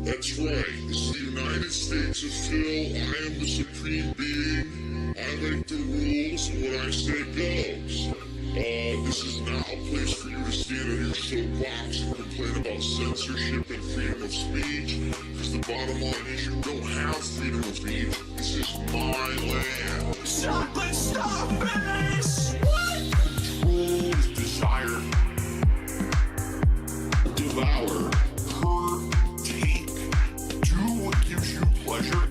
That's right, this is the United States of Phil. I am the supreme being. I make the rules, and what I say goes. This is not a place for you to stand on your soapbox and complain about censorship and freedom of speech, because the bottom line is you don't have freedom of speech. This is my land. Stop this! What? Control is desire. Devour. Take. Do what gives you pleasure.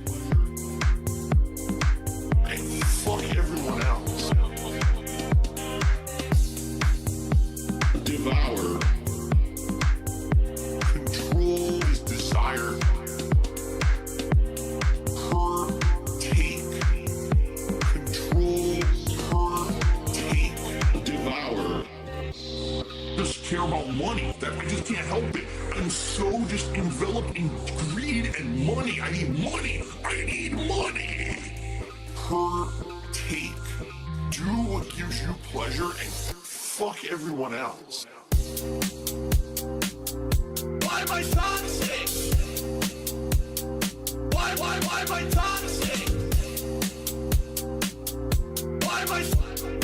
And fuck everyone else. Devour. Control is desire. Take. Control. Take. Devour. Just care about money. That I just can't help it. I'm so just enveloped in greed and money. I need money. I need money. Take. Do what gives you pleasure and fuck everyone else. Why am I toxic? Why am I toxic? Why am I toxic?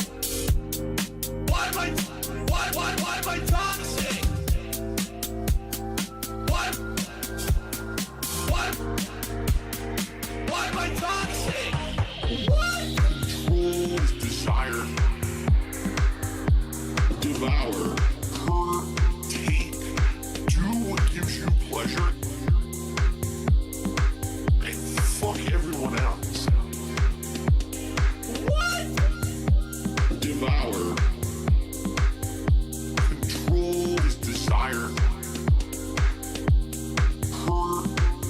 Why am I toxic? What? Control is desire. Devour. Take. Do what gives you pleasure. And fuck everyone else. What? Devour. Control is desire.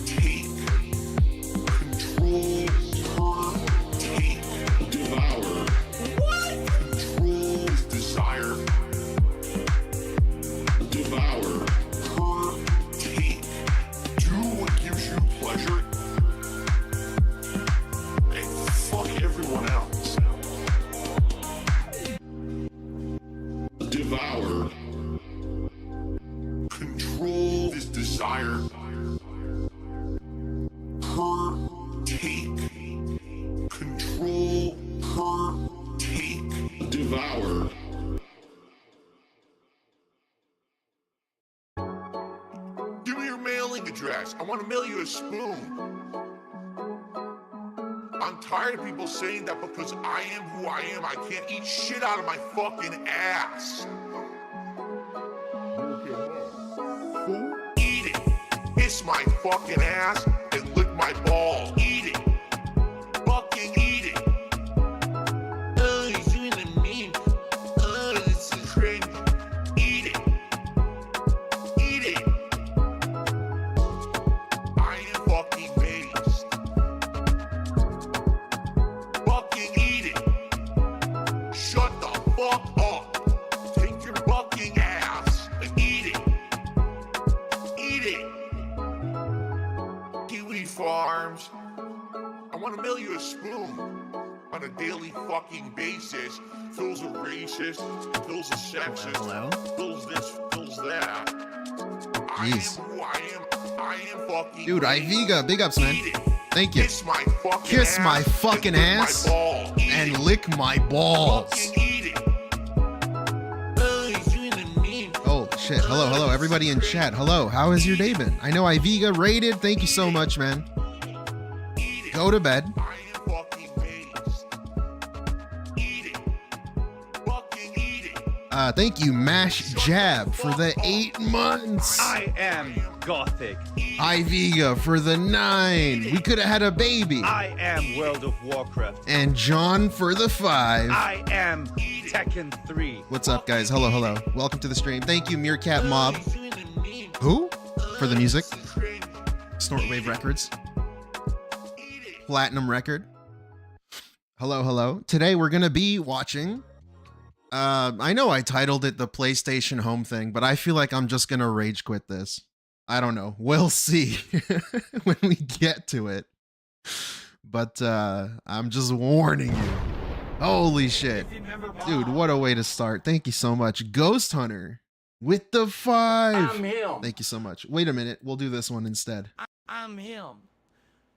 Take. Control. Take. Devour. What? Control is desire. Devour. Take. Do what gives you pleasure. And fuck everyone else. Devour. Control is desire. Take. Control. Take. Devour. Give me your mailing address. I want to mail you a spoon. I'm tired of people saying that because I am who I am, I can't eat shit out of my fucking ass. Eat it. Kiss my fucking ass and lick my balls. Eat it. Fucking eat it. Oh, he's doing the meme. Oh, this is cringe. Eat it. Eat it. I am fucking based. Fucking eat it. Shut the fuck up. Take your fucking ass and eat it. Eat it. Kiwi Farms. I want to mail you a spoon on a daily fucking basis. Phil's a racist. Phil's a sexist. Hello? Phil's this. Phil's that. Jeez. I am who I am. I am fucking. Dude, Iviga, big ups, man. Eat it. Thank you. Kiss my fucking Kiss ass my fucking and lick ass my balls. Eat and it. lick my balls. Fucking eat it. Oh, he's doing the meme. Oh, shit. Hello, everybody in chat. Hello, how has your day been? I know Iviga rated. Thank you so much, man. Eat it. Go to bed. I am fucking based. Eat it. Fucking eat it. Thank you, Mash Jab, for the 8 months. I am Gothic. Iviga for the 9. We could have had a baby. I am World of Warcraft. And John for the 5. I am Tekken 3. What's up, guys? Hello. Welcome to the stream. Thank you, Meerkat Mob. Who? For the music. Snortwave Records. Platinum record. Hello. Today we're gonna be watching. I know I titled it the PlayStation Home thing, but I feel like I'm just gonna rage quit this. I don't know. We'll see when we get to it. But I'm just warning you. Holy shit. Dude, what a way to start. Thank you so much. Ghost Hunter with the 5. I'm him. Thank you so much. Wait a minute. We'll do this one instead. I'm him.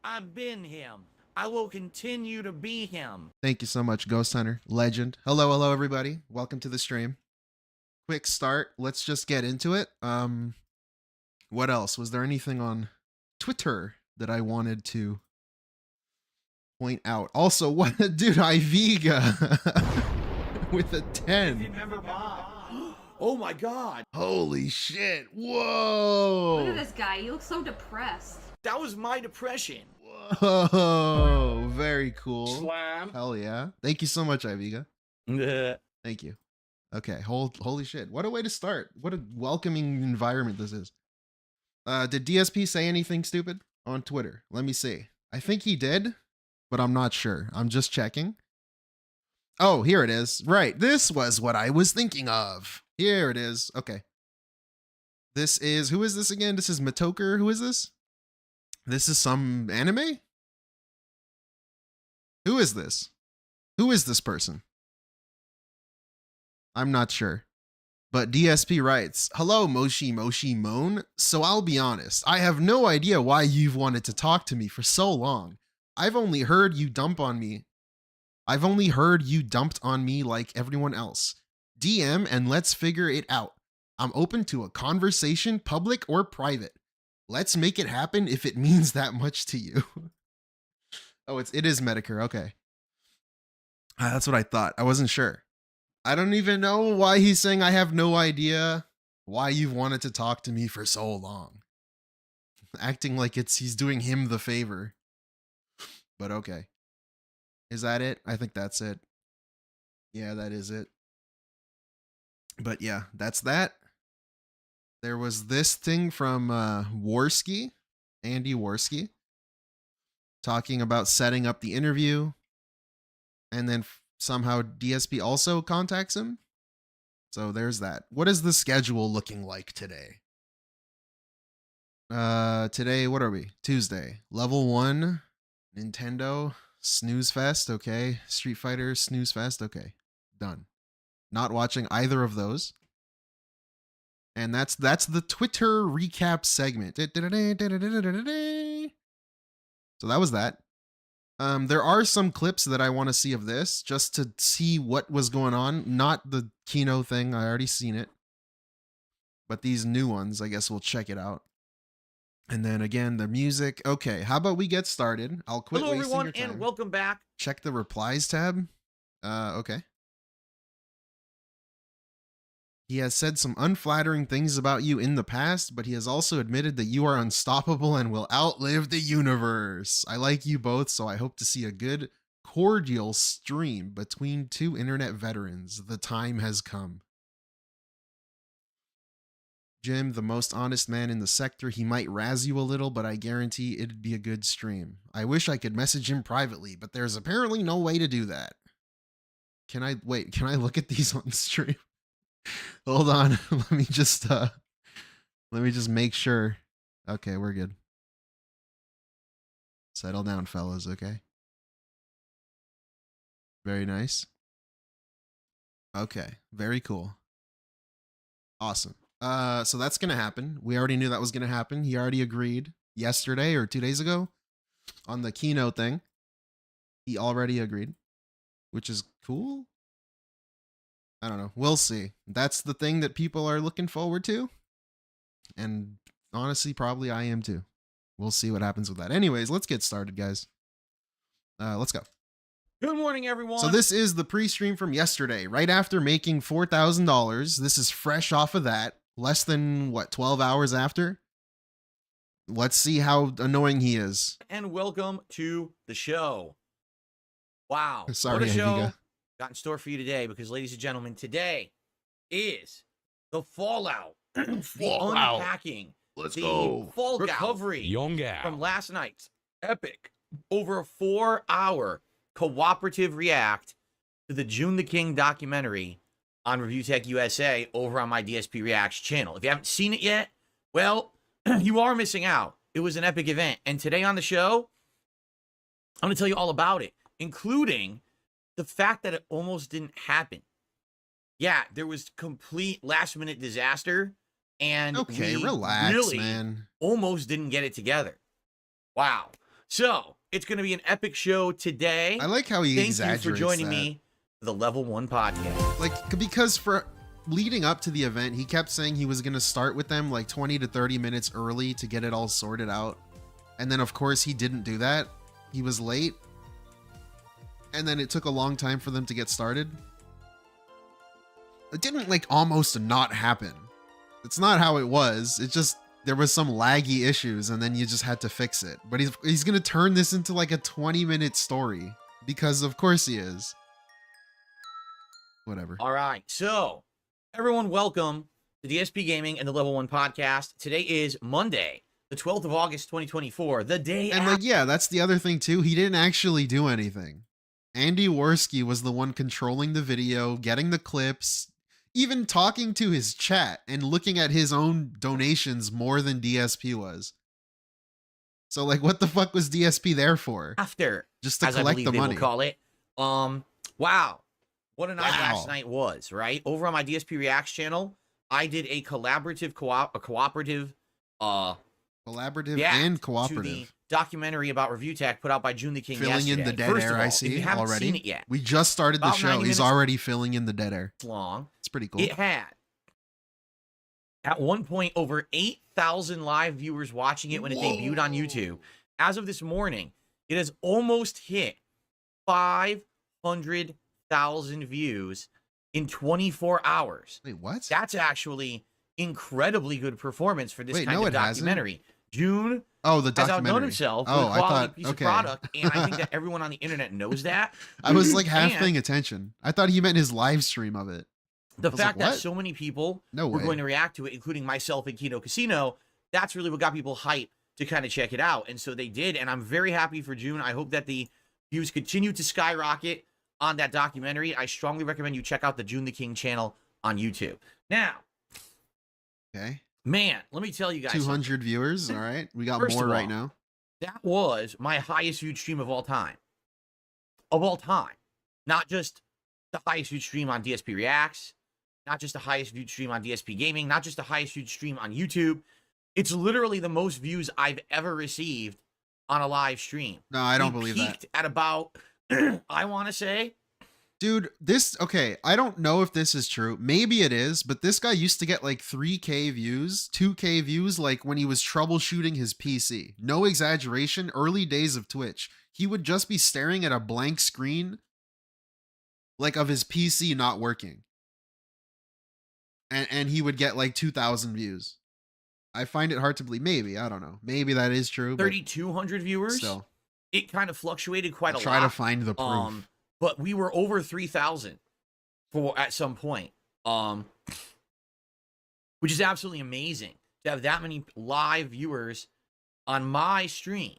I've been him. I will continue to be him. Thank you so much, Ghost Hunter. Legend. Hello, everybody. Welcome to the stream. Quick start. Let's just get into it. What else? Was there anything on Twitter that I wanted to point out? Also, what, dude, Iviga with a 10. Oh my God. Holy shit. Whoa. Look at this guy. He looks so depressed. That was my depression. Whoa. Very cool. Slam. Hell yeah. Thank you so much, Iviga. Yeah. Thank you. Okay. Holy shit. What a way to start. What a welcoming environment this is. Did DSP say anything stupid on Twitter? Let me see. I think he did, but I'm not sure. I'm just checking. Oh, here it is. Right. This was what I was thinking of. Here it is. Okay. This is, who is this again? This is Metokur. Who is this? This is some anime? Who is this? Who is this person? I'm not sure. But DSP writes, hello, Moshi Moan. So I'll be honest, I have no idea why you've wanted to talk to me for so long. I've only heard you dumped on me like everyone else. DM and let's figure it out. I'm open to a conversation, public or private. Let's make it happen if it means that much to you. Oh, it is Metokur. Okay. That's what I thought. I wasn't sure. I don't even know why he's saying I have no idea why you've wanted to talk to me for so long. Acting like he's doing him the favor. But okay. Is that it? I think that's it. Yeah, that is it. But yeah, that's that. There was this thing from Worski, Andy Worski, talking about setting up the interview. And then somehow DSP also contacts him. So there's that. What is the schedule looking like today? Today, what are we? Tuesday. Level 1, Nintendo, Snooze Fest, okay. Street Fighter, Snooze Fest, okay. Done. Not watching either of those. And that's the Twitter recap segment. So that was that. There are some clips that I want to see of this, just to see what was going on. Not the Kino thing, I already seen it. But these new ones, I guess we'll check it out. And then again, the music. Okay, how about we get started? I'll quit Hello, wasting everyone, your time. and welcome back. Check the replies tab. Okay. He has said some unflattering things about you in the past, but he has also admitted that you are unstoppable and will outlive the universe. I like you both, so I hope to see a good, cordial stream between two internet veterans. The time has come. Jim, the most honest man in the sector, he might razz you a little, but I guarantee it'd be a good stream. I wish I could message him privately, but there's apparently no way to do that. Can I look at these on stream? Hold on. Let me just make sure. Okay, we're good. Settle down, fellas, okay? Very nice. Okay, very cool. Awesome. So that's gonna happen. We already knew that was gonna happen. He already agreed yesterday or 2 days ago on the Kino thing. He already agreed, which is cool. I don't know. We'll see. That's the thing that people are looking forward to. And honestly, probably I am too. We'll see what happens with that. Anyways, let's get started, guys. Let's go. Good morning, everyone. So this is the pre-stream from yesterday, right after making $4,000. This is fresh off of that. Less than, 12 hours after? Let's see how annoying he is. And welcome to the show. Wow. Sorry, what a show Iviga. got in store for you today, because, ladies and gentlemen, today is the Fallout. The unpacking. Let's the Fall recovery from last night's epic, over a 4-hour cooperative react to the JoonTheKing documentary on ReviewTechUSA over on my DSP Reacts channel. If you haven't seen it yet, well, you are missing out. It was an epic event. And today on the show, I'm going to tell you all about it, including the fact that it almost didn't happen. Yeah, there was complete last-minute disaster, and Okay, we relax, really man. almost didn't get it together. Wow. So it's going to be an epic show today. I like how he Thank exaggerates you for joining that. me for the Level 1 podcast. Like, because for leading up to the event, he kept saying he was going to start with them like 20 to 30 minutes early to get it all sorted out. And then, of course, he didn't do that. He was late. And then it took a long time for them to get started. It didn't like almost not happen. It's not how it was. It just, there was some laggy issues and then you just had to fix it. But he's going to turn this into like a 20-minute story because of course he is. Whatever. All right. So everyone, welcome to DSP Gaming and the Level 1 podcast. Today is Monday, the 12th of August, 2024, the day And like, yeah, that's the other thing too. He didn't actually do anything. Andy Worski was the one controlling the video, getting the clips, even talking to his chat and looking at his own donations more than DSP was. So like, what the fuck was DSP there for? after, Just to as I collect believe the they money. will call it. Wow. What a night Wow. last night was, right? Over on my DSP Reacts channel, I did a collaborative, cooperative, Collaborative react and to the cooperative. documentary about ReviewTech put out by JoonTheKing Filling yesterday. in the dead First of air, all, I if see you haven't already. seen it yet, We just started the About show. 90 He's minutes already filling in the dead air. it's long. It's pretty cool. It had, at one point, over 8,000 live viewers watching it when it debuted on YouTube. As of this morning, it has almost hit 500,000 views in 24 hours. Wait, what? That's actually incredibly good performance for this Wait, kind no, of it hasn't. documentary. June Oh, the has outdone documentary. himself with Oh, a I quality thought, piece okay. of product, and I think that everyone on the internet knows that. I was like half And paying attention. I thought he meant his live stream of it. the was fact like, that what? so many people No were way. going to react to it, including myself and Kino Casino, that's really what got people hyped to kind of check it out. And so they did, and I'm very happy for June. I hope that the views continue to skyrocket on that documentary. I strongly recommend you check out the JoonTheKing channel on YouTube. Now, Okay. man, let me tell you guys something. 200 viewers. All right. We got First more of right all, now. That was my highest viewed stream of all time. Of all time. Not just the highest viewed stream on DSP Reacts, not just the highest viewed stream on DSP Gaming, not just the highest viewed stream on YouTube. It's literally the most views I've ever received on a live stream. No, I don't We believe that. peaked at about, I want to say, Dude, okay, I don't know if this is true. Maybe it is, but this guy used to get like 3K views, 2K views, like when he was troubleshooting his PC. No exaggeration, early days of Twitch. He would just be staring at a blank screen, like of his PC not working. And he would get like 2,000 views. I find it hard to believe. Maybe, I don't know. Maybe that is true. But 3,200 viewers. still, It kind of fluctuated quite a try lot. to find the proof. But we were over 3,000 for at some point, which is absolutely amazing to have that many live viewers on my stream.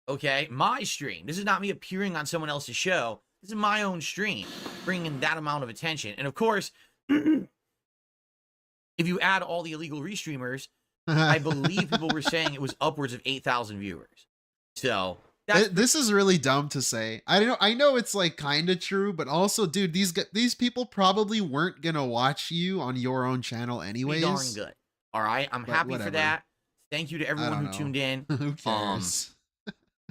Okay, my stream. This is not me appearing on someone else's show. This is my own stream, bringing that amount of attention. And of course, if you add all the illegal restreamers, I believe people were saying it was upwards of 8,000 viewers. So This is really dumb to say. I know it's like kind of true, but also, dude, these people probably weren't gonna watch you on your own channel anyways. pretty darn good. All right, I'm But happy whatever. for that. Thank you to everyone who don't know. tuned in. Who cares?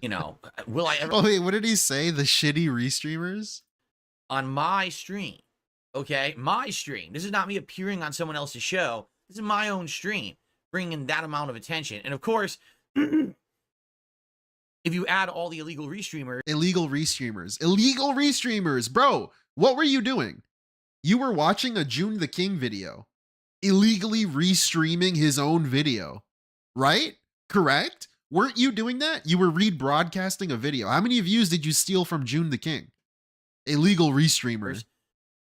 You know, will I ever Oh wait, what did he say? The shitty restreamers? on my stream? Okay, my stream. This is not me appearing on someone else's show. This is my own stream, bringing that amount of attention. And of course, if you add all the illegal restreamers, Illegal restreamers, bro. What were you doing? You were watching a JoonTheKing video, illegally restreaming his own video, right? Correct? Weren't you doing that? You were rebroadcasting a video. How many views did you steal from JoonTheKing? Illegal restreamer.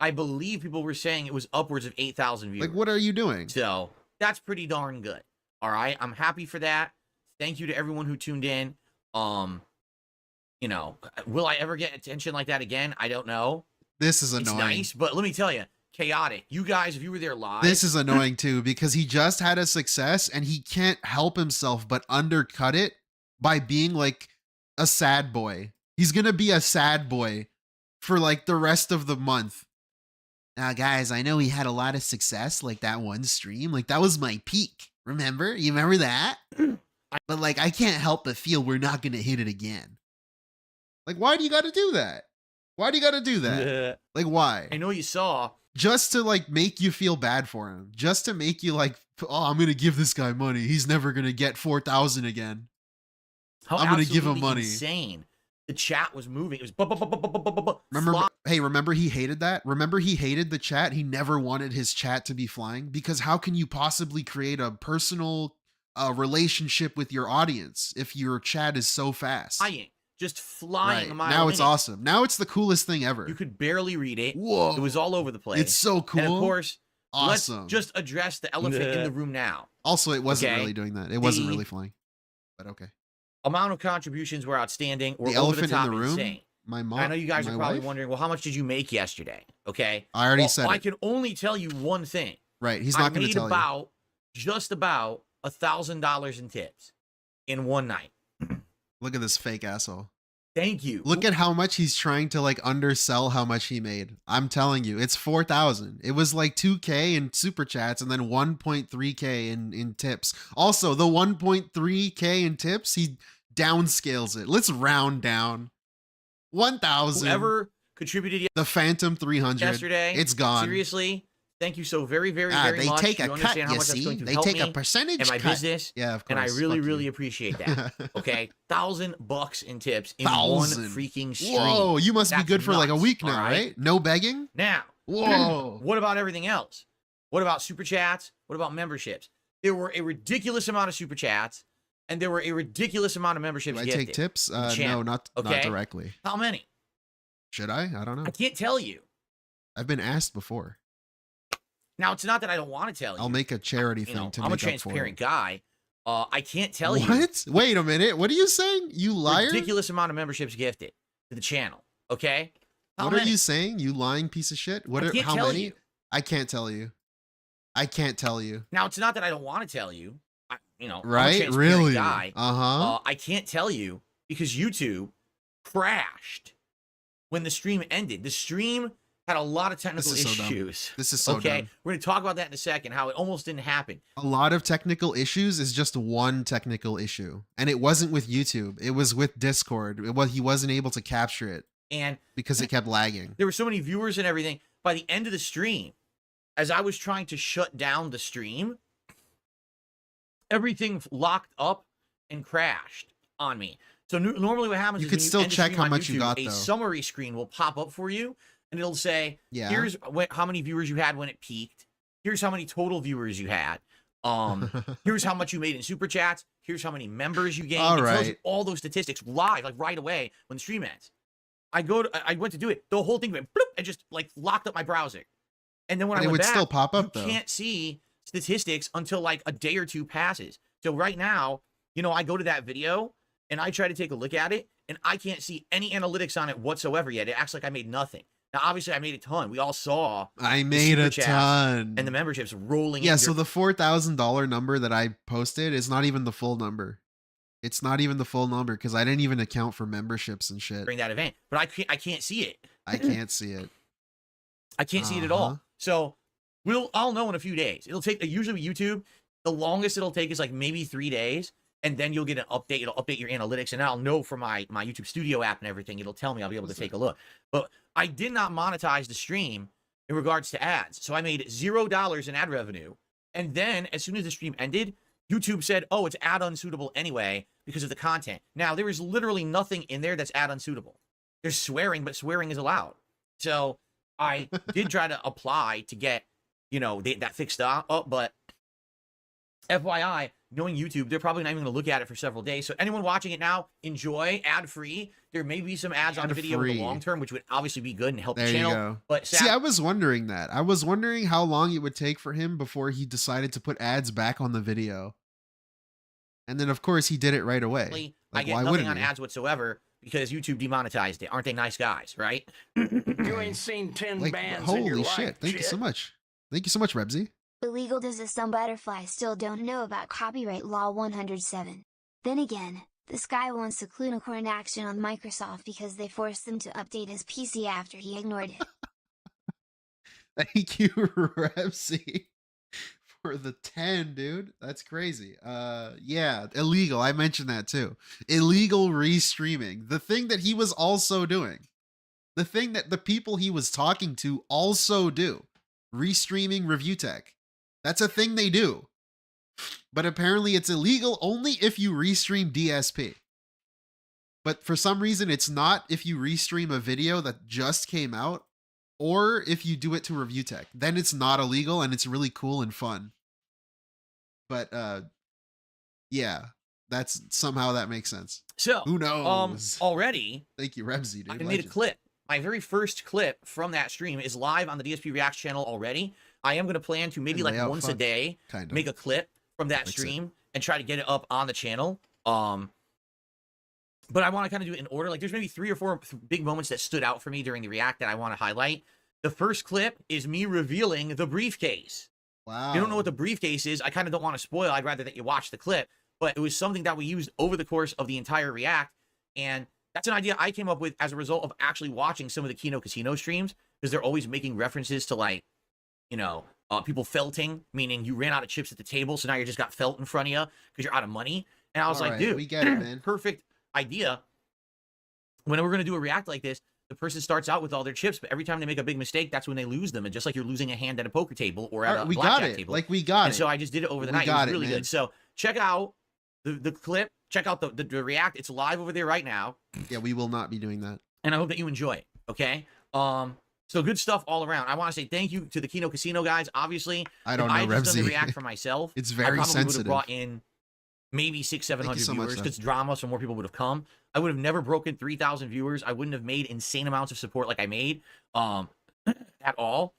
I believe people were saying it was upwards of 8,000 viewers. Like, what are you doing? So that's pretty darn good. All right, I'm happy for that. Thank you to everyone who tuned in. You know, will I ever get attention like that again? I don't know. This is It's annoying. nice, but let me tell you, chaotic. You guys, if you were there live, This is annoying too, because he just had a success and he can't help himself but undercut it by being like a sad boy. He's gonna be a sad boy for like the rest of the month. Now, guys, I know he had a lot of success, like that one stream. Like that was my peak. Remember? You remember that? but like I can't help but feel we're not gonna hit it again. Like, why do you got to do that? Why do you got to do that? Like, why? I know you saw. Just to like make you feel bad for him. Just to make you like, oh, I'm gonna give this guy money. He's never gonna get 4,000 again. I'm gonna give him money. Insane. The chat was moving. It was remember he hated that? Remember he hated the chat? He never wanted his chat to be flying because how can you possibly create a personal relationship with your audience if your chat is so fast? Just flying a mile now a it's minute. awesome. Now it's the coolest thing ever. You could barely read it. Whoa. It was all over the place. It's so cool. And of course, awesome. Let's just address the elephant in the room now. Also, it wasn't really doing that. It wasn't really flying. But okay. Amount of contributions were outstanding. Or the over elephant the top in the room? insane. My mom. I know you guys are probably wife? wondering, well, how much did you make yesterday? Okay. I already said I it. can only tell you one thing. Right. He's not going to tell you. Just about $1,000 in tips in one night. Look at this fake asshole. Thank you. Look at how much he's trying to like undersell how much he made. I'm telling you, it's 4,000. It was like 2K in super chats and then 1.3K in tips. Also, the 1.3K in tips, he downscales it. Let's round down. 1,000. Whoever contributed the Phantom 300 yesterday, it's gone. Seriously, thank you so very much. They take a you cut, how you much see? That's going to They help take a me percentage in my cut. business. Yeah, of course. And I really appreciate that. Okay, $1,000 in tips in 1,000. one freaking stream. Whoa, you must be good for like a week now, all right? No begging? Now, whoa. What about everything else? What about super chats? What about memberships? There were a ridiculous amount of super chats, and there were a ridiculous amount of memberships. Do I take tips? No, not directly. How many? Should I? I don't know. I can't tell you. I've been asked before. Now, it's not that I don't want to tell you. I'll make a charity thing to make up for it. I'm a transparent guy. I can't tell you. What? Wait a minute. What are you saying? You liar? Ridiculous amount of memberships gifted to the channel. Okay? What are you saying? You lying piece of shit? What? How many? You. I can't tell you. I can't tell you. Now, it's not that I don't want to tell you. Right? I'm a transparent really? Guy. Uh-huh. I can't tell you because YouTube crashed when the stream ended. The stream had a lot of technical issues. This is so okay. dumb. We're going to talk about that in a second, how it almost didn't happen. A lot of technical issues is just one technical issue. And it wasn't with YouTube. It was with Discord. He wasn't able to capture it. And because it kept lagging. There were so many viewers and everything. By the end of the stream, as I was trying to shut down the stream, everything locked up and crashed on me. So normally what happens is you could still check how much YouTube, you got, a though. summary screen will pop up for you, and it'll say, here's how many viewers you had when it peaked. Here's how many total viewers you had. Here's how much you made in super chats. Here's how many members you gained. It tells you all those statistics live, like right away when the stream ends. I went to do it. The whole thing went bloop, and just like locked up my browser. And then when I went back, still pop up, you can't see statistics until like a day or two passes. So right now, I go to that video and I try to take a look at it, and I can't see any analytics on it whatsoever yet. It acts like I made nothing. Now, obviously, I made a ton. We all saw I made a ton. And the memberships rolling. Yeah, so the $4,000 number that I posted is not even the full number. It's not even the full number because I didn't even account for memberships and shit. During that event, but I can't see it. I can't see it. I can't see it at all. So I'll know in a few days. It'll take usually with YouTube, the longest it'll take is like maybe 3 days, and then you'll get an update. It'll update your analytics, and I'll know from my YouTube Studio app and everything. It'll tell me. I'll be able to take a look. But I did not monetize the stream in regards to ads, so I made $0 in ad revenue. And then as soon as the stream ended, YouTube said, "Oh, it's ad unsuitable anyway because of the content." Now there is literally nothing in there that's ad unsuitable. There's swearing, but swearing is allowed. So I did try to apply to get, that fixed up, but FYI, knowing YouTube, they're probably not even going to look at it for several days. So anyone watching it now, enjoy ad-free. There may be some ads on the video in the long term, which would obviously be good and help the channel. Go. But see, I was wondering that. I was wondering how long it would take for him before he decided to put ads back on the video. And then, of course, he did it right away. I get nothing on ads whatsoever because YouTube demonetized it. Aren't they nice guys, right? You ain't seen 10 bands in your life. Holy shit. Thank you so much. Thank you so much, Rebsy. Illegal does this some butterflies still don't know about copyright law 107. Then again, this guy wants a clunicorn action on Microsoft because they forced him to update his PC after he ignored it. Thank you, Rebsy, For the 10, dude. That's crazy. Yeah, illegal. I mentioned that too. Illegal restreaming. The thing that he was also doing. The thing that the people he was talking to also do. Restreaming ReviewTech. That's a thing they do. But apparently it's illegal only if you restream DSP. But for some reason it's not if you restream a video that just came out, or if you do it to ReviewTech. Then it's not illegal and it's really cool and fun. But yeah, that's somehow that makes sense. So who knows? Already, thank you, Rebsy, dude. I made a clip. My very first clip from that stream is live on the DSP Reacts channel already. I am going to plan to maybe like once a day make a clip from that stream and try to get it up on the channel. But I want to kind of do it in order. Like there's maybe 3 or 4 big moments that stood out for me during the React that I want to highlight. The first clip is me revealing the briefcase. Wow. If you don't know what the briefcase is, I kind of don't want to spoil. I'd rather that you watch the clip. But it was something that we used over the course of the entire React. And that's an idea I came up with as a result of actually watching some of the Kino Casino streams, because they're always making references to, like, you know, people felting, meaning you ran out of chips at the table, so now you just got felt in front of you because you're out of money. And I was like, dude, we get it, man. Perfect idea. When we're going to do a React like this, the person starts out with all their chips, but every time they make a big mistake, that's when they lose them. And just like you're losing a hand at a poker table or at a blackjack table. Like we got it. And so I just did it over the night. It was really good. So check out the clip. Check out the React. It's live over there right now. Yeah, we will not be doing that. And I hope that you enjoy it. Okay. So good stuff all around. I want to say thank you to the Kino Casino guys. Obviously, I don't know, I just done the Rebsy. React for myself. It's very I probably sensitive. would have brought in maybe 600-700 so much, viewers because drama, so more people would have come. I would have never broken 3,000 viewers. I wouldn't have made insane amounts of support like I made at all.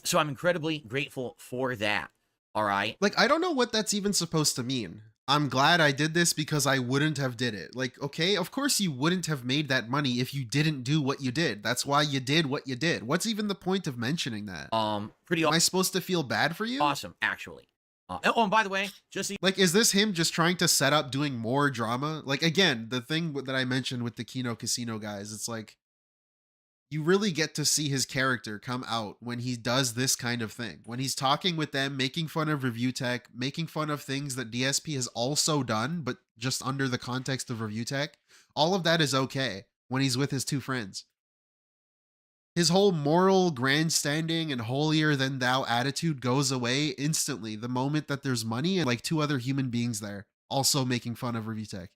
So I'm incredibly grateful for that. All right. Like, I don't know what that's even supposed to mean. I'm glad I did this because I wouldn't have did it. Like, okay, of course you wouldn't have made that money if you didn't do what you did. That's why you did what you did. What's even the point of mentioning that? Pretty. Am I supposed to feel bad for you? Awesome, actually. And by the way, just so like, is this him just trying to set up doing more drama? Like, again, the thing that I mentioned with the Kino Casino guys, it's like, you really get to see his character come out when he does this kind of thing. When he's talking with them, making fun of ReviewTech, making fun of things that DSP has also done, but just under the context of ReviewTech. All of that is okay when he's with his 2 friends. His whole moral grandstanding and holier than thou attitude goes away instantly the moment that there's money and like 2 other human beings there also making fun of ReviewTech.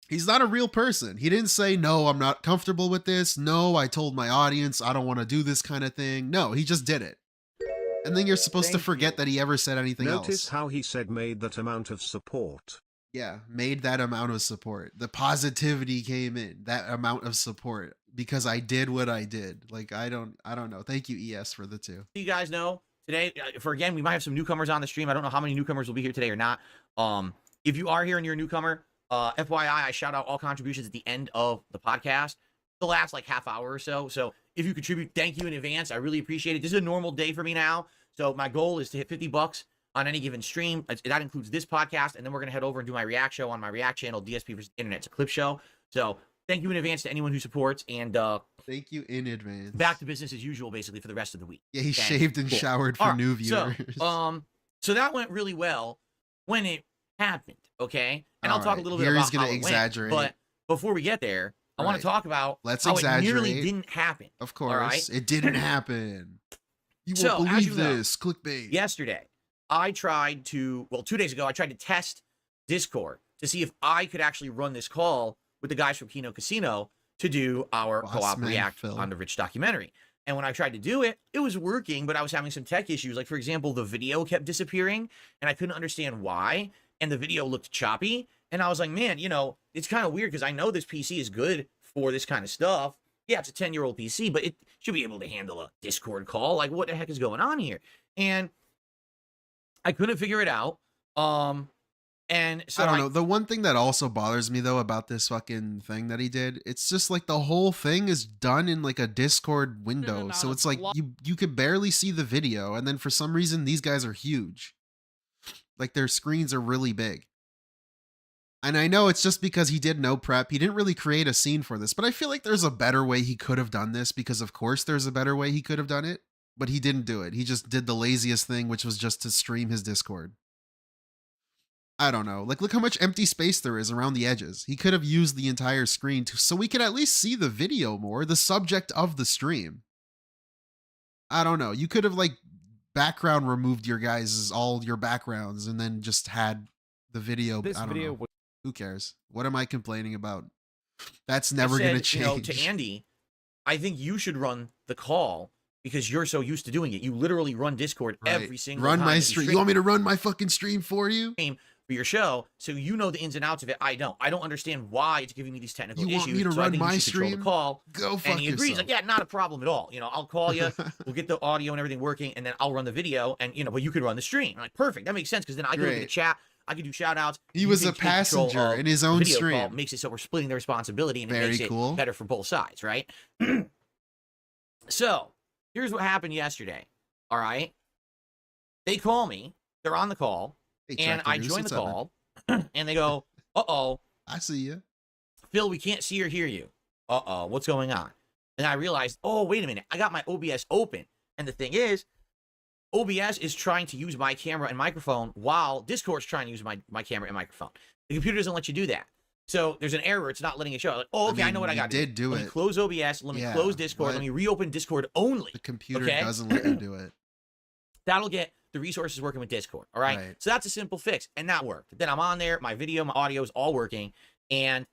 He's not a real person. He didn't say, no, I'm not comfortable with this. No, I told my audience I don't want to do this kind of thing. No, he just did it. And then you're supposed to forget that he ever said anything else. Notice how he said made that amount of support. Yeah, made that amount of support. The positivity came in, that amount of support, because I did what I did. Like, I don't know. Thank you, ES, for the 2. you guys know today, again, we might have some newcomers on the stream. I don't know how many newcomers will be here today or not. If you are here and you're a newcomer, FYI, I shout out all contributions at the end of the podcast, the last like half hour or so. So if you contribute, thank you in advance. I really appreciate it. This is a normal day for me now. So my goal is to hit $50 on any given stream. That includes this podcast. And then we're going to head over and do my React show on my React channel, DSP versus Internet. It's a clip show. So thank you in advance to anyone who supports. And thank you in advance. Back to business as usual, basically, for the rest of the week. Yeah, he shaved and showered for new viewers. So that went really well when it happened. Okay. And I'll talk a little bit about how it went, but before we get there, I want to talk about how it nearly didn't happen. Of course, all right? It didn't happen. You so, won't believe know, this. Clickbait. Yesterday, I tried to, 2 days ago, I tried to test Discord to see if I could actually run this call with the guys from Kino Casino to do our co-op react on the Rich documentary. And when I tried to do it, it was working, but I was having some tech issues. Like, for example, the video kept disappearing, and I couldn't understand why, and the video looked choppy. And I was like, man, you know, it's kind of weird because I know this PC is good for this kind of stuff. Yeah, it's a 10-year-old PC, but it should be able to handle a Discord call. Like, what the heck is going on here? And I couldn't figure it out. And so I don't know. The one thing that also bothers me though about this fucking thing that he did, it's just like the whole thing is done in like a Discord window. So it's like you could barely see the video, and then for some reason these guys are huge. Like their screens are really big. And I know it's just because he did no prep. He didn't really create a scene for this, but I feel like there's a better way he could have done this, because of course there's a better way he could have done it. but he didn't do it. He just did the laziest thing, which was just to stream his Discord. I don't know. Like, look how much empty space there is around the edges. He could have used the entire screen so we could at least see the video more, the subject of the stream. I don't know. You could have, like, background removed all your backgrounds and then just had the video. I don't know. Who cares? What am I complaining about? That's never going to change. To Andy, I think you should run the call because you're so used to doing it. You literally run Discord every single time. Run my stream. You want me to run my fucking stream for you? For your show, so you know the ins and outs of it. I don't understand why it's giving me these technical issues. You want me to run my stream? The call. Go fuck And he agrees, yourself. like, yeah, not a problem at all. I'll call you, we'll get the audio and everything working, and then I'll run the video, and but you could run the stream. I'm like, perfect, that makes sense, because then I can look at the chat, I can do shout outs. He was a passenger in his own stream. Call, makes it so we're splitting the responsibility, and it Very makes cool. it better for both sides, right? So, here's what happened yesterday, all right? They call me, they're on the call, and I join the call, and they go, uh-oh. I see you. Phil, we can't see or hear you. Uh-oh, what's going on? And I realized, oh, wait a minute. I got my OBS open. And the thing is, OBS is trying to use my camera and microphone while Discord's trying to use my camera and microphone. The computer doesn't let you do that. So there's an error. It's not letting it show. Like, oh, okay, I know what I got to do. Let me close OBS. Let me close Discord. Let me reopen Discord only. The computer doesn't let you do it. That'll get the resources working with Discord, all right? So that's a simple fix, and that worked. Then I'm on there, my video, my audio is all working, and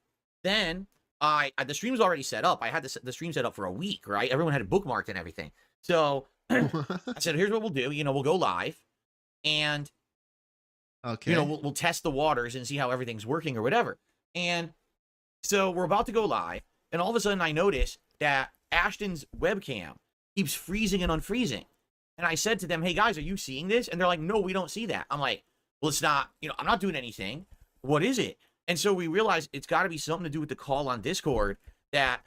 then the stream's already set up. I had the stream set up for a week, right? Everyone had it bookmarked and everything. So I said, here's what we'll do. We'll go live, and we'll test the waters and see how everything's working or whatever. And so we're about to go live, and all of a sudden I notice that Ashton's webcam keeps freezing and unfreezing. And I said to them, hey, guys, are you seeing this? And they're like, no, we don't see that. I'm like, well, it's not, I'm not doing anything. What is it? And so we realized it's got to be something to do with the call on Discord that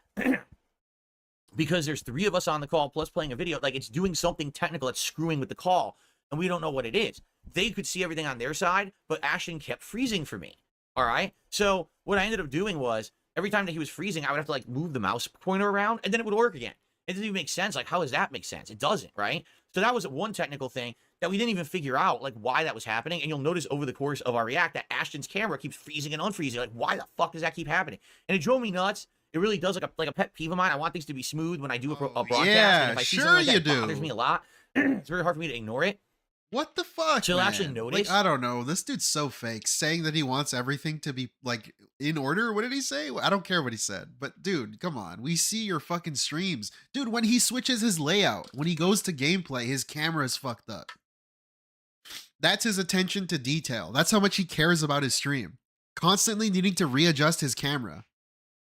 because there's 3 of us on the call plus playing a video, like it's doing something technical that's screwing with the call. And we don't know what it is. They could see everything on their side, but Ashton kept freezing for me. All right. So what I ended up doing was every time that he was freezing, I would have to like move the mouse pointer around and then it would work again. It doesn't even make sense. Like, how does that make sense? It doesn't, right? So that was one technical thing that we didn't even figure out, like, why that was happening. And you'll notice over the course of our react that Ashton's camera keeps freezing and unfreezing. Like, why the fuck does that keep happening? And it drove me nuts. It really does, like a pet peeve of mine. I want things to be smooth when I do a broadcast. Yeah, and if I see something like that, it bothers me a lot. It's very hard for me to ignore it. What the fuck? She'll actually notice. Like, I don't know. This dude's so fake, saying that he wants everything to be like in order. What did he say? I don't care what he said, but dude, come on. We see your fucking streams, dude. When he switches his layout, when he goes to gameplay, his camera is fucked up. That's his attention to detail. That's how much he cares about his stream. Constantly needing to readjust his camera.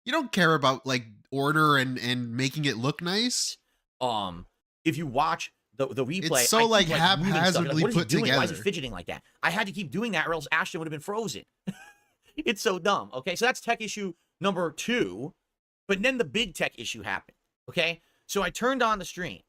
You don't care about like order and making it look nice. If you watch the replay, it's so like haphazardly put together. Why is he fidgeting like that? I had to keep doing that or else Ashton would have been frozen. It's so dumb. Okay, so that's tech issue number 2. But then the big tech issue happened. Okay, so I turned on the stream,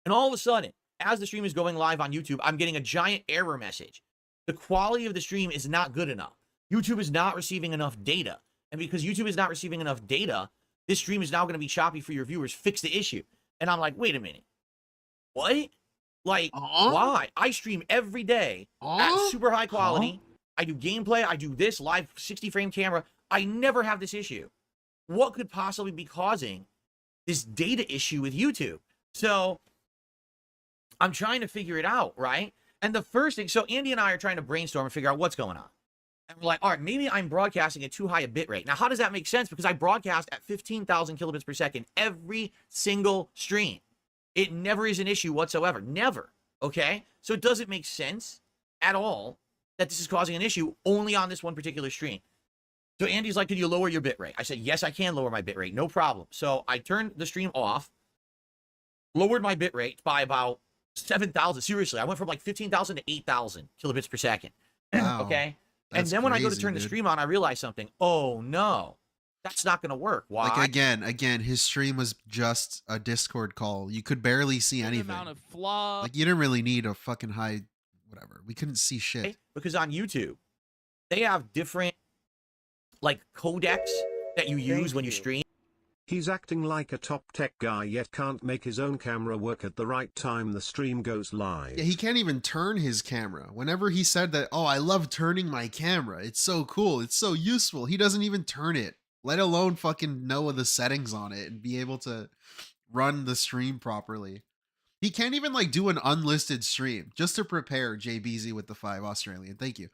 and all of a sudden, as the stream is going live on YouTube, I'm getting a giant error message. The quality of the stream is not good enough. YouTube is not receiving enough data, and because YouTube is not receiving enough data, this stream is now going to be choppy for your viewers. Fix the issue. And I'm like, wait a minute. What? Like, why? I stream every day at super high quality. I do gameplay. I do this live 60 frame camera. I never have this issue. What could possibly be causing this data issue with YouTube? So I'm trying to figure it out, right? And the first thing, so Andy and I are trying to brainstorm and figure out what's going on. And we're like, all right, maybe I'm broadcasting at too high a bit rate. Now, how does that make sense? Because I broadcast at 15,000 kilobits per second every single stream. It never is an issue whatsoever. Never. Okay? So it doesn't make sense at all that this is causing an issue only on this one particular stream. So Andy's like, can you lower your bit rate? I said, yes, I can lower my bit rate. No problem. So I turned the stream off, lowered my bit rate by about 7,000. Seriously, I went from like 15,000 to 8,000 kilobits per second. Wow. Okay? And then when I go to turn the stream on, I realize something. Oh, no. That's not going to work. Why? Like, again, his stream was just a Discord call. You could barely see anything. Like, you didn't really need a fucking high, whatever. We couldn't see shit. Because on YouTube, they have different, like, codecs that you use when you stream. He's acting like a top tech guy yet can't make his own camera work at the right time the stream goes live. Yeah, he can't even turn his camera. Whenever he said that, oh, I love turning my camera. It's so cool. It's so useful. He doesn't even turn it, let alone fucking know the settings on it and be able to run the stream properly. He can't even like do an unlisted stream just to prepare JBZ with the 5 Australian. Thank you.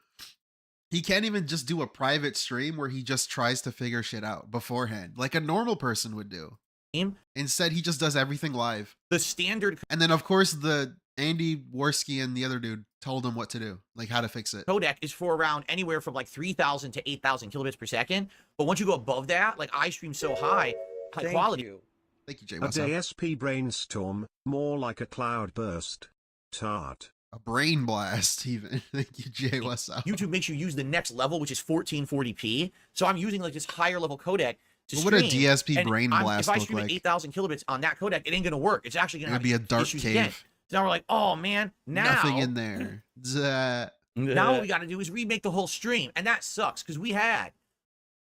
He can't even just do a private stream where he just tries to figure shit out beforehand, like a normal person would do. Instead, he just does everything live. The standard. And then, of course, the Andy Worski and the other dude told him what to do, like how to fix it. Codec is for around anywhere from like 3,000 to 8,000 kilobits per second. But once you go above that, like I stream so high quality. Thank you, Jay. A What's up? DSP brainstorm, more like a cloud burst. Tart. A brain blast, even. Thank you, Jay. What's up? YouTube makes you use the next level, which is 1440p. So I'm using like this higher level codec to What would a stream, DSP and brain blast if I look stream like? at 8,000 kilobits on that codec, it ain't gonna work. It's actually gonna It would be a dark issues cave. again. So now we're like, oh man, now Nothing in there. now what we got to do is remake the whole stream, and that sucks because we had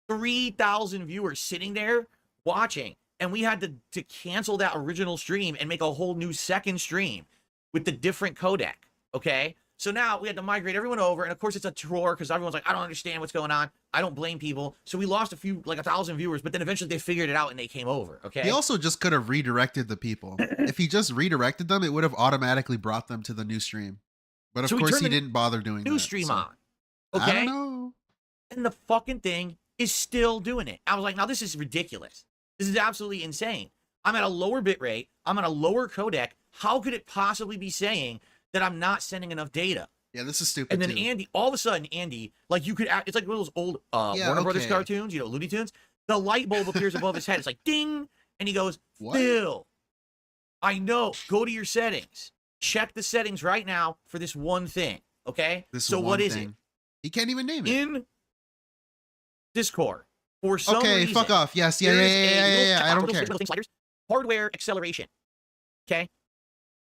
3,000 viewers sitting there watching, and we had to cancel that original stream and make a whole new second stream with the different codec. Okay, so now we had to migrate everyone over, and of course it's a chore because everyone's like, I don't understand what's going on. I don't blame people. So we lost a few, like 1,000 viewers, but then eventually they figured it out and they came over. Okay. He also just could have redirected the people. If he just redirected them, it would have automatically brought them to the new stream. But of course, he didn't bother doing that. New stream so. on. Okay. I don't know. And the fucking thing is still doing it. I was like, now this is ridiculous. This is absolutely insane. I'm at a lower bit rate. I'm on a lower codec. How could it possibly be saying that I'm not sending enough data? Yeah, this is stupid. And then too. Andy, all of a sudden, Andy, like you could, it's like one of those old Warner Brothers cartoons, you know, Looney Tunes. The light bulb appears above his head. It's like ding, and he goes, Phil, I know. Go to your settings. Check the settings right now for this one thing. Okay. So what is it? He can't even name it. In Discord, for some reason, fuck off. Yes, yeah. I don't care. Hardware acceleration. Okay.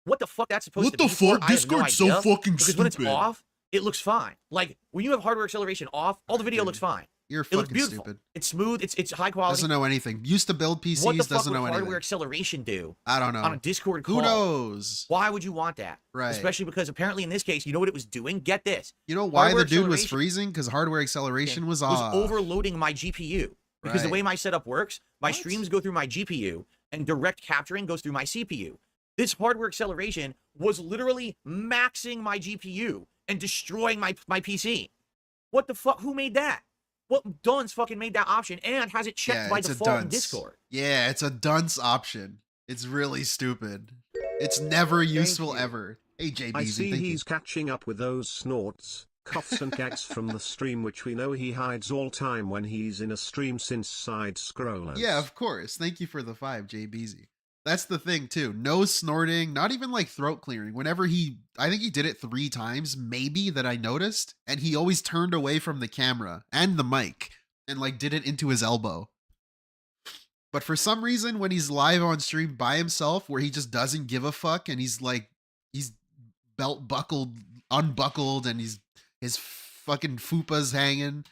What the fuck that's supposed to be? What the fuck? I have no Discord's so idea, fucking because stupid. when it's off, it looks fine. Like when you have hardware acceleration off, all the video looks fine. You're It looks fucking beautiful. stupid. It's smooth. It's high quality. Doesn't know anything. Used to build PCs. What the fuck doesn't would know hardware anything. acceleration do? I don't know. On a Discord call. Who knows? Why would you want that? Right. Especially because apparently in this case, you know what it was doing? Get this. You know why Hardware the dude was acceleration freezing? Because hardware acceleration was off. overloading my GPU. Because the Right. way my setup works, my streams go through my GPU and direct capturing goes through my CPU. This hardware acceleration was literally maxing my GPU and destroying my PC. What the fuck? Who made that? What dunce fucking made that option and has it checked by it's a default in dunce. Discord? Yeah, it's a dunce option. It's really stupid. It's never useful ever. Hey, JBZ, I see thank he's you. catching up with those snorts, coughs and gags from the stream which we know he hides all time when he's in a stream since Side Scrollers. Yeah, of course. Thank you for the 5, JBZ. That's the thing, too. No snorting, not even like throat clearing. Whenever I think he did it 3 times, maybe, that I noticed. And he always turned away from the camera and the mic and like did it into his elbow. But for some reason, when he's live on stream by himself, where he just doesn't give a fuck and he's belt buckled, unbuckled, and his fucking fupa's hanging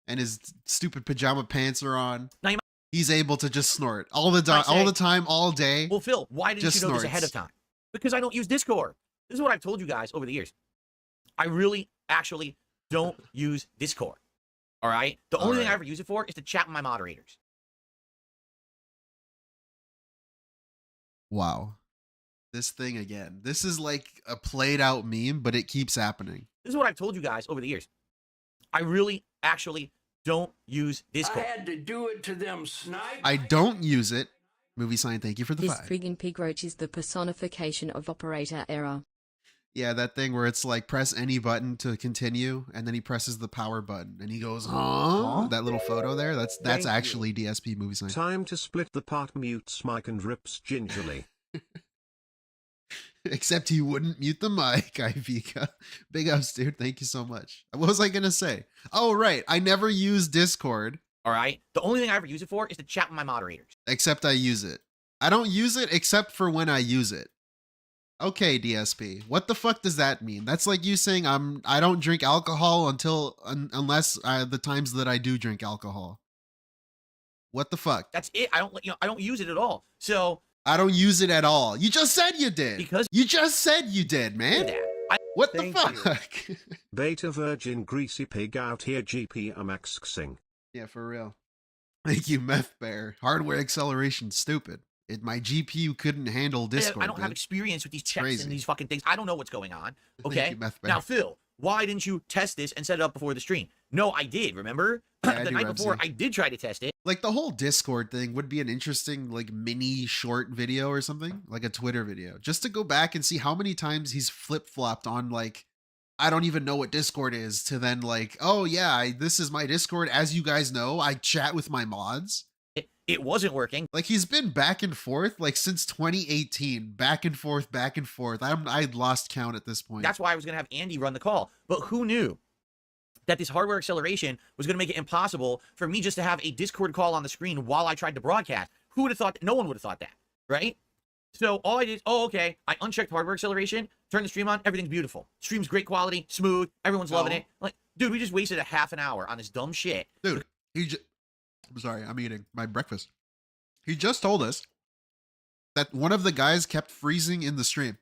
and his stupid pajama pants are on. Now, He's able to just snort all the time, all day. Well, Phil, why didn't you know this ahead of snorts. time? Because I don't use Discord. This is what I've told you guys over the years. I really, actually don't use Discord. All right? The only thing I ever use it for is to chat with my moderators. Wow. This thing again. This is like a played out meme, but it keeps happening. This is what I've told you guys over the years. I really, actually don't use Discord. I had to do it to them snipers. I don't use it. Movie Sign, thank you for the This 5. friggin' pig roach is the personification of operator error. Yeah, that thing where it's like press any button to continue, and then he presses the power button, and he goes, huh? That little photo there, that's actually DSP Movie Sign. Time to split the pot, mutes mic and rips gingerly. Except he wouldn't mute the mic, Ivika. Big ups, dude. Thank you so much. What was I going to say? Oh, right. I never use Discord. All right? The only thing I ever use it for is to chat with my moderators. Except I use it. I don't use it except for when I use it. Okay, DSP. What the fuck does that mean? That's like you saying I don't drink alcohol unless the times that I do drink alcohol. What the fuck? That's it. I don't use it at all. So I don't use it at all. You just said you did. Because you just said you did, man. What the fuck? Beta virgin greasy pig out here GP amaxing. Yeah, for real. Thank you, Meth Bear. Hardware acceleration, stupid. My GPU couldn't handle Discord. I don't have experience with these checks and these fucking things. I don't know what's going on. Okay. You, Meth Bear. Now, Phil, why didn't you test this and set it up before the stream? No, I did. Remember Yeah, the night before? I did try to test it. Like the whole Discord thing would be an interesting like mini short video or something, like a Twitter video, just to go back and see how many times he's flip-flopped on like, I don't even know what Discord is, to then like, oh yeah, this is my Discord. As you guys know, I chat with my mods. It wasn't working. Like he's been back and forth like since 2018, back and forth, back and forth. I'd lost count at this point. That's why I was going to have Andy run the call. But who knew that this hardware acceleration was going to make it impossible for me just to have a Discord call on the screen while I tried to broadcast? Who would have thought? No one would have thought that, right? So all I did, okay, I unchecked hardware acceleration, turned the stream on, everything's beautiful. Stream's great quality, smooth, everyone's loving it. Like, dude, we just wasted a half an hour on this dumb shit. Dude, I'm sorry, I'm eating my breakfast. He just told us that one of the guys kept freezing in the stream.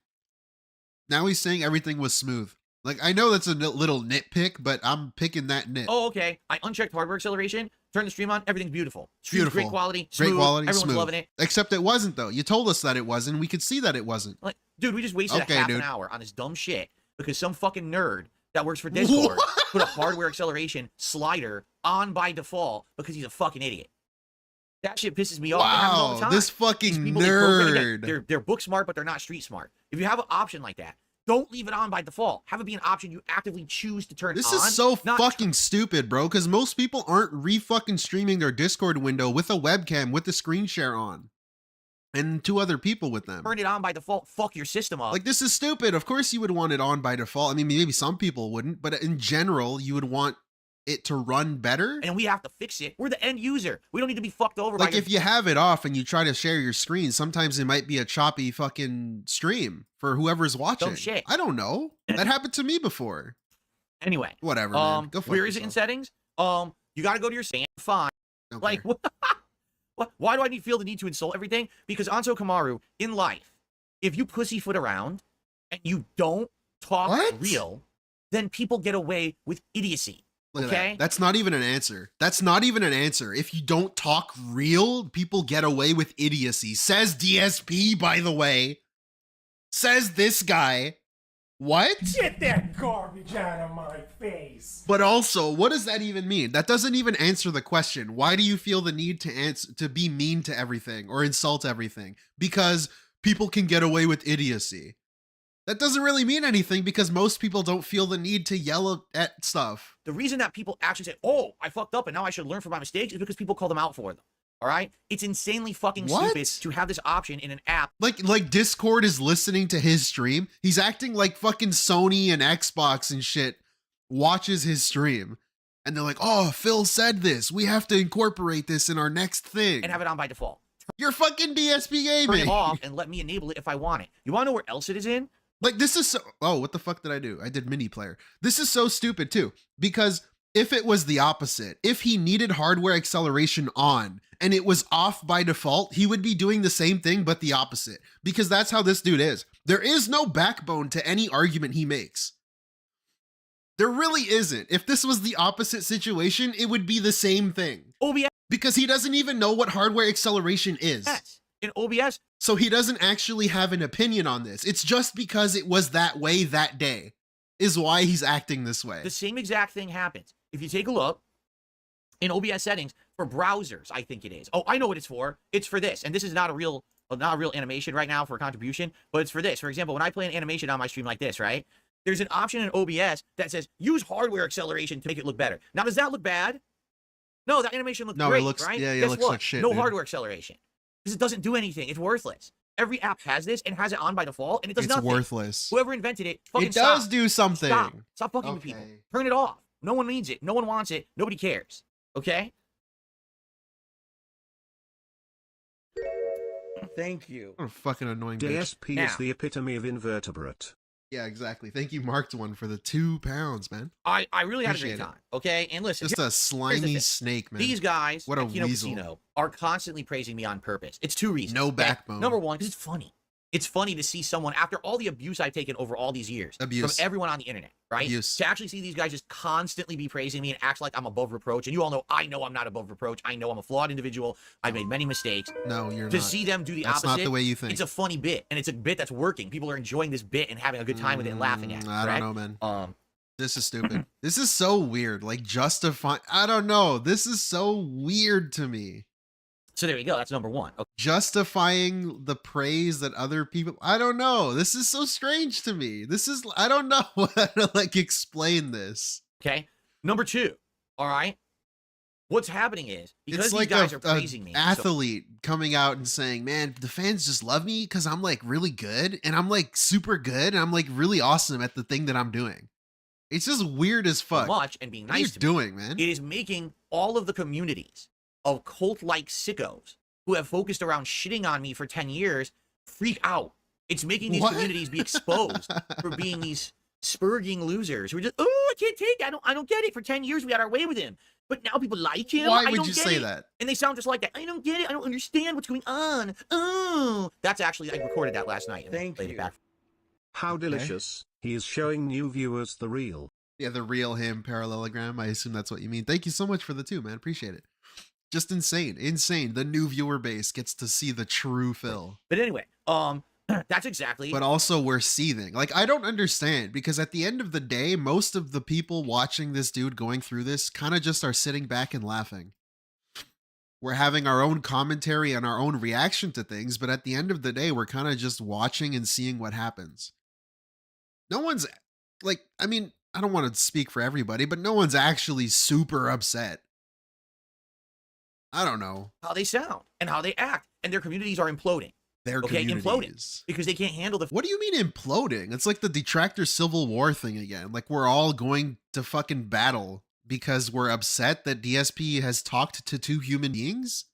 Now he's saying everything was smooth. Like, I know that's a little nitpick, but I'm picking that nit. Oh, okay. I unchecked hardware acceleration, turned the stream on, everything's beautiful. Stream's Beautiful. great quality, smooth, everyone's loving it. Except it wasn't, though. You told us that it wasn't. We could see that it wasn't. Like, dude, we just wasted a half an hour on this dumb shit because some fucking nerd that works for Discord put a hardware acceleration slider on by default because he's a fucking idiot. That shit pisses me off. Wow, this fucking nerd. They're book smart, but they're not street smart. If you have an option like that, don't leave it on by default. Have it be an option you actively choose to turn on. This is so fucking stupid, bro, because most people aren't re-fucking streaming their Discord window with a webcam with the screen share on. And 2 other people with them. Turn it on by default. Fuck your system up. Like, this is stupid. Of course you would want it on by default. I mean, maybe some people wouldn't, but in general, you would want it to run better. And we have to fix it. We're the end user. We don't need to be fucked over. Like, if you have it off and you try to share your screen, sometimes it might be a choppy fucking stream for whoever's watching. Oh, shit. I don't know. That happened to me before. Anyway. Whatever, man. Go fuck where is it in settings? You got to go to your stand. Fine. Okay. Like, what? Why do I feel the need to insult everything? Because Anso Kamaru, in life, if you pussyfoot around and you don't talk real, then people get away with idiocy. Okay? That's not even an answer. That's not even an answer. If you don't talk real, people get away with idiocy. Says DSP, by the way. Says this guy. What? Get that garbage out of my face. But also, what does that even mean? That doesn't even answer the question. Why do you feel the need to be mean to everything or insult everything? Because people can get away with idiocy. That doesn't really mean anything because most people don't feel the need to yell at stuff. The reason that people actually say, oh, I fucked up and now I should learn from my mistakes is because people call them out for them. All right? It's insanely fucking stupid to have this option in an app. Like Discord is listening to his stream. He's acting like fucking Sony and Xbox and shit watches his stream. And they're like, oh, Phil said this. We have to incorporate this in our next thing. And have it on by default. You're fucking DSP gaming. Turn it off and let me enable it if I want it. You want to know where else it is in? Like, this is so... Oh, what the fuck did I do? I did mini player. This is so stupid, too. Because if it was the opposite, if he needed hardware acceleration on and it was off by default, he would be doing the same thing, but the opposite. Because that's how this dude is. There is no backbone to any argument he makes. There really isn't. If this was the opposite situation, it would be the same thing. OBS. Because he doesn't even know what hardware acceleration is. Yes. In OBS. So he doesn't actually have an opinion on this. It's just because it was that way that day is why he's acting this way. The same exact thing happens. If you take a look in OBS settings for browsers, I think it is. Oh, I know what it's for. It's for this. And this is not a real animation right now for a contribution, but it's for this. For example, when I play an animation on my stream like this, right? There's an option in OBS that says use hardware acceleration to make it look better. Now, does that look bad? No, that animation looks great, it looks, right? Yeah, it Guess looks what? like shit. No dude. hardware acceleration. Because it doesn't do anything. It's worthless. Every app has this and has it on by default, and it does nothing. It's worthless. Whoever invented it, fucking it does do something. Stop fucking with people. Turn it off. No one needs it. No one wants it. Nobody cares. Okay? Thank you. What a fucking annoying DSP bitch. is the epitome of invertebrate. Yeah, exactly. Thank you, Marked One, for the £2, man. I really had a great Appreciate it. time. Okay, and listen, Just a here's the slimy thing. snake, man. These guys What a at Kino weasel. Casino are constantly praising me on purpose. It's two reasons. No okay? backbone. Number one, because it's funny. It's funny to see someone, after all the abuse I've taken over all these years from everyone on the internet, right? Abuse. To actually see these guys just constantly be praising me and act like I'm above reproach. And you all know I'm not above reproach. I know I'm a flawed individual. I've made many mistakes. No, you're to not. see them do the That's opposite. not the way you think. It's a funny bit, and it's a bit that's working. People are enjoying this bit and having a good time with it and laughing at it. I correct? don't know, man. This is stupid. This is so weird. Like, justify. I don't know. This is so weird to me. So there you go. That's number one. Okay. Justifying the praise that other people. I don't know. This is so strange to me. This is. I don't know how to like explain this. Okay. Number two. All right. What's happening is because It's these like guys are praising me. athlete coming out and saying, "Man, the fans just love me because I'm like really good and I'm like super good and I'm like really awesome at the thing that I'm doing." It's just weird as fuck. Much and being What are nice you to doing, me. man? It is making all of the communities of cult-like sickos who have focused around shitting on me for 10 years freak out. It's making these communities be exposed for being these spurging losers who are just, oh, I can't take it. I don't get it. For 10 years we had our way with him, but now people like him. Why I would don't you get say it. that? And they sound just like that. I don't get it. I don't understand what's going on. Oh, that's actually, I recorded that last night. And Thank played you. It back. How delicious. He is showing new viewers the real. Yeah, the real him parallelogram. I assume that's what you mean. Thank you so much for the 2, man. Appreciate it. Just insane. Insane. The new viewer base gets to see the true Phil. But anyway, that's exactly. But also we're seething. Like, I don't understand because at the end of the day, most of the people watching this dude going through this kind of just are sitting back and laughing. We're having our own commentary and our own reaction to things, but at the end of the day, we're kind of just watching and seeing what happens. No one's like, I mean, I don't want to speak for everybody, but no one's actually super upset. I don't know. How they sound and how they act, and their communities are imploding. Their imploding communities. because they can't handle the. What do you mean imploding? It's like the Detractor Civil War thing again. Like we're all going to fucking battle because we're upset that DSP has talked to 2 human beings?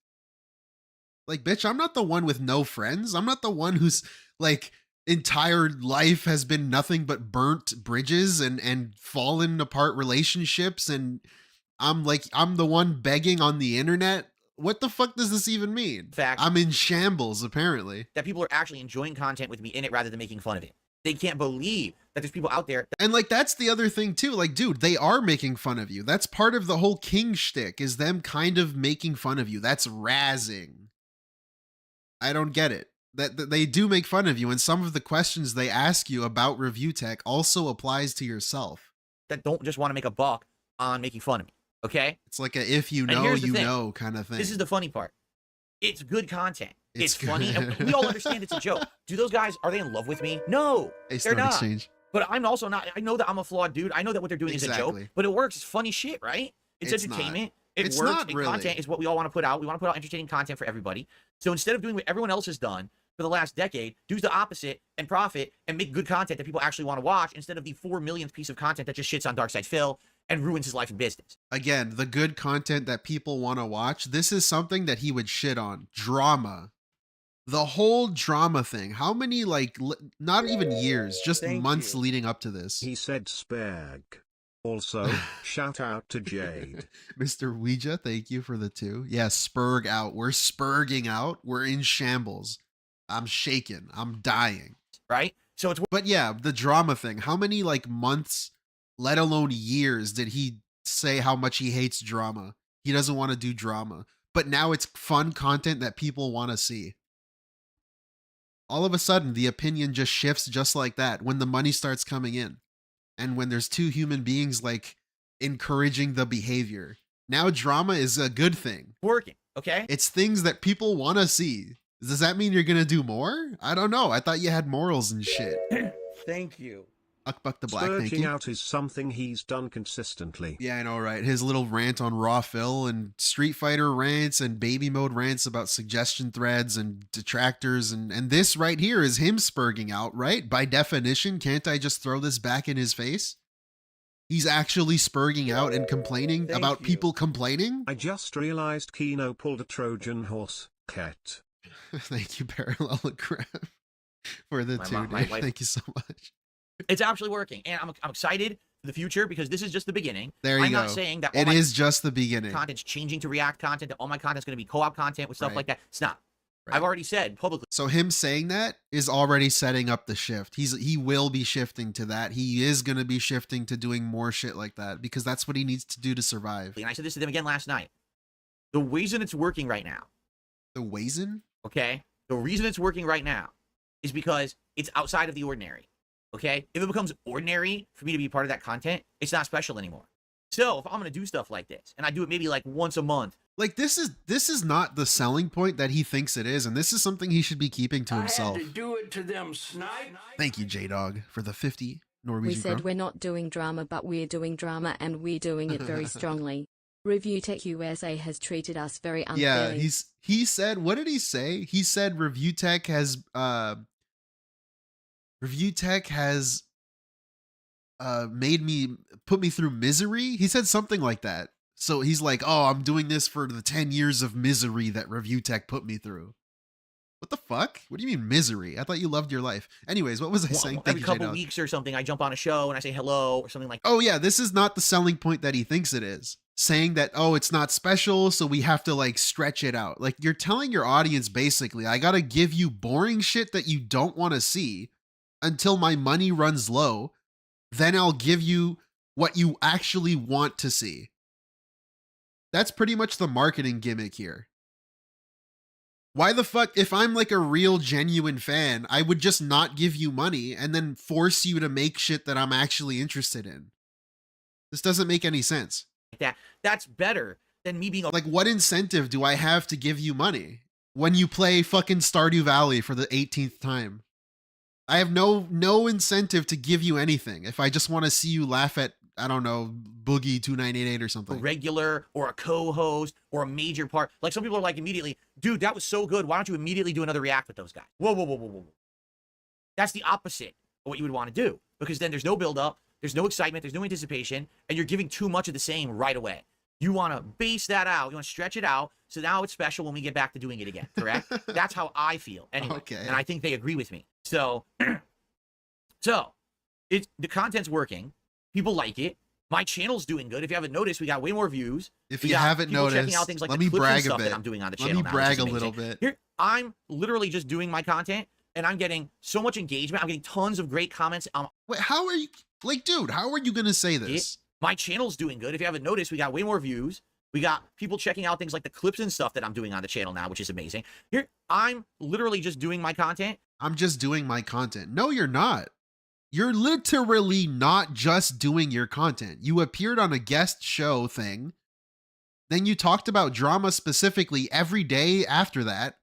Like, bitch, I'm not the one with no friends. I'm not the one who's like entire life has been nothing but burnt bridges and fallen apart relationships, and I'm the one begging on the internet. What the fuck does this even mean? Fact. I'm in shambles, apparently. That people are actually enjoying content with me in it rather than making fun of it. They can't believe that there's people out there. And like, that's the other thing too. Like, dude, they are making fun of you. That's part of the whole King shtick, is them kind of making fun of you. That's razzing. I don't get it. That they do make fun of you, and some of the questions they ask you about ReviewTech also applies to yourself. That don't just want to make a buck on making fun of me. Okay? It's like a if you know, you know kind of thing. This is the funny part. It's good content. It's good. funny. And we all understand it's a joke. Do those guys, are they in love with me? No, they're not. Exchange. But I'm also not. I know that I'm a flawed dude. I know that what they're doing is a joke, but it works. It's funny shit, right? It's entertainment. It's works. not really. Content is what we all want to put out. We want to put out entertaining content for everybody. So instead of doing what everyone else has done for the last decade, do the opposite and profit and make good content that people actually want to watch instead of the 4 millionth piece of content that just shits on Darkside Phil and ruins his life and business. Again, the good content that people want to watch. This is something that he would shit on. Drama. The whole drama thing. How many, like, not even years, just months leading up to this. He said spag. Also, shout out to Jade. Mr. Ouija, thank you for the 2. Yeah, spurg out. We're spurging out. We're in shambles. I'm shaken. I'm dying. Right? So it's. But yeah, the drama thing. How many, like, months, let alone years, did he say how much he hates drama? He doesn't want to do drama. But now it's fun content that people want to see. All of a sudden, the opinion just shifts just like that when the money starts coming in. And when there's 2 human beings, like, encouraging the behavior. Now drama is a good thing. Working, okay? It's things that people want to see. Does that mean you're going to do more? I don't know. I thought you had morals and shit. Thank you. Uckbuck the Black, thank Spurging you. out is something he's done consistently. Yeah, I know, right? His little rant on Raw Phil and Street Fighter rants and baby mode rants about suggestion threads and detractors. And this right here is him spurging out, right? By definition, can't I just throw this back in his face? He's actually spurging out and complaining about people complaining? I just realized Kino pulled a Trojan horse. Cat. Thank you, Parallelogram, for the 2, dude. Thank you so much. It's actually working, and I'm excited for the future because this is just the beginning. There you I'm go. not saying that it is just the beginning. Content's changing to React content, that all my content's going to be co-op content with stuff like that. It's not. Right. I've already said publicly. So him saying that is already setting up the shift. He will be shifting to that. He is going to be shifting to doing more shit like that because that's what he needs to do to survive. And I said this to them again last night. The reason it's working right now. The reason? Okay? The reason it's working right now is because it's outside of the ordinary. Okay? If it becomes ordinary for me to be part of that content, it's not special anymore. So if I'm going to do stuff like this, and I do it maybe like once a month. Like this is not the selling point that he thinks it is, and this is something he should be keeping to himself. I had to do it to them, snipe. Thank you, J-Dog, for the 50 Norwegian We said crown. we're not doing drama, but we're doing drama, and we're doing it very strongly. ReviewTechUSA has treated us very unfairly. Yeah, he said, what did he say? He said ReviewTech has put me through misery. He said something like that. So he's like, oh, I'm doing this for the 10 years of misery that ReviewTech put me through. What the fuck? What do you mean misery? I thought you loved your life. Anyways, what was I saying? Every couple weeks or something, I jump on a show and I say hello or something like that. Oh yeah, this is not the selling point that he thinks it is. Saying that, oh, it's not special, so we have to like stretch it out. Like you're telling your audience basically, I gotta give you boring shit that you don't want to see until my money runs low. Then I'll give you what you actually want to see. That's pretty much the marketing gimmick here. Why the fuck, if I'm like a real genuine fan, I would just not give you money and then force you to make shit that I'm actually interested in. This doesn't make any sense. That's better than me being like, what incentive do I have to give you money when you play fucking Stardew Valley for the 18th time? I have no incentive to give you anything if I just want to see you laugh at, I don't know, Boogie 2988 or something. A regular or a co-host or a major part. Like some people are like immediately, dude, that was so good. Why don't you immediately do another react with those guys? Whoa. That's the opposite of what you would want to do, because then there's no build up, there's no excitement, there's no anticipation, and you're giving too much of the same right away. You want to base that out. You want to stretch it out. So now it's special when we get back to doing it again. Correct? That's how I feel. Anyway. Okay. And I think they agree with me. So the content's working. People like it. My channel's doing good. If you haven't noticed, we got way more views. If you haven't noticed, checking out things like let the me clips and brag a stuff bit. that I'm doing on the Let channel me now, brag which is a amazing. little bit. Here, I'm literally just doing my content, and I'm getting so much engagement. I'm getting tons of great comments. Wait, how are you, like, dude, how are you going to say this? My channel's doing good. If you haven't noticed, we got way more views. We got people checking out things like the clips and stuff that I'm doing on the channel now, which is amazing. Here, I'm literally just doing my content. I'm just doing my content. No, you're not. You're literally not just doing your content. You appeared on a guest show thing. Then you talked about drama specifically every day after that.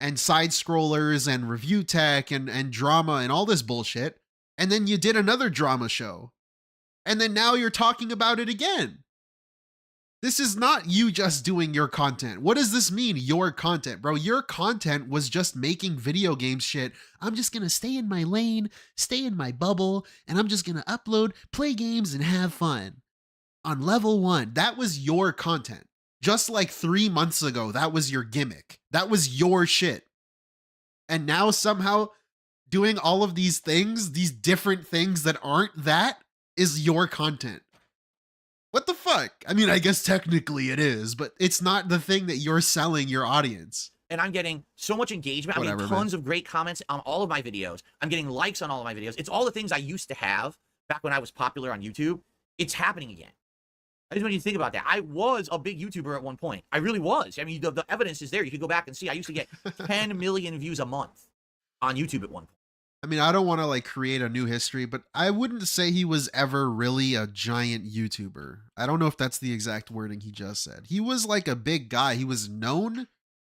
And side scrollers and ReviewTech and drama and all this bullshit. And then you did another drama show. And then now you're talking about it again. This is not you just doing your content. What does this mean, your content? Bro, your content was just making video game shit. I'm just going to stay in my lane, stay in my bubble, and I'm just going to upload, play games, and have fun. On level 1, that was your content. Just like 3 months ago, that was your gimmick. That was your shit. And now somehow doing all of these things, these different things that aren't that, is your content. What the fuck? I mean, I guess technically it is, but it's not the thing that you're selling your audience. And I'm getting so much engagement. I'm getting tons of great comments on all of my videos. I'm getting likes on all of my videos. It's all the things I used to have back when I was popular on YouTube. It's happening again. I just want you to think about that. I was a big YouTuber at one point. I really was. I mean, the evidence is there. You could go back and see. I used to get 10 million views a month on YouTube at one point. I mean, I don't want to like create a new history, but I wouldn't say he was ever really a giant YouTuber. I don't know if that's the exact wording he just said. He was like a big guy. He was known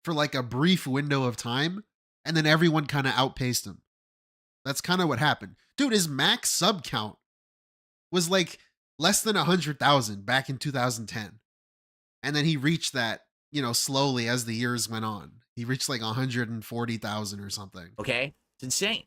for like a brief window of time, and then everyone kind of outpaced him. That's kind of what happened. Dude, his max sub count was like less than 100,000 back in 2010. And then he reached that, you know, slowly as the years went on. He reached like 140,000 or something. Okay? It's insane.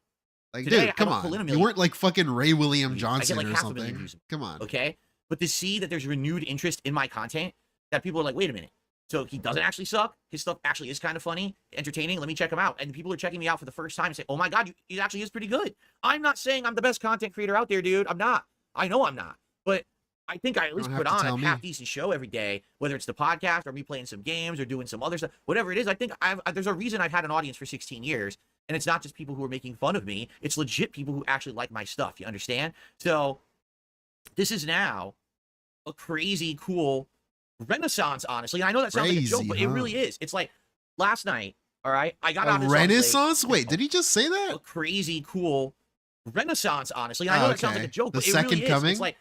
Like, Today, dude, come on. You weren't like fucking Ray William Johnson like or half a million something. views. Come on. Okay? But to see that there's renewed interest in my content, that people are like, wait a minute. So he doesn't actually suck. His stuff actually is kind of funny, entertaining. Let me check him out. And people are checking me out for the first time and say, oh my God, he actually is pretty good. I'm not saying I'm the best content creator out there, dude. I'm not. I know I'm not. But I think I at least put on a half-decent show every day, whether it's the podcast or me playing some games or doing some other stuff, whatever it is. I think there's a reason I've had an audience for 16 years, and it's not just people who are making fun of me. It's legit people who actually like my stuff. You understand? So this is now a crazy, cool renaissance, honestly. And I know that sounds like a joke, but it really is. It's like last night, all right, I got out of this renaissance? Wait, did he just say that? A crazy, cool renaissance, honestly. And I know that sounds like a joke, but it really is. It's like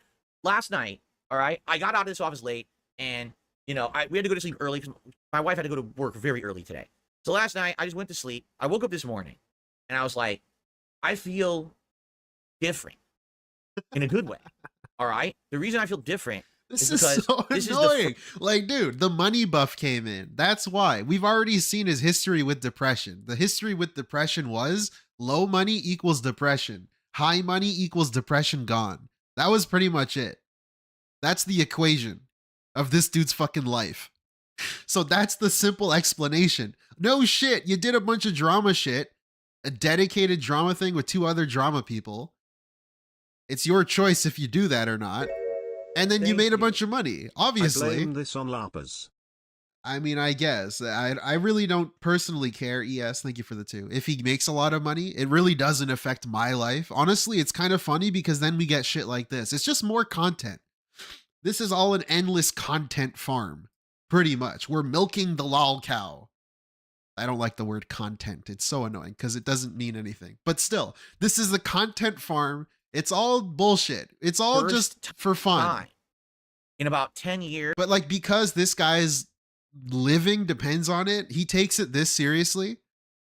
last night, all right, I got out of this office late, and, you know, we had to go to sleep early because my wife had to go to work very early today. So last night, I just went to sleep. I woke up this morning, and I was like, I feel different in a good way, all right? The reason I feel different This is so annoying. Like, dude, the money buff came in. That's why. We've already seen his history with depression. The history with depression was low money equals depression. High money equals depression gone. That was pretty much it. That's the equation of this dude's fucking life. So that's the simple explanation. No shit, you did a bunch of drama shit, a dedicated drama thing with 2 other drama people. It's your choice if you do that or not. And then you made a bunch of money, obviously. I blame this on LARPers. I mean, I guess. I really don't personally care. ES, thank you for the 2. If he makes a lot of money, it really doesn't affect my life. Honestly, it's kind of funny because then we get shit like this. It's just more content. This is all an endless content farm, pretty much. We're milking the lol cow. I don't like the word content. It's so annoying because it doesn't mean anything. But still, this is the content farm. It's all bullshit. It's all just for fun. In about 10 years. But like, because this guy's living depends on it, he takes it this seriously.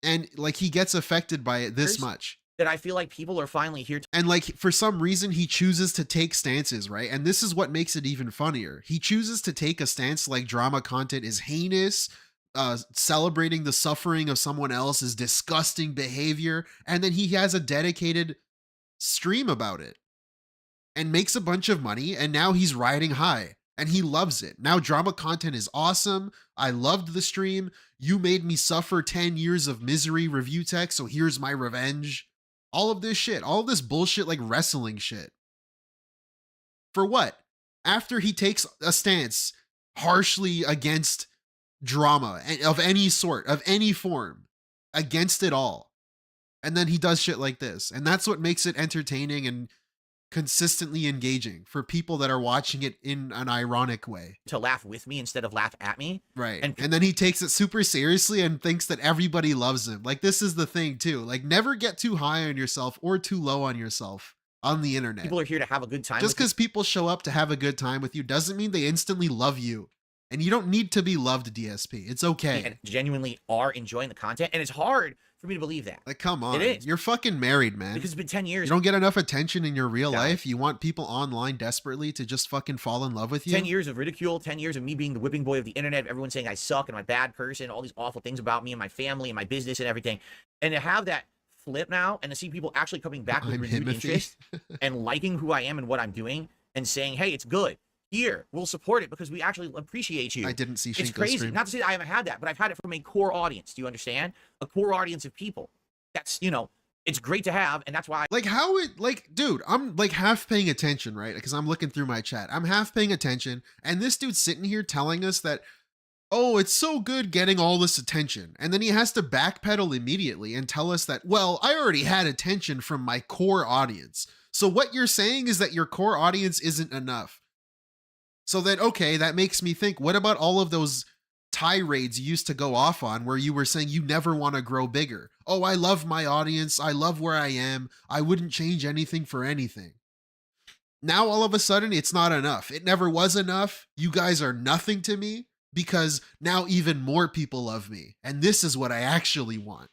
And like, he gets affected by it this much. That I feel like people are finally here. And like, for some reason, he chooses to take stances, right? And this is what makes it even funnier. He chooses to take a stance like drama content is heinous, celebrating the suffering of someone else is disgusting behavior. And then he has a dedicated stream about it and makes a bunch of money, and now he's riding high and he loves it. Now drama content is awesome. I loved the stream. You made me suffer 10 years of misery, ReviewTech, so here's my revenge. All of this shit, all of this bullshit like wrestling shit. For what? After he takes a stance harshly against drama of any sort, of any form, against it all. And then he does shit like this. And that's what makes it entertaining and consistently engaging for people that are watching it in an ironic way. To laugh with me instead of laugh at me. Right. And then he takes it super seriously and thinks that everybody loves him. Like, this is the thing too. Like, never get too high on yourself or too low on yourself on the internet. People are here to have a good time. Just because people show up to have a good time with you doesn't mean they instantly love you. And you don't need to be loved, DSP. It's okay. And genuinely are enjoying the content. And it's hard for me to believe that. Like, come on. It is. You're fucking married, man. Because it's been 10 years. You don't get enough attention in your real life. You want people online desperately to just fucking fall in love with you. 10 years of ridicule, 10 years of me being the whipping boy of the internet, everyone saying I suck and I'm a bad person, all these awful things about me and my family and my business and everything. And to have that flip now and to see people actually coming back with renewed interest and liking who I am and what I'm doing and saying, hey, it's good. Here, we'll support it because we actually appreciate you. I didn't see It's crazy. stream. Not to say that I haven't had that, but I've had it from a core audience. Do you understand? A core audience of people. That's, you know, it's great to have, and that's why. Like, how it, like, dude, I'm like half paying attention, right? Because I'm looking through my chat. I'm half paying attention, and this dude's sitting here telling us that, oh, it's so good getting all this attention. And then he has to backpedal immediately and tell us that, well, I already had attention from my core audience. So what you're saying is that your core audience isn't enough. So then, okay, that makes me think, what about all of those tirades you used to go off on where you were saying you never want to grow bigger? Oh, I love my audience. I love where I am. I wouldn't change anything for anything. Now, all of a sudden, it's not enough. It never was enough. You guys are nothing to me because now even more people love me. And this is what I actually want.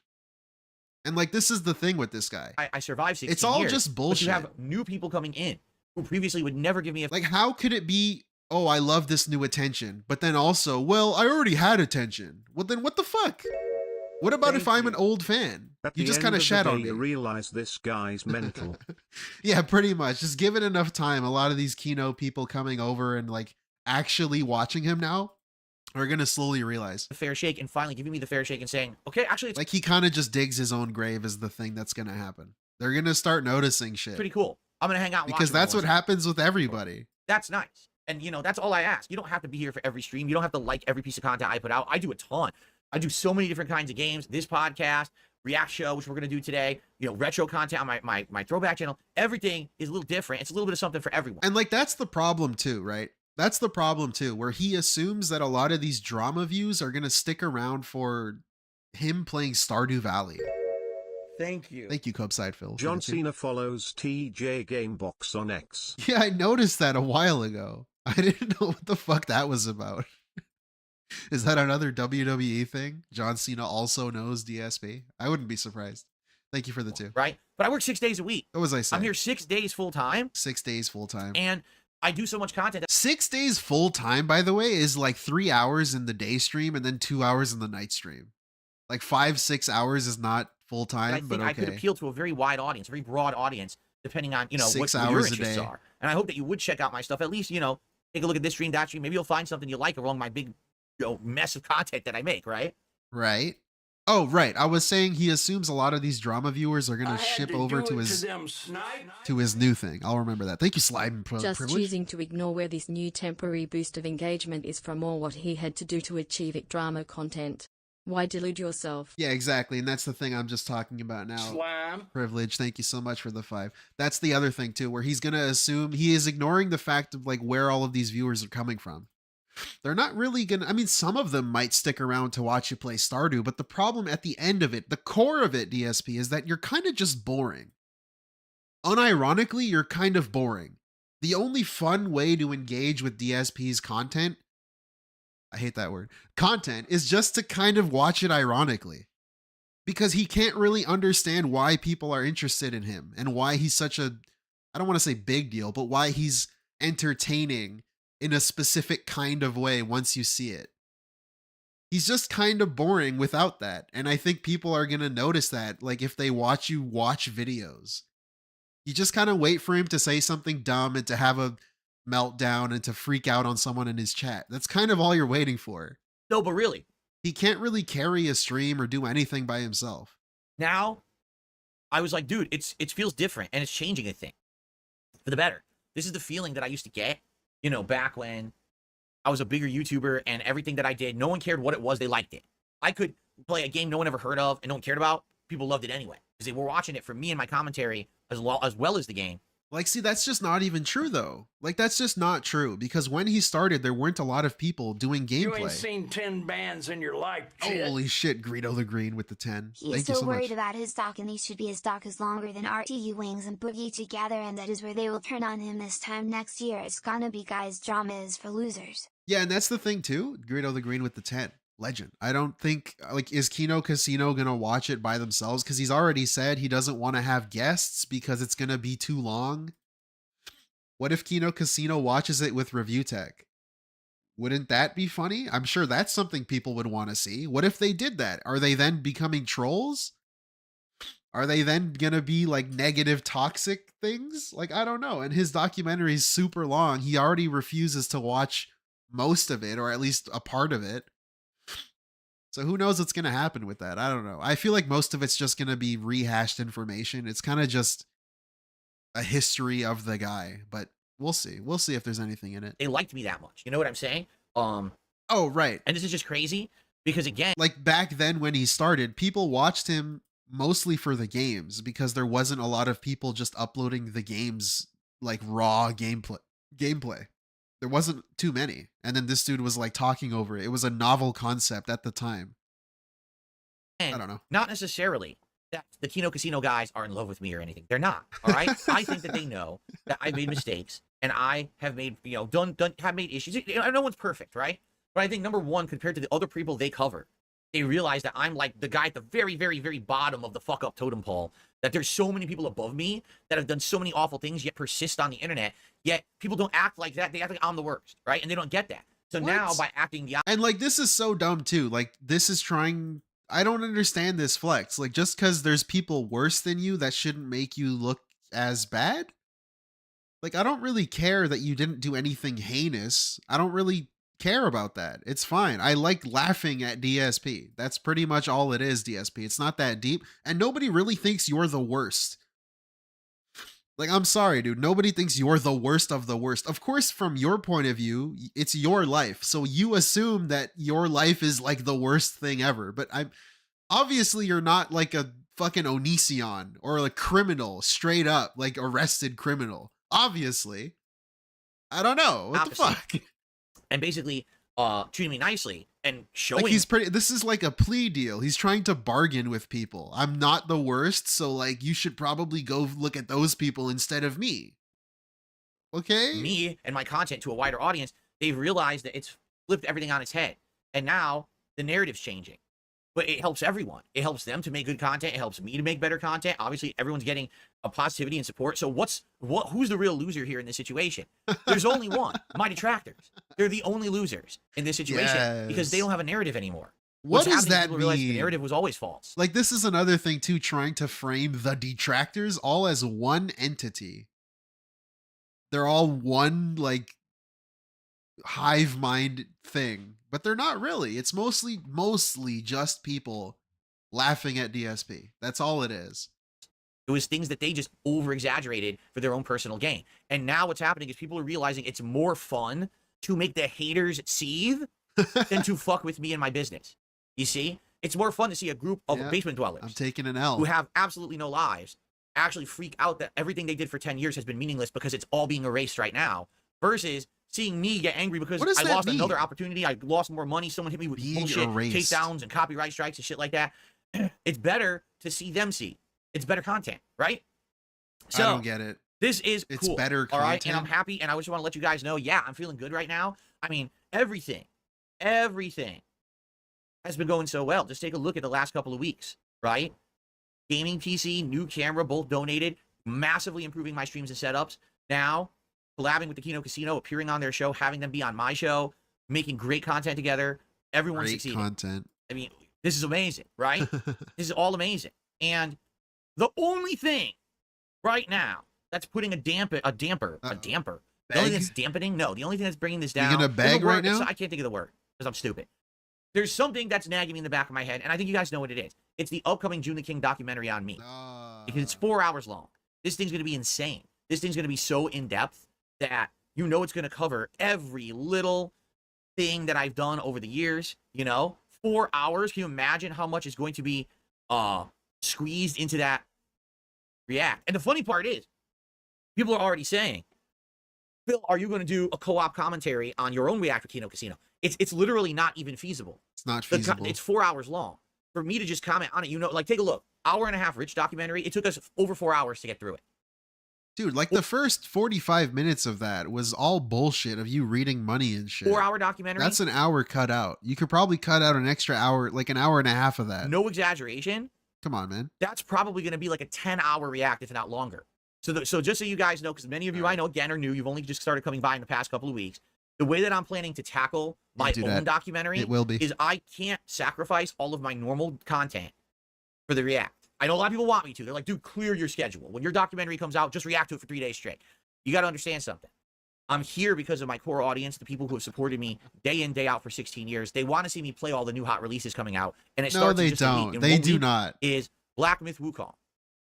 And like, this is the thing with this guy. I survived 16 years. It's all just bullshit. But you have new people coming in who previously would never give me a... Like, how could it be, oh, I love this new attention, but then also, well, I already had attention. Well, then what the fuck? What about if I'm an old fan? You just kind of shat on me. You realize this guy's mental. Yeah, pretty much. Just give it enough time. A lot of these Kino people coming over and like actually watching him now are going to slowly realize. The fair shake and finally giving me the fair shake and saying, okay, actually, it's Like he kind of just digs his own grave is the thing that's going to happen. They're going to start noticing shit. pretty cool. I'm going to hang out and watch Because it that's more. what happens with everybody. That's nice. And, you know, that's all I ask. You don't have to be here for every stream. You don't have to like every piece of content I put out. I do a ton. I do so many different kinds of games. This podcast, React Show, which we're going to do today, you know, retro content on my throwback channel. Everything is a little different. It's a little bit of something for everyone. And like, that's the problem too, right? That's the problem too, where he assumes that a lot of these drama views are going to stick around for him playing Stardew Valley. Thank you. Thank you, Cubside Phil. John Cena follows TJ Gamebox on X. Yeah, I noticed that a while ago. I didn't know what the fuck that was about. Is that another WWE thing? John Cena also knows DSP? I wouldn't be surprised. Thank you for the 2. Right? But I work 6 days a week. What was I saying? I'm here 6 days full time. 6 days full time. And I do so much content. 6 days full time, by the way, is like 3 hours in the day stream and then 2 hours in the night stream. Like 5-6 hours is not full time, I think but okay. I could appeal to a very wide audience, a very broad audience, depending on, you know, 6 what your hours a interests day. are. And I hope that you would check out my stuff. At least, you know, take a look at this stream, that stream. Maybe you'll find something you like along my big, you know, mess of content that I make, right? Right. Oh, right. I was saying he assumes a lot of these drama viewers are going to ship over to his new thing. I'll remember that. Thank you, Slide and Just Privilege. choosing to ignore where this new temporary boost of engagement is from or what he had to do to achieve it drama content. Why delude yourself? Yeah, exactly. And that's the thing I'm just talking about now. Slime. Privilege. Thank you so much for the 5. That's the other thing too, where he's going to assume he is ignoring the fact of like where all of these viewers are coming from. They're not really going to, I mean, some of them might stick around to watch you play Stardew, but the problem at the end of it, the core of it, DSP, is that you're kind of just boring. Unironically, you're kind of boring. The only fun way to engage with DSP's content, I hate that word, content, is just to kind of watch it ironically. Because he can't really understand why people are interested in him and why he's such a, I don't want to say big deal, but why he's entertaining in a specific kind of way once you see it. He's just kind of boring without that. And I think people are going to notice that, like, if they watch you watch videos. You just kind of wait for him to say something dumb and to have a meltdown and to freak out on someone in his chat. That's kind of all you're waiting for. No, but really. He can't really carry a stream or do anything by himself. Now, I was like, dude, it feels different and it's changing, I think, for the better. This is the feeling that I used to get, you know, back when I was a bigger YouTuber and everything that I did, no one cared what it was, they liked it. I could play a game no one ever heard of and no one cared about. People loved it anyway because they were watching it for me and my commentary as well as the game. Like, see, that's just not even true, though. Like, that's just not true, because when he started, there weren't a lot of people doing gameplay. You ain't seen 10 bands in your life, shit. Holy shit, Greedo the Green with the 10. He's Thank you so so worried much. about his stock, and he should be his stock is longer than RTU Wings and Boogie together, and that is where they will turn on him this time next year. It's gonna be guys, drama is for losers. Yeah, and that's the thing, too. Greedo the Green with the 10. Legend. I don't think, like, is Kino Casino gonna watch it by themselves? Because he's already said he doesn't want to have guests because it's gonna be too long. What if Kino Casino watches it with ReviewTech? Wouldn't that be funny? I'm sure that's something people would want to see. What if they did that? Are they then becoming trolls? Are they then gonna be like negative, toxic things? Like, I don't know. And his documentary is super long. He already refuses to watch most of it, or at least a part of it. So who knows what's gonna happen with that? I don't know. I feel like most of it's just gonna be rehashed information. It's kind of just a history of the guy, but we'll see. We'll see if there's anything in it. They liked me that much. You know what I'm saying? Oh, right. And this is just crazy because, again, like back then when he started, people watched him mostly for the games because there wasn't a lot of people just uploading the games like raw gameplay. There wasn't too many. And then this dude was like talking over it. It was a novel concept at the time. I don't know. Not necessarily that the Kino Casino guys are in love with me or anything. They're not. All right. I think that they know that I made mistakes and I have made, you know, have made issues. No one's perfect, right? But I think number one, compared to the other people they cover, they realize that I'm like the guy at the very, very, very bottom of the fuck up totem pole. That there's so many people above me that have done so many awful things yet persist on the internet. Yet people don't act like that. They act like I'm the worst, right? And they don't get that. So now by acting the and like this is so dumb too. Like this is trying. I don't understand this flex. Like, just because there's people worse than you, that shouldn't make you look as bad. Like, I don't really care that you didn't do anything heinous. I don't really care about that. It's fine. I like laughing at DSP. That's pretty much all it is, DSP. It's not that deep. And nobody really thinks you're the worst. Like, I'm sorry, dude. Nobody thinks you're the worst of the worst. Of course, from your point of view, it's your life. So you assume that your life is like the worst thing ever. But obviously you're not like a fucking Onision or a criminal, straight up, like arrested criminal. Obviously. I don't know. What the fuck? And basically treating me nicely and showing like this is like a plea deal. He's trying to bargain with people. I'm not the worst, so like you should probably go look at those people instead of me. Okay? Me and my content to a wider audience. They've realized that it's flipped everything on its head. And now the narrative's changing. But it helps everyone. It helps them to make good content. It helps me to make better content. Obviously, everyone's getting a positivity and support. So who's the real loser here in this situation? There's only one. My detractors. They're the only losers in this situation because they don't have a narrative anymore. What does that mean? The narrative was always false. Like, this is another thing too, trying to frame the detractors all as one entity. They're all one like hive mind thing. But they're not really. It's mostly just people laughing at DSP. That's all it is. It was things that they just over-exaggerated for their own personal gain. And now what's happening is people are realizing it's more fun to make the haters seethe than to fuck with me and my business. You see? It's more fun to see a group of basement dwellers. I'm taking an L. Who have absolutely no lives actually freak out that everything they did for 10 years has been meaningless because it's all being erased right now. Versus seeing me get angry because I lost another opportunity. I lost more money. Someone hit me with bullshit takedowns and copyright strikes and shit like that. It's better to see them see. It's better content, right? So I don't get it. This is it's cool. Better all content. right, and I'm happy, and I just want to let you guys know, yeah, I'm feeling good right now. I mean, everything has been going so well. Just take a look at the last couple of weeks, right? Gaming PC, new camera, both donated, massively improving my streams and setups. Now, collabing with the Kino Casino, appearing on their show, having them be on my show, making great content together. Everyone's succeeding. Content. I mean, this is amazing, right? This is all amazing. And the only thing right now that's putting a damper. The only thing that's dampening? No, the only thing that's bringing this down. You gonna beg right now? I can't think of the word because I'm stupid. There's something that's nagging me in the back of my head, and I think you guys know what it is. It's the upcoming JoonTheKing documentary on me. Because it's 4 hours long. This thing's going to be insane. This thing's going to be so in-depth that you know it's going to cover every little thing that I've done over the years. You know, 4 hours. Can you imagine how much is going to be squeezed into that react? And the funny part is, people are already saying, Phil, are you going to do a co-op commentary on your own react for Kino Casino? It's literally not even feasible. It's not feasible. It's 4 hours long. For me to just comment on it, you know, like, take a look. 1.5 Rich documentary. It took us over 4 hours to get through it. Dude, like the first 45 minutes of that was all bullshit of you reading money and shit. 4 hour documentary. That's an hour cut out. You could probably cut out an extra hour, like an hour and a half of that. No exaggeration. Come on, man. That's probably going to be like a 10-hour react, if not longer. So just so you guys know, because many of you I know, again, are new. You've only just started coming by in the past couple of weeks. The way that I'm planning to tackle my own documentary is I can't sacrifice all of my normal content for the react. I know a lot of people want me to. They're like, dude, clear your schedule. When your documentary comes out, just react to it for 3 days straight. You got to understand something. I'm here because of my core audience, the people who have supported me day in, day out for 16 years. They want to see me play all the new hot releases coming out. And it starts in just a week. And they do not. Is Black Myth Wukong.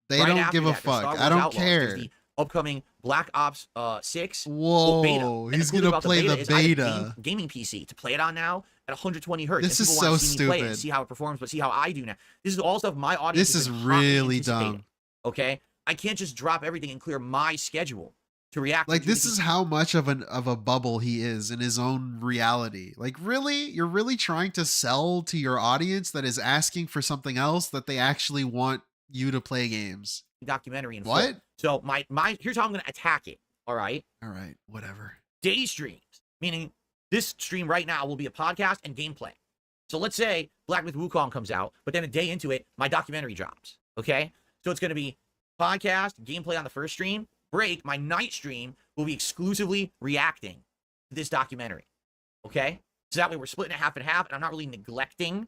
They don't give a fuck. I don't care. The upcoming Black Ops 6. Whoa, beta. He's going to play the beta. Gaming PC to play it on now at 120 hertz. This is so stupid. Play it and see how it performs, but see how I do now. This is all stuff my audience. This is really dumb. Okay, I can't just drop everything and clear my schedule to react. Like, this is how much of a bubble he is in his own reality. Like, really, you're really trying to sell to your audience that is asking for something else that they actually want you to play games. Documentary and what? So my here's how I'm going to attack it. All right, whatever. Day streams, meaning this stream right now will be a podcast and gameplay. So let's say Black Myth Wukong comes out, but then a day into it, my documentary drops. Okay, so it's going to be podcast, gameplay on the first stream. Break, my night stream will be exclusively reacting to this documentary. Okay, so that way we're splitting it half and half, and I'm not really neglecting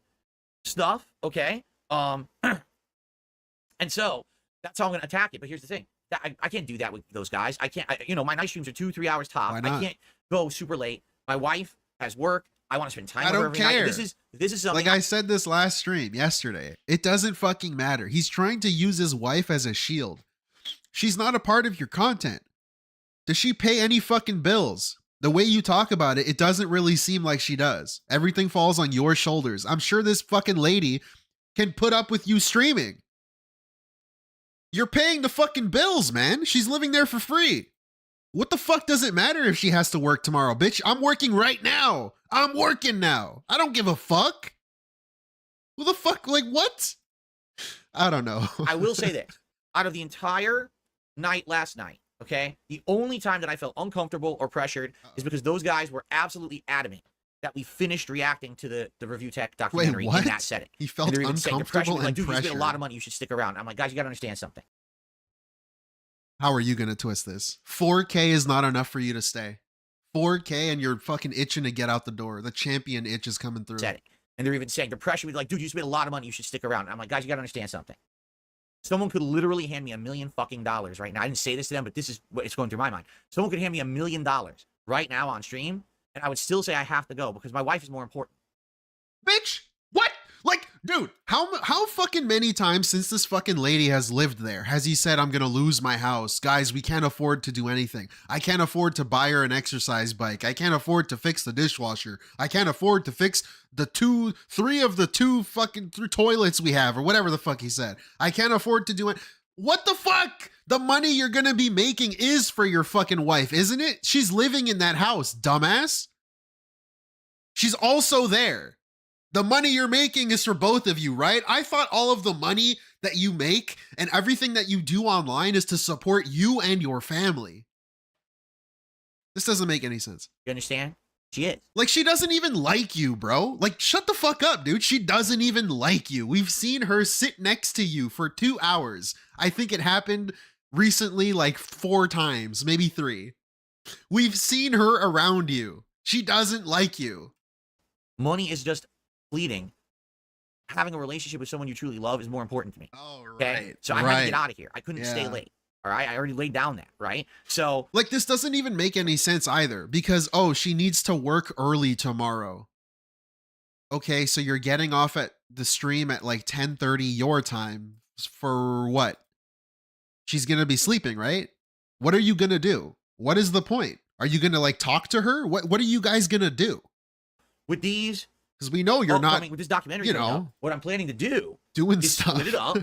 stuff. Okay, and so that's how I'm going to attack it. But here's the thing. I can't do that with those guys. I can't, my night streams are 2-3 hours top. I can't go super late. My wife has work. I want to spend time I with her don't every night. care. This is something. Like I said this last stream yesterday, it doesn't fucking matter. He's trying to use his wife as a shield. She's not a part of your content. Does she pay any fucking bills? The way you talk about it, it doesn't really seem like she does. Everything falls on your shoulders. I'm sure this fucking lady can put up with you streaming. You're paying the fucking bills, man. She's living there for free. What the fuck does it matter if she has to work tomorrow, bitch? I'm working right now. I'm working now. I don't give a fuck. Who the fuck? Like, what? I don't know. I will say this. Out of the entire night last night, okay, the only time that I felt uncomfortable or pressured is because those guys were absolutely adamant that we finished reacting to the ReviewTech documentary in that setting. He felt uncomfortable and dude, you spent a pressured. lot of money. You should stick around. I'm like, guys, you got to understand something. How are you going to twist this? 4K is not enough for you to stay. 4K and you're fucking itching to get out the door. The champion itch is coming through. Setting. And they're even saying, the pressure was like, dude, you spent a lot of money. You should stick around. I'm like, guys, you got to understand something. Someone could literally hand me $1 million fucking dollars right now. I didn't say this to them, but this is what it's going through my mind. Someone could hand me $1 million right now on stream, and I would still say I have to go because my wife is more important. Bitch, what? Like, dude, how fucking many times since this fucking lady has lived there has he said, I'm gonna lose my house? Guys, we can't afford to do anything. I can't afford to buy her an exercise bike. I can't afford to fix the dishwasher. I can't afford to fix three of the two fucking toilets we have, or whatever the fuck he said. I can't afford to do it. What the fuck? The money you're gonna be making is for your fucking wife, isn't it? She's living in that house, dumbass. She's also there. The money you're making is for both of you, right? I thought all of the money that you make and everything that you do online is to support you and your family. This doesn't make any sense. You understand? She is. Like, she doesn't even like you, bro. Like, shut the fuck up, dude. She doesn't even like you. We've seen her sit next to you for 2 hours. I think it happened recently like 4 times, maybe 3. We've seen her around you. She doesn't like you. Money is just fleeting. Having a relationship with someone you truly love is more important to me. Oh, right. Okay? So I had to get out of here. I couldn't stay late. All right. I already laid down that. Right. So, like, this doesn't even make any sense either because, oh, she needs to work early tomorrow. Okay. So you're getting off at the stream at like 10:30 your time for what? She's going to be sleeping, right? What are you going to do? What is the point? Are you going to like talk to her? What are you guys going to do? With these, because we know you're not with this documentary, you know, what I'm planning to do doing is stuff. split it up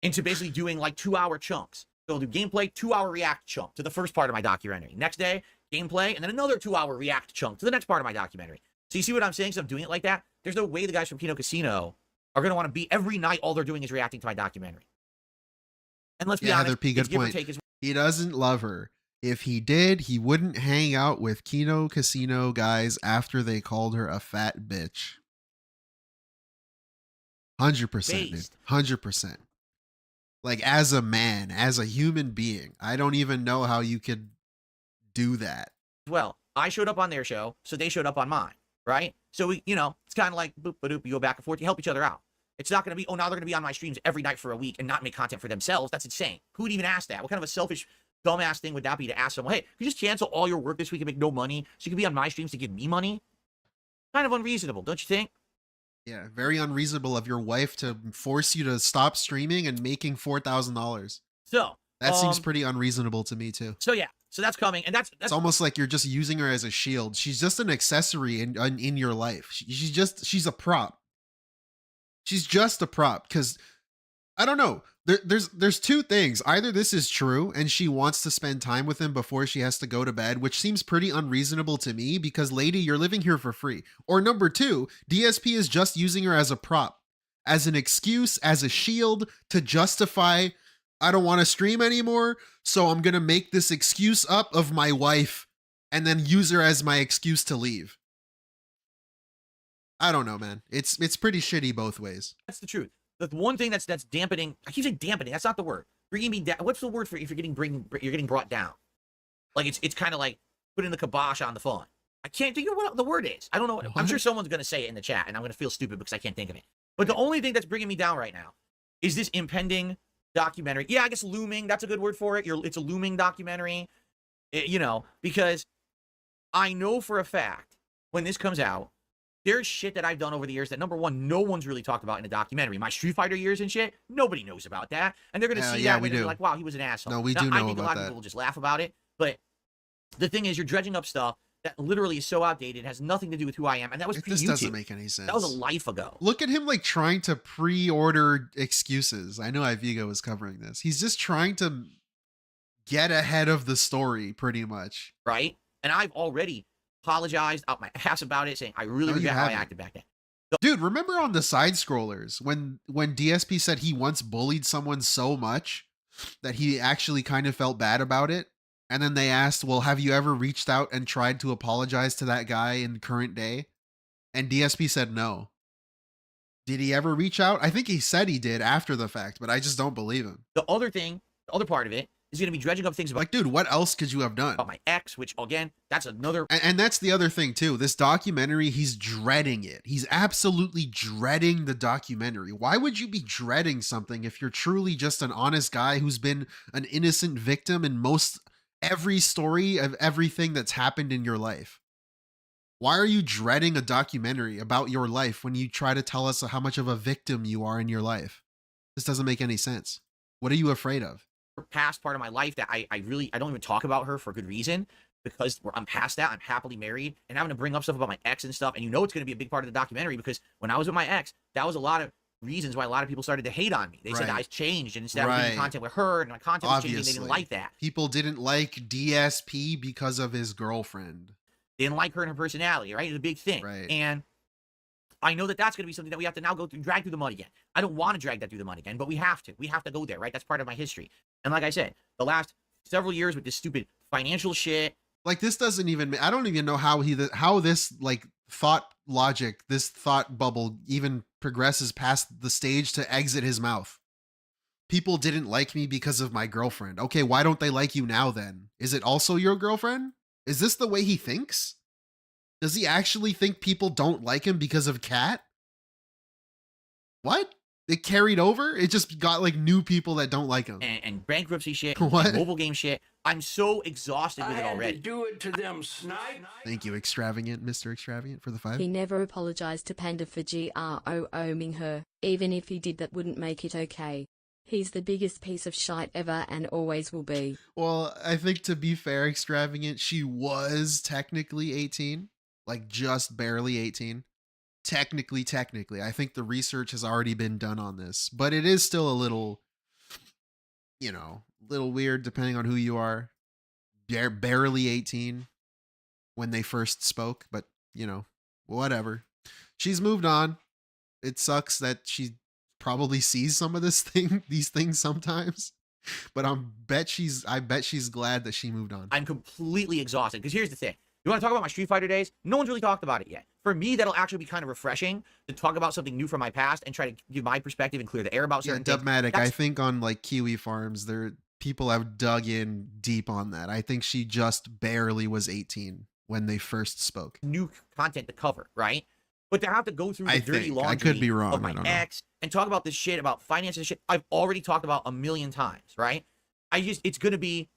into basically doing like 2-hour chunks. So I'll do gameplay, 2-hour react chunk to the first part of my documentary. Next day, gameplay, and then another 2-hour react chunk to the next part of my documentary. So you see what I'm saying? So I'm doing it like that. There's no way the guys from Kino Casino are going to want to be every night. All they're doing is reacting to my documentary. And let's be honest, Heather P, good point. He doesn't love her. If he did, he wouldn't hang out with Kino Casino guys after they called her a fat bitch. 100%, dude. 100%. Like, as a man, as a human being, I don't even know how you could do that. Well, I showed up on their show, so they showed up on mine, right? So we, it's kind of like boop-a-doop, you go back and forth, you help each other out. It's not going to be, oh, now they're going to be on my streams every night for a week and not make content for themselves. That's insane. Who would even ask that? What kind of a selfish, dumbass thing would that be to ask someone, hey, could you just cancel all your work this week and make no money so you can be on my streams to give me money? Kind of unreasonable, don't you think? Yeah, very unreasonable of your wife to force you to stop streaming and making $4,000. So that seems pretty unreasonable to me too. So yeah, so that's coming, and that's it's almost like you're just using her as a shield. She's just an accessory in your life. She's a prop. She's just a prop because I don't know. There's 2 things. Either this is true and she wants to spend time with him before she has to go to bed, which seems pretty unreasonable to me because, lady, you're living here for free. Or number 2, DSP is just using her as a prop, as an excuse, as a shield to justify, I don't want to stream anymore, so I'm going to make this excuse up of my wife and then use her as my excuse to leave. I don't know, man. It's pretty shitty both ways. That's the truth. The one thing that's dampening, I keep saying dampening, that's not the word. Bringing me down. What's the word for if you're getting brought down? Like it's kind of like putting the kibosh on the fun. I can't think of what the word is. I don't know. I'm sure someone's going to say it in the chat and I'm going to feel stupid because I can't think of it. But the only thing that's bringing me down right now is this impending documentary. Yeah, I guess looming. That's a good word for it. It's a looming documentary, because I know for a fact when this comes out, there's shit that I've done over the years that, number one, no one's really talked about in a documentary. My Street Fighter years and shit, nobody knows about that. And they're going to see that and they're like, wow, he was an asshole. No, we do know I think about a lot that. of people will just laugh about it. But the thing is, you're dredging up stuff that literally is so outdated, has nothing to do with who I am. And that was pre-YouTube. This doesn't make any sense. That was a life ago. Look at him like trying to pre-order excuses. I know Ivigo was covering this. He's just trying to get ahead of the story pretty much. Right? And I've already apologized out my ass about it, saying I really regret how I acted back then. Dude, remember on the side scrollers when DSP said he once bullied someone so much that he actually kind of felt bad about it? And then they asked, well, have you ever reached out and tried to apologize to that guy in current day? And DSP said no. Did he ever reach out? I think he said he did after the fact, but I just don't believe him. The other thing, the other part of it, is going to be dredging up things about, like, dude, what else could you have done? About my ex, which, again, that's another... And that's the other thing, too. This documentary, he's dreading it. He's absolutely dreading the documentary. Why would you be dreading something if you're truly just an honest guy who's been an innocent victim in every story of everything that's happened in your life? Why are you dreading a documentary about your life when you try to tell us how much of a victim you are in your life? This doesn't make any sense. What are you afraid of? Past part of my life that I don't even talk about her for a good reason, because I'm past that. I'm happily married, and having to bring up stuff about my ex and stuff. And you know it's going to be a big part of the documentary, because when I was with my ex, that was a lot of reasons why a lot of people started to hate on me. They said I changed, and instead of doing content with her and my content was changing, they didn't like that. People didn't like DSP because of his girlfriend. They didn't like her and her personality, right? It's a big thing. Right. And I know that that's going to be something that we have to now drag through the mud again. I don't want to drag that through the mud again, but we have to. We have to go there, right? That's part of my history. And like I said, the last several years with this stupid financial shit. Like, this doesn't even, I don't even know how this like thought logic, this thought bubble even progresses past the stage to exit his mouth. People didn't like me because of my girlfriend. Okay, why don't they like you now then? Is it also your girlfriend? Is this the way he thinks? Does he actually think people don't like him because of Cat? What? It carried over? It just got like new people that don't like him. And bankruptcy shit. What? And mobile game shit. I'm so exhausted with it already. Do it to them, snipe. Thank you, Extravagant, Mr. Extravagant, for the 5. He never apologized to Panda for grooming her. Even if he did, that wouldn't make it okay. He's the biggest piece of shite ever and always will be. Well, I think to be fair, Extravagant, she was technically 18. Like, just barely 18. Technically. I think the research has already been done on this. But it is still a little, little weird depending on who you are. Barely 18 when they first spoke. But, whatever. She's moved on. It sucks that she probably sees some of these things sometimes. But I bet she's glad that she moved on. I'm completely exhausted. Because here's the thing. You want to talk about my Street Fighter days? No one's really talked about it yet. For me, that'll actually be kind of refreshing to talk about something new from my past and try to give my perspective and clear the air about certain things. Dubmatic, I think on like Kiwi Farms, people have dug in deep on that. I think she just barely was 18 when they first spoke. New content to cover, right? But to have to go through the dirty laundry I could be wrong. of my ex and talk about this shit, about finances and shit, I've already talked about a million times, right? It's going to be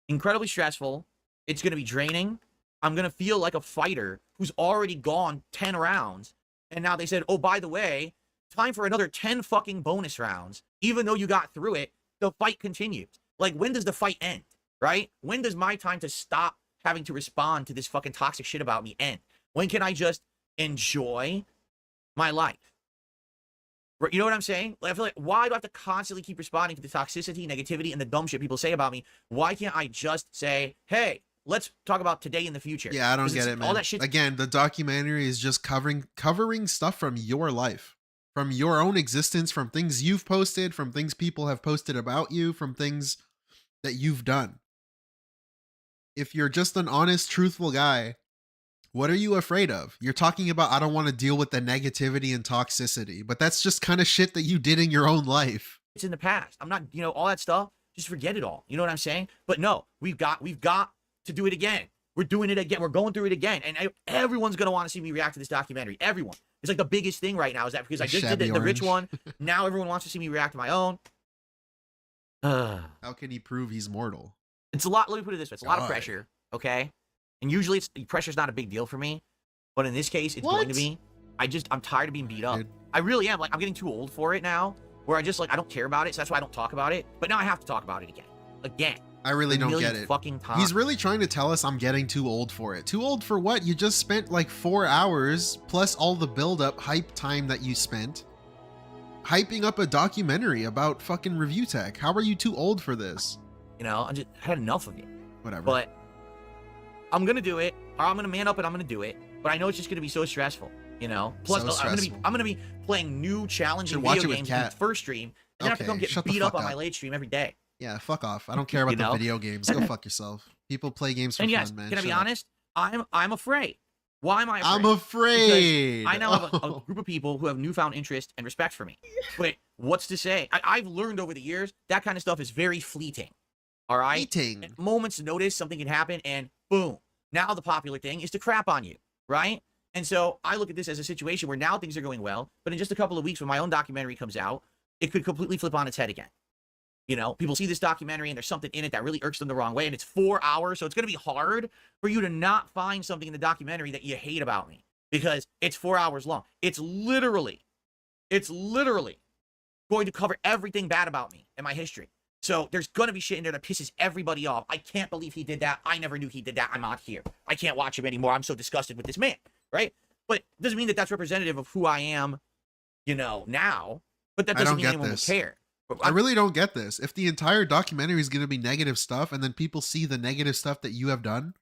incredibly stressful. It's going to be draining. I'm going to feel like a fighter who's already gone 10 rounds. And now they said, oh, by the way, time for another 10 fucking bonus rounds. Even though you got through it, the fight continues. Like, when does the fight end, right? When does my time to stop having to respond to this fucking toxic shit about me end? When can I just enjoy my life? You know what I'm saying? Like, I feel like, why do I have to constantly keep responding to the toxicity, negativity, and the dumb shit people say about me? Why can't I just say, hey, let's talk about today and the future? Yeah, I don't get it, man. All that shit. Again, the documentary is just covering stuff from your life, from your own existence, from things you've posted, from things people have posted about you, from things that you've done. If you're just an honest, truthful guy, what are you afraid of? You're talking about, I don't want to deal with the negativity and toxicity, but that's just kind of shit that you did in your own life. It's in the past. I'm not, all that stuff, just forget it all. You know what I'm saying? But no, we've got to do it again. We're doing it again. We're going through it again. And everyone's going to want to see me react to this documentary. Everyone. It's like the biggest thing right now is that because I just did the rich one, now everyone wants to see me react to my own. How can he prove he's mortal? It's a lot. Let me put it this way. It's a lot of pressure. Okay. And usually pressure's not a big deal for me, but in this case, it's going to be. I'm tired of being beat up. Dude. I really am. Like, I'm getting too old for it now, where I don't care about it, so that's why I don't talk about it. But now I have to talk about it again. I really don't get it. Fucking times. He's really trying to tell us I'm getting too old for it. Too old for what? You just spent like 4 hours plus all the build-up hype time that you spent hyping up a documentary about fucking ReviewTech. How are you too old for this? I had enough of it. Whatever. But I'm gonna do it, or I'm gonna man up and I'm gonna do it. But I know it's just gonna be so stressful. Plus So I'm gonna be playing new challenging watch video it with games Cat. in the first stream, and then I have to come get beat up on my late stream every day. Yeah, fuck off. I don't care about the video games. Go fuck yourself. People play games for And fun, yes, man. can I be Shut up. honest? I'm afraid. Why am I afraid? I'm afraid. Because I now have a group of people who have newfound interest and respect for me. But what's to say? I've learned over the years that kind of stuff is very fleeting. All right? Fleeting. At moments notice, something can happen, and boom. Now the popular thing is to crap on you, right? And so I look at this as a situation where now things are going well, but in just a couple of weeks when my own documentary comes out, it could completely flip on its head again. People see this documentary and there's something in it that really irks them the wrong way, and it's 4 hours, so it's going to be hard for you to not find something in the documentary that you hate about me, because it's 4 hours long. It's literally going to cover everything bad about me and my history. So there's going to be shit in there that pisses everybody off. I can't believe he did that. I never knew he did that. I'm not here. I can't watch him anymore. I'm so disgusted with this man, right? But it doesn't mean that that's representative of who I am, now. But that doesn't mean anyone will care. I really don't get this. If the entire documentary is going to be negative stuff and then people see the negative stuff that you have done,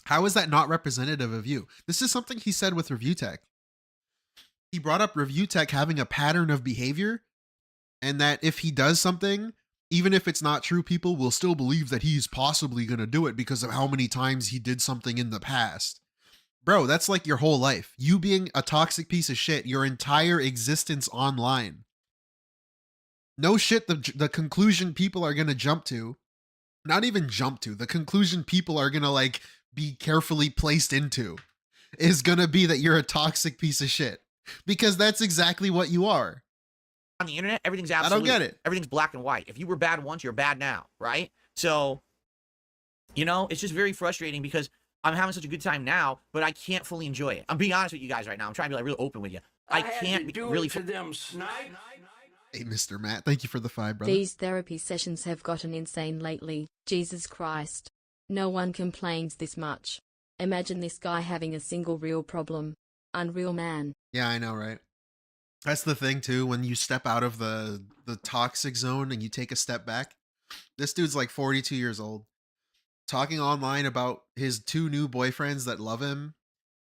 how is that not representative of you? This is something he said with ReviewTech. He brought up ReviewTech having a pattern of behavior, and that if he does something, even if it's not true, people will still believe that he's possibly going to do it because of how many times he did something in the past. Bro, that's like your whole life. You being a toxic piece of shit, your entire existence online. No shit, the conclusion people are going to jump to, not even jump to, the conclusion people are going to be carefully placed into is going to be that you're a toxic piece of shit. Because that's exactly what you are. On the internet, everything's absolute. I don't get it. Everything's black and white. If you were bad once, you're bad now, right? So, it's just very frustrating because I'm having such a good time now, but I can't fully enjoy it. I'm being honest with you guys right now. I'm trying to be really open with you. I can't do really it to them snipe. Hey, Mr. Matt, thank you for the 5, brother. These therapy sessions have gotten insane lately. Jesus Christ. No one complains this much. Imagine this guy having a single real problem. Unreal, man. Yeah, I know, right? That's the thing, too, when you step out of the toxic zone and you take a step back. This dude's 42 years old, talking online about his 2 new boyfriends that love him,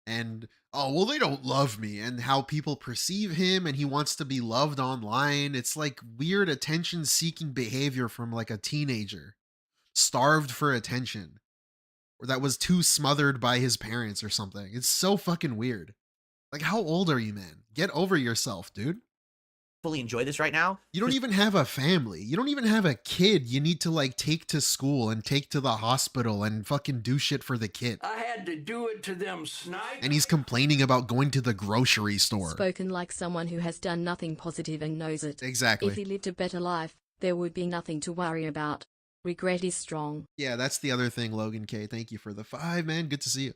and, oh, well, they don't love me, and how people perceive him, and he wants to be loved online. It's weird attention-seeking behavior from a teenager, starved for attention, or that was too smothered by his parents or something. It's so fucking weird. How old are you, man? Get over yourself, dude. Fully enjoy this right now. You don't even have a family. You don't even have a kid you need to take to school and take to the hospital and fucking do shit for the kid. I had to do it to them snipe. And he's complaining about going to the grocery store. Spoken like someone who has done nothing positive and knows it. Exactly. If he lived a better life, there would be nothing to worry about. Regret is strong. Yeah, that's the other thing, Logan K. Thank you for the 5, man. Good to see you.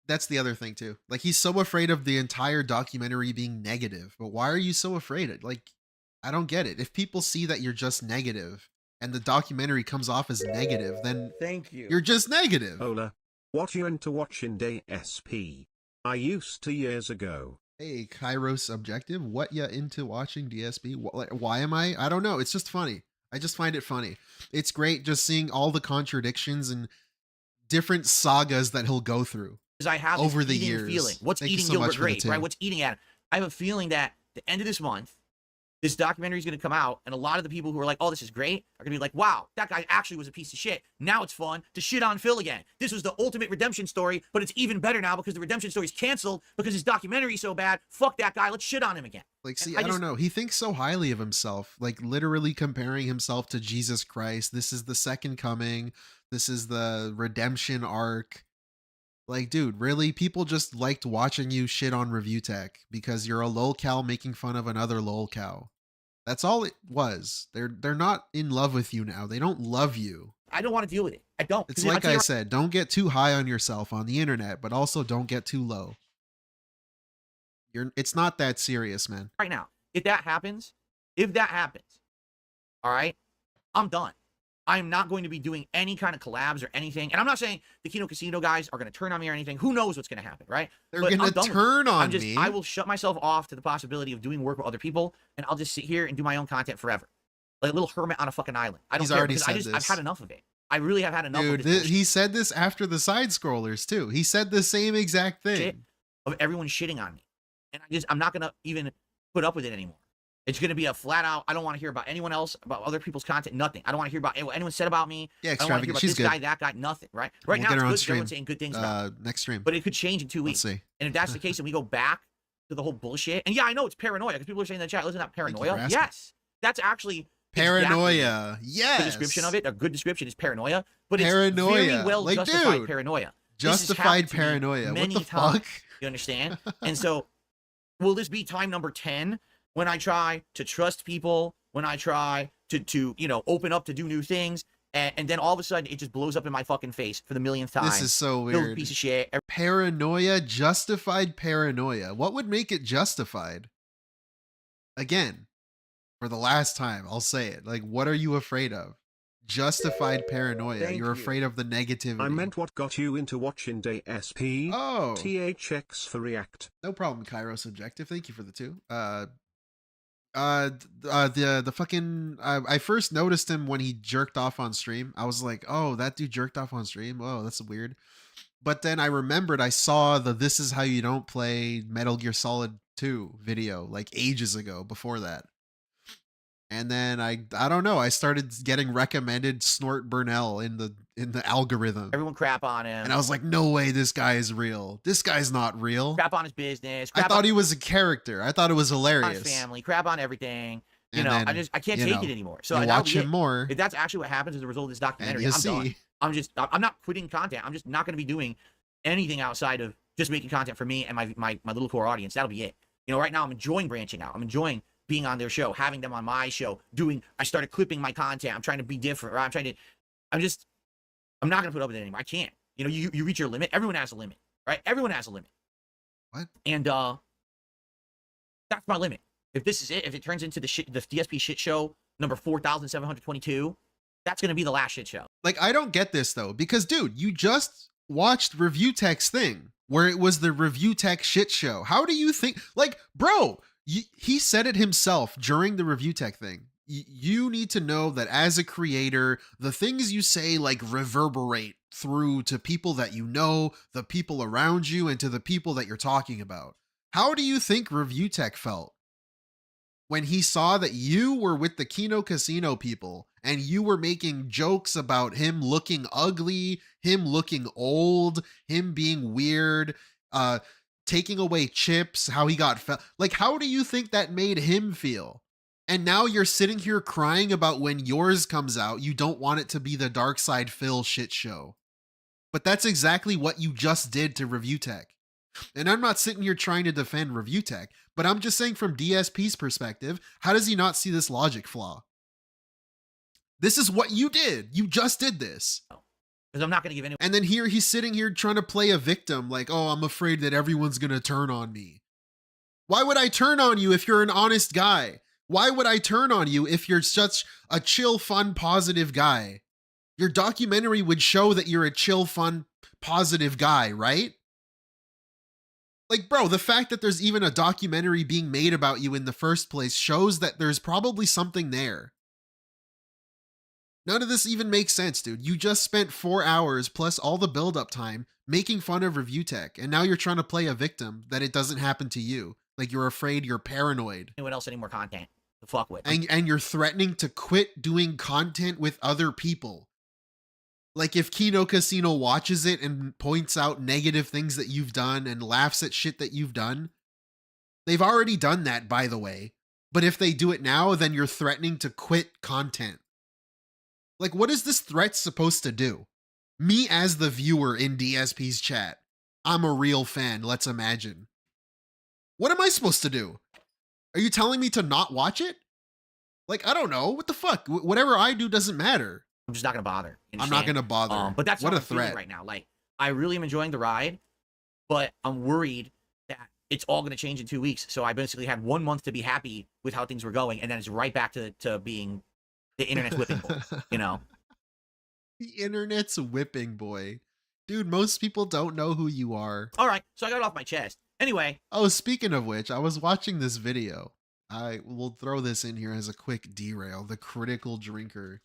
That's the other thing, too. He's so afraid of the entire documentary being negative. But why are you so afraid? I don't get it. If people see that you're just negative and the documentary comes off as negative, then thank you. You're just negative. Hola. What you into watching DSP? I used to years ago. Hey, Kairos Objective, what ya into watching DSP? Why am I? I don't know. It's just funny. I just find it funny. It's great just seeing all the contradictions and different sagas that he'll go through. I have over the eating years. Feeling. What's Thank eating you so Gilbert much for the Grape, tip. right? What's eating at him? I have a feeling that the end of this month, this documentary is going to come out, and a lot of the people who are like, oh, this is great, are going to be like, wow, that guy actually was a piece of shit. Now it's fun to shit on Phil again. This was the ultimate redemption story, but it's even better now because the redemption story is canceled because his documentary is so bad. Fuck that guy. Let's shit on him again. See, I don't know. He thinks so highly of himself, literally comparing himself to Jesus Christ. This is the second coming. This is the redemption arc. Dude, really? People just liked watching you shit on ReviewTech because you're a lolcow making fun of another lolcow. That's all it was. They're not in love with you now. They don't love you. I don't want to deal with it. I don't. It's like I said, don't get too high on yourself on the internet, but also don't get too low. It's not that serious, man. Right now, if that happens, all right, I'm done. I'm not going to be doing any kind of collabs or anything. And I'm not saying the Kino Casino guys are going to turn on me or anything. Who knows what's going to happen, right? They're going to turn on me. I will shut myself off to the possibility of doing work with other people, and I'll just sit here and do my own content forever. Like a little hermit on a fucking island. I don't care, because I've had enough of it. I really have had enough of this. He said this after the side scrollers too. He said the same exact thing. Of everyone shitting on me. And I'm not going to even put up with it anymore. It's going to be a flat out, I don't want to hear about anyone else, about other people's content, nothing. I don't want to hear about what anyone said about me. Yeah, I don't want to hear about this guy, that guy, nothing, right? Right now, it's good. Everyone's saying good things about me. Next stream. But it could change in 2 weeks. Let's see. And if that's the case, and we go back to the whole bullshit, and yeah, I know it's paranoia, because people are saying in the chat, listen, not paranoia. Yes, that's actually paranoia. Yes. The description of it, a good description is paranoia, but it's paranoia. Very well like, justified dude, paranoia. Justified paranoia. What the fuck? You understand? And so, will this be time number 10 when I try to trust people, when I try to open up to do new things, and then all of a sudden it just blows up in my fucking face for the millionth time? This is so weird. Piece of shit. Paranoia, justified paranoia. What would make it justified? Again, for the last time, I'll say it. Like, what are you afraid of? Justified paranoia. You're afraid of the negativity. I meant what got you into watching DSP. Oh. THX for React. No problem, Cairo Subjective. Thank you for the 2. The fucking I first noticed him when he jerked off on stream. I was like, oh, that dude jerked off on stream. Oh, that's weird. But then I remembered I saw the "This is how you don't play Metal Gear Solid 2" video like ages ago before that. And then I don't know, I started getting recommended Snort Burnell in the algorithm. Everyone crap on him. And I was like, no way this guy is real. This guy's not real. Crap on his business. I thought he was a character. I thought it was hilarious. On his family, crap on everything. You know, then, I can't take it anymore. So you watch him more. If that's actually what happens as a result of this documentary, I'm done. I'm not quitting content. I'm just not going to be doing anything outside of just making content for me and my little core audience. That'll be it. You know, right now I'm enjoying branching out. I'm enjoying being on their show, having them on my show, I started clipping my content. I'm trying to be different, right? I'm not going to put up with it anymore. I can't. You know, you reach your limit. Everyone has a limit, right? Everyone has a limit. What? And that's my limit. If this is it, if it turns into the DSP shit show number 4,722, that's going to be the last shit show. Like, I don't get this though, because dude, you just watched ReviewTech's thing where it was the ReviewTech shit show. How do you think, like, bro, he said it himself during the ReviewTech thing. You need to know that as a creator, the things you say like reverberate through to people that you know, the people around you, and to the people that you're talking about. How do you think ReviewTech felt when he saw that you were with the Kino Casino people and you were making jokes about him looking ugly, him looking old, him being weird, taking away chips, how he got like, how do you think that made him feel? And now you're sitting here crying about when yours comes out, you don't want it to be the Dark Side Phil shit show. But that's exactly what you just did to ReviewTech. And I'm not sitting here trying to defend ReviewTech, but I'm just saying from DSP's perspective, how does he not see this logic flaw? This is what you did. You just did this. Because I'm not going to give anyone. And then here he's sitting here trying to play a victim, like, oh, I'm afraid that everyone's going to turn on me. Why would I turn on you if you're an honest guy? Why would I turn on you if you're such a chill, fun, positive guy? Your documentary would show that you're a chill, fun, positive guy, right? Like, bro, the fact that there's even a documentary being made about you in the first place shows that there's probably something there. None of this even makes sense, dude. You just spent 4 hours plus all the build-up time making fun of ReviewTech, and now you're trying to play a victim that it doesn't happen to you. Like, you're afraid, you're paranoid. Anyone else any more content to fuck with. And you're threatening to quit doing content with other people. Like, if Kino Casino watches it and points out negative things that you've done and laughs at shit that you've done, they've already done that, by the way. But if they do it now, then you're threatening to quit content. Like, what is this threat supposed to do? Me as the viewer in DSP's chat. I'm a real fan, let's imagine. What am I supposed to do? Are you telling me to not watch it? Like, I don't know. What the fuck? Whatever I do doesn't matter. I'm just not gonna bother. I'm not gonna bother. But that's what how a I'm feeling threat right now. Like, I really am enjoying the ride, but I'm worried that it's all gonna change in 2 weeks. So I basically had 1 month to be happy with how things were going, and then it's right back to being the internet's whipping boy. You know, the internet's whipping boy, dude. Most people don't know who you are. All right, so I got it off my chest. Anyway. Oh, speaking of which, I was watching this video. I will throw this in here as a quick derail. The Critical Drinker.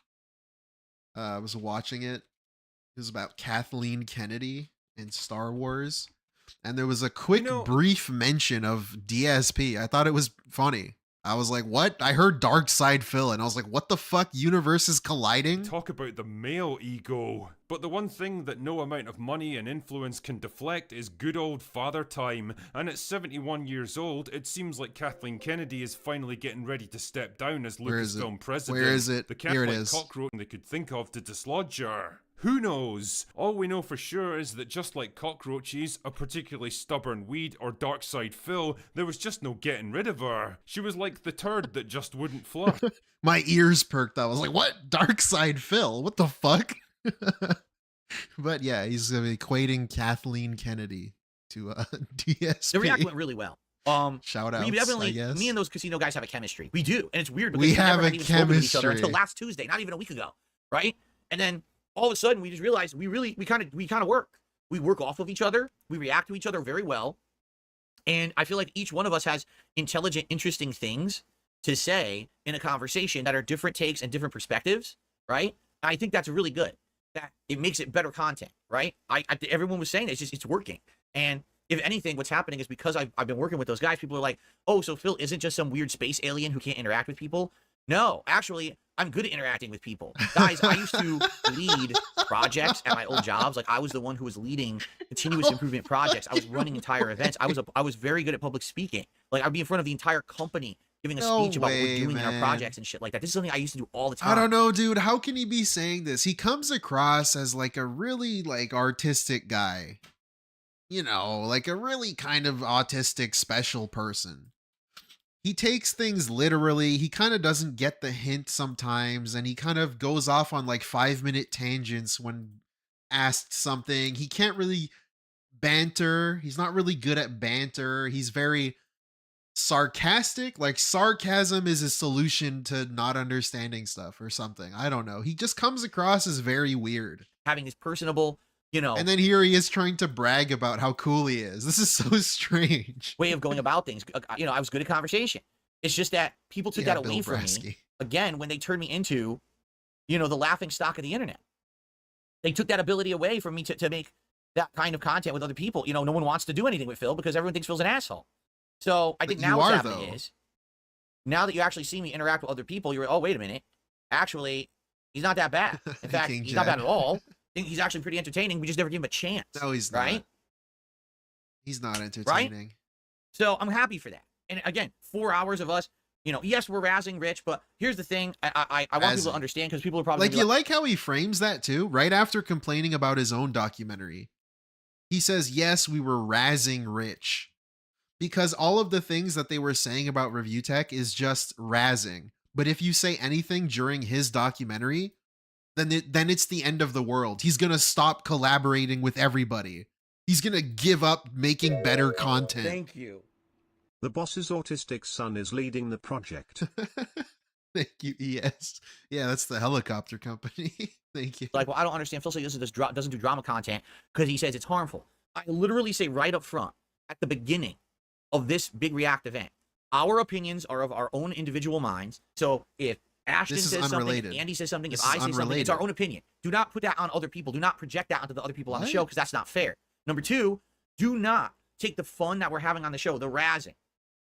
I was watching it. It was about Kathleen Kennedy in Star Wars. And there was a quick, brief mention of DSP. I thought it was funny. I was like, what? I heard Dark Side Phil, and I was like, what the fuck? Universe is colliding? Talk about the male ego. But the one thing that no amount of money and influence can deflect is good old father time. And at 71 years old, it seems like Kathleen Kennedy is finally getting ready to step down as Lucasfilm president. Where is it? The Here it Catholic is. cockroach they could think of to dislodge her. Who knows? All we know for sure is that just like cockroaches, a particularly stubborn weed, or Dark Side Phil, there was just no getting rid of her. She was like the turd that just wouldn't flush. My ears perked. I was like, what? Dark Side Phil? What the fuck? But yeah, he's equating Kathleen Kennedy to DSP. The react went really well. Shout out. We definitely, I guess. me and those casino guys have a chemistry. We do, and it's weird because we we have never a had even spoken to each other chemistry until last Tuesday, not even a week ago, right? And then all of a sudden, we just realized we kind of work. We work off of each other. We react to each other very well, and I feel like each one of us has intelligent, interesting things to say in a conversation that are different takes and different perspectives, right? And I think that's really good. That it makes it better content, right? Everyone was saying it's working, and if anything, what's happening is because I've been working with those guys, people are like, oh, so Phil isn't just some weird space alien who can't interact with people. No, actually, I'm good at interacting with people. Guys, I used to lead projects at my old jobs. Like, I was the one who was leading continuous improvement projects. I was running entire events. I was very good at public speaking. Like, I'd be in front of the entire company giving a speech about what we're doing in our projects and shit like that. This is something I used to do all the time. I don't know, dude. How can he be saying this? He comes across as like a really like artistic guy. You know, like a really kind of autistic special person. He takes things literally. He kind of doesn't get the hint sometimes, and he kind of goes off on like 5-minute tangents when asked something. He can't really banter. He's not really good at banter. He's very sarcastic. Like, sarcasm is a solution to not understanding stuff or something. I don't know. He just comes across as very weird. Having this personable, you know, and then here he is trying to brag about how cool he is. This is so strange. Way of going about things. You know, I was good at conversation. It's just that people took that away from me again when they turned me into, you know, the laughing stock of the internet. They took that ability away from me to make that kind of content with other people. You know, no one wants to do anything with Phil because everyone thinks Phil's an asshole. So I think now what's happening is, now that you actually see me interact with other people, you're, oh, wait a minute. Actually, he's not that bad. In fact, he's not bad at all. He's actually pretty entertaining. We just never give him a chance. No, he's not. Right? He's not entertaining. Right? So I'm happy for that. And again, 4 hours of us, you know, yes, we're razzing Rich, but here's the thing. I want people to understand, because people are probably like, you like how he frames that too? Right after complaining about his own documentary, he says, yes, we were razzing Rich. Because all of the things that they were saying about ReviewTech is just razzing. But if you say anything during his documentary, then it's the end of the world. He's going to stop collaborating with everybody. He's going to give up making better content. Thank you. The boss's autistic son is leading the project. Thank you, ES. Yeah, that's the helicopter company. Thank you. Like, well, I don't understand. Phil says doesn't do drama content because he says it's harmful. I literally say right up front, at the beginning of this big React event, our opinions are of our own individual minds. So if Ashton says something, if Andy says something, if I say something, it's our own opinion. Do not put that on other people. Do not project that onto the other people on the show, because that's not fair. Number two, do not take the fun that we're having on the show, the razzing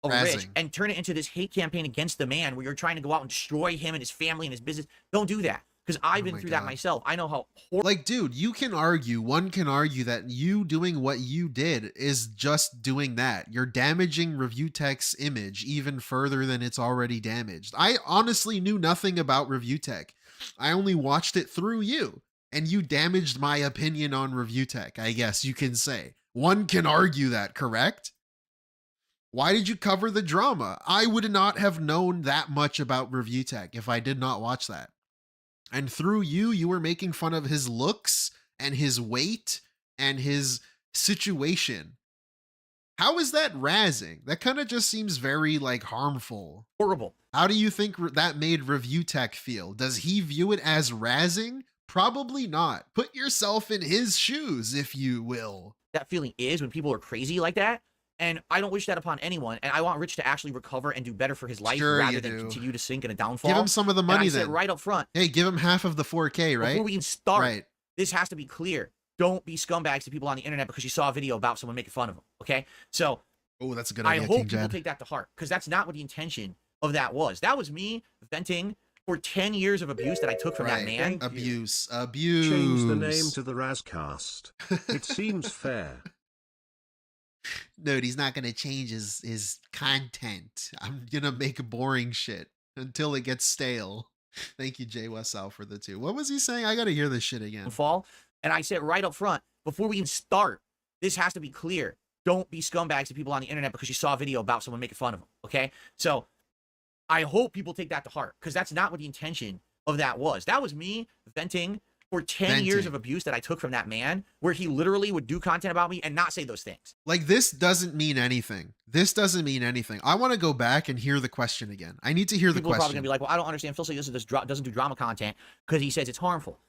of Rich, and turn it into this hate campaign against the man where you're trying to go out and destroy him and his family and his business. Don't do that, because I've been through that myself. I know how horrible. Like, dude, one can argue that you doing what you did is just doing that. You're damaging ReviewTech's image even further than it's already damaged. I honestly knew nothing about ReviewTech. I only watched it through you, and you damaged my opinion on ReviewTech, I guess you can say. One can argue that, correct? Why did you cover the drama? I would not have known that much about ReviewTech if I did not watch that. And through you were making fun of his looks and his weight and his situation. How is that razzing? That kind of just seems very like harmful. Horrible. How do you think that made ReviewTech feel? Does he view it as razzing? Probably not. Put yourself in his shoes, if you will. That feeling is when people are crazy like that. And I don't wish that upon anyone. And I want Rich to actually recover and do better for his life rather than continue to sink in a downfall. Give him some of the money then. Right up front. Hey, give him half of the 4K, right? Before we can start, this has to be clear. Don't be scumbags to people on the internet because you saw a video about someone making fun of them. Okay? So, oh, that's a good idea. I hope people take that to heart because that's not what the intention of that was. That was me venting for 10 years of abuse that I took from that man. Abuse. Change the name to the Razcast. It seems fair. No, he's not going to change his content. I'm going to make boring shit until it gets stale. Thank you, Jay Westall, for the 2. What was he saying? I got to hear this shit again. And I said right up front, before we even start, this has to be clear. Don't be scumbags to people on the internet because you saw a video about someone making fun of them. Okay? So I hope people take that to heart because that's not what the intention of that was. That was me venting for 10 years of abuse that I took from that man, where he literally would do content about me and not say those things. Like, this doesn't mean anything. This doesn't mean anything. I want to go back and hear the question again. I need to hear the question. People are probably going to be like, well, I don't understand. Phil says doesn't do drama content because he says it's harmful.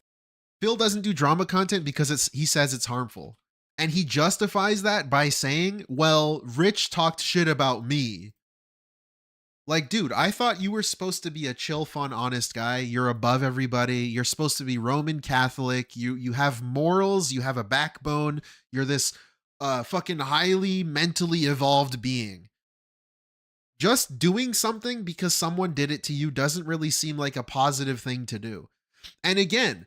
Phil doesn't do drama content because he says it's harmful. And he justifies that by saying, well, Rich talked shit about me. Like, dude, I thought you were supposed to be a chill, fun, honest guy. You're above everybody. You're supposed to be Roman Catholic. You have morals. You have a backbone. You're this fucking highly mentally evolved being. Just doing something because someone did it to you doesn't really seem like a positive thing to do. And again,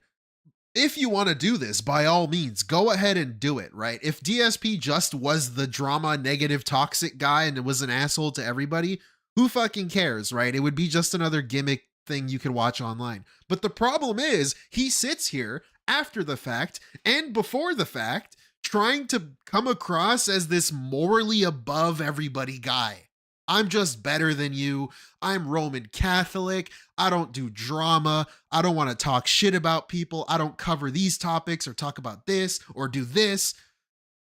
if you want to do this, by all means, go ahead and do it, right? If DSP just was the drama, negative, toxic guy and it was an asshole to everybody, who fucking cares, right? It would be just another gimmick thing you could watch online. But the problem is, he sits here after the fact and before the fact, trying to come across as this morally above everybody guy. I'm just better than you. I'm Roman Catholic. I don't do drama. I don't want to talk shit about people. I don't cover these topics or talk about this or do this.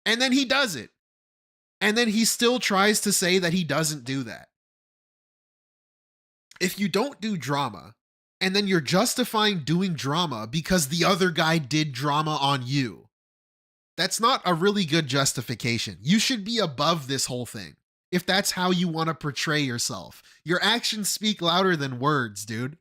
And then he does it. And then he still tries to say that he doesn't do that. If you don't do drama, and then you're justifying doing drama because the other guy did drama on you, that's not a really good justification. You should be above this whole thing. If that's how you want to portray yourself. Your actions speak louder than words, dude.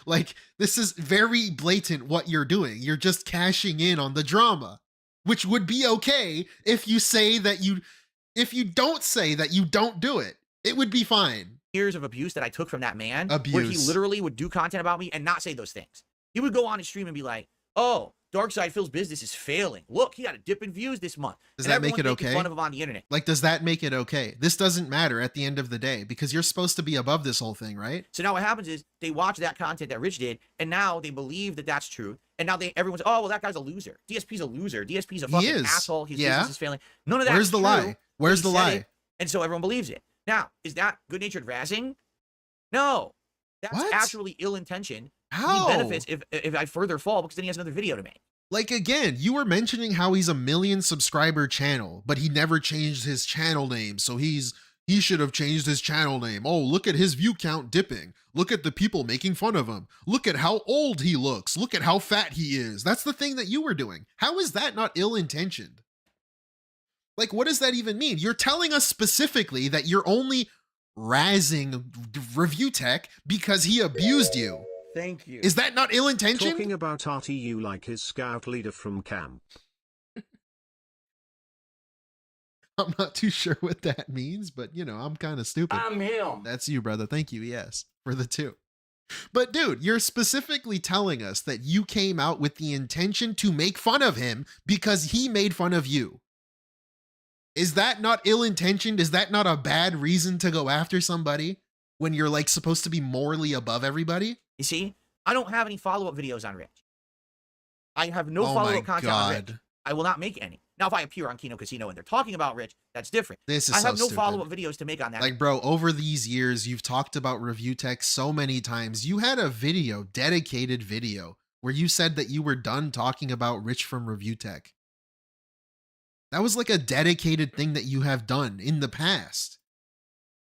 Like, this is very blatant what you're doing. You're just cashing in on the drama, which would be okay if you don't say that you don't do it. It would be fine. Years of abuse that I took from that man, where he literally would do content about me and not say those things. He would go on his stream and be like, oh, Darkside Phil's business is failing. Look, he got a dip in views this month. Does that make it okay? Fun of him on the internet. Like, does that make it okay? This doesn't matter at the end of the day because you're supposed to be above this whole thing, right? So now what happens is they watch that content that Rich did, and now they believe that that's true. And now everyone's, oh, well, that guy's a loser. DSP's a loser. DSP's a fucking asshole. His business is failing. None of that. Where's the lie? Where's the lie? And so everyone believes it. Now, is that good-natured razzing? No. That's actually ill-intentioned. How? He benefits if I further fall because then he has another video to make. Like, again, you were mentioning how he's a 1 million subscriber channel, but he never changed his channel name, so he should have changed his channel name. Oh, look at his view count dipping. Look at the people making fun of him. Look at how old he looks. Look at how fat he is. That's the thing that you were doing. How is that not ill-intentioned? Like, what does that even mean? You're telling us specifically that you're only razzing ReviewTech because he abused you. Thank you. Is that not ill-intentioned? Talking about RTU like his scout leader from camp. I'm not too sure what that means, but, you know, I'm kind of stupid. I'm him. That's you, brother. Thank you. Yes, for the 2. But, dude, you're specifically telling us that you came out with the intention to make fun of him because he made fun of you. Is that not ill-intentioned? Is that not a bad reason to go after somebody when you're, like, supposed to be morally above everybody? You see, I don't have any follow-up videos on Rich. I have no follow-up content on Rich. I will not make any. Now, if I appear on Kino Casino and they're talking about Rich, that's different. This is I have so no follow-up videos to make on that. Like, bro, over these years, you've talked about ReviewTech so many times. You had a dedicated video where you said that you were done talking about Rich from ReviewTech. That was like a dedicated thing that you have done in the past.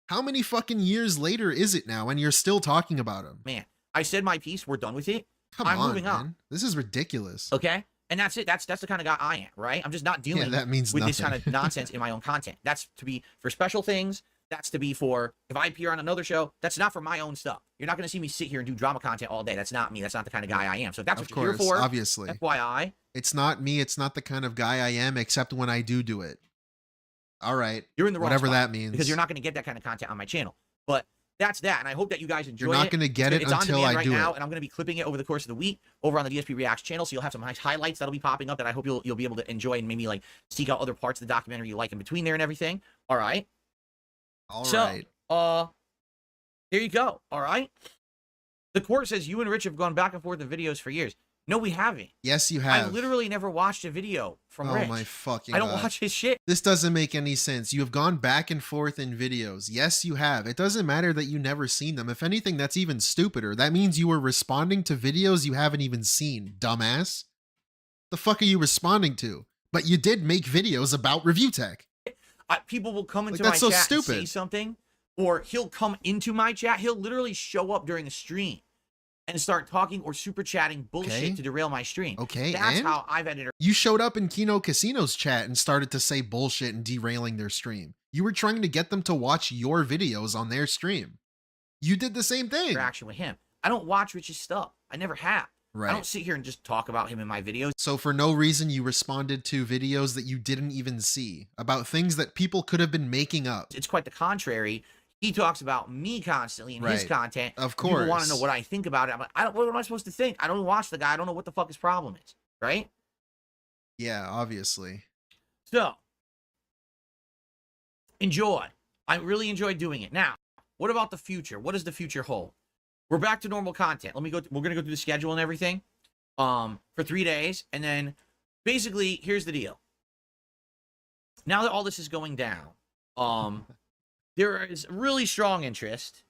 How many fucking years later is it now and you're still talking about him? Man, I said my piece. We're done with it. I'm moving man. on. This is ridiculous. Okay? And that's it. That's the kind of guy I am, right? I'm just not dealing that means with this nothing. kind of nonsense in my own content. That's to be for special things. That's to be for if I appear on another show. That's not for my own stuff. You're not going to see me sit here and do drama content all day. That's not me. That's not the kind of guy I am. So if that's Of what you're course, here for. obviously. FYI. It's not me. It's not the kind of guy I am, except when I do it. All right. You're in the wrong whatever spot, that means. because you're not going to get that kind of content on my channel. But that's that, and I hope that you guys enjoy it. You're not going to get it It's on until demand I right do now, it. and I'm going to be clipping it over the course of the week over on the DSP Reacts channel, so you'll have some nice highlights that'll be popping up that I hope you'll be able to enjoy and maybe like seek out other parts of the documentary you like in between there and everything. All right. All right. There you go. All right. The court says you and Rich have gone back and forth in videos for years. No, we haven't. Yes, you have. I literally never watched a video from Rich. Oh my fucking I don't God. watch his shit. This doesn't make any sense. You have gone back and forth in videos. Yes, you have. It doesn't matter that you never seen them. If anything, that's even stupider. That means you were responding to videos you haven't even seen, dumbass. The fuck are you responding to? But you did make videos about ReviewTech. People will come into Like, my that's so chat and stupid. say something, or he'll come into my chat. He'll literally show up during a stream and start talking or super chatting bullshit Okay. to derail my stream. Okay, That's and? how I've ended up. You showed up in Kino Casino's chat and started to say bullshit and derailing their stream. You were trying to get them to watch your videos on their stream. You did the same thing. Interaction with him. I don't watch Rich's stuff. I never have. Right. I don't sit here and just talk about him in my videos. So for no reason, you responded to videos that you didn't even see about things that people could have been making up. It's quite the contrary. He talks about me constantly in his Right. content. Of People want course. to know what I think about it. I'm like, what am I supposed to think? I don't watch the guy. I don't know what the fuck his problem is. Right? Yeah, obviously. So, enjoy. I really enjoyed doing it. Now, what about the future? What does the future hold? We're back to normal content. We're gonna go through the schedule and everything, for 3 days, and then basically, here's the deal. Now that all this is going down, there is really strong interest.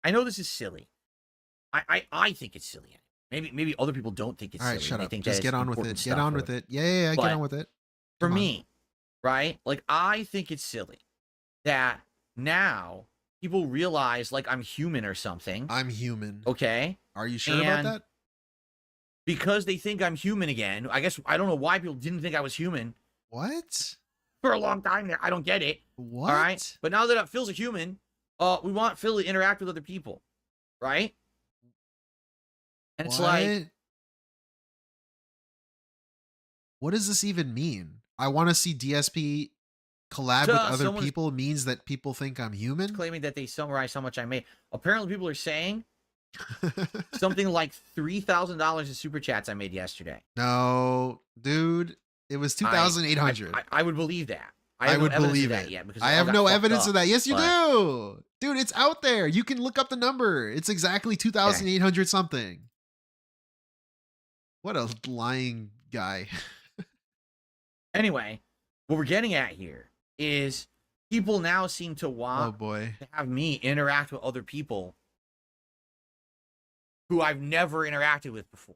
I know this is silly. I think it's silly. Maybe other people don't think it's All right, silly. shut They up. think Just that get it's on with important it. Get stuff on or with whatever. it. Yeah, get But on with it. For Come on. me, right? Like, I think it's silly that now people realize, like, I'm human or something. I'm human. Okay? Are you sure about And that? because they think I'm human again. I guess I don't know why people didn't think I was human What? for a long time there. I don't get it. What? All right? But now that Phil's a human, we want Phil to interact with other people. Right? And it's like, what does this even mean? I want to see DSP collab So, with other someone's- people means that people think I'm human? claiming that they summarize how much I made. Apparently, people are saying something like $3,000 in super chats I made yesterday. No, dude. It was 2,800. I would believe that. I have no would evidence of believe that it. yet because I it all have got no fucked evidence up, of that. Yes, you but- do. Dude, it's out there. You can look up the number. It's exactly 2,800 something. What a lying guy. Anyway, what we're getting at here is people now seem to Oh want boy. to have me interact with other people who I've never interacted with before.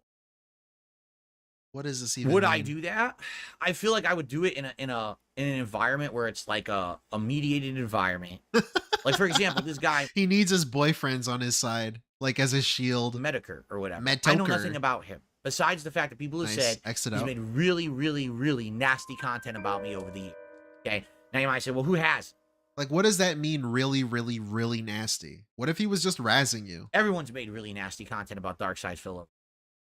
What does this even Would mean? I do that? I feel like I would do it in an environment where it's like a mediated environment. Like, for example, this guy He needs his boyfriends on his side, like as his shield. Metokur or whatever. Metokur. I know nothing about him besides the fact that people have Nice. said Exit he's out. made really, really, really nasty content about me over the years. Okay, now you might say, well, who has? Like, what does that mean? Really, really, really nasty. What if he was just razzing you? Everyone's made really nasty content about Darkside Phil,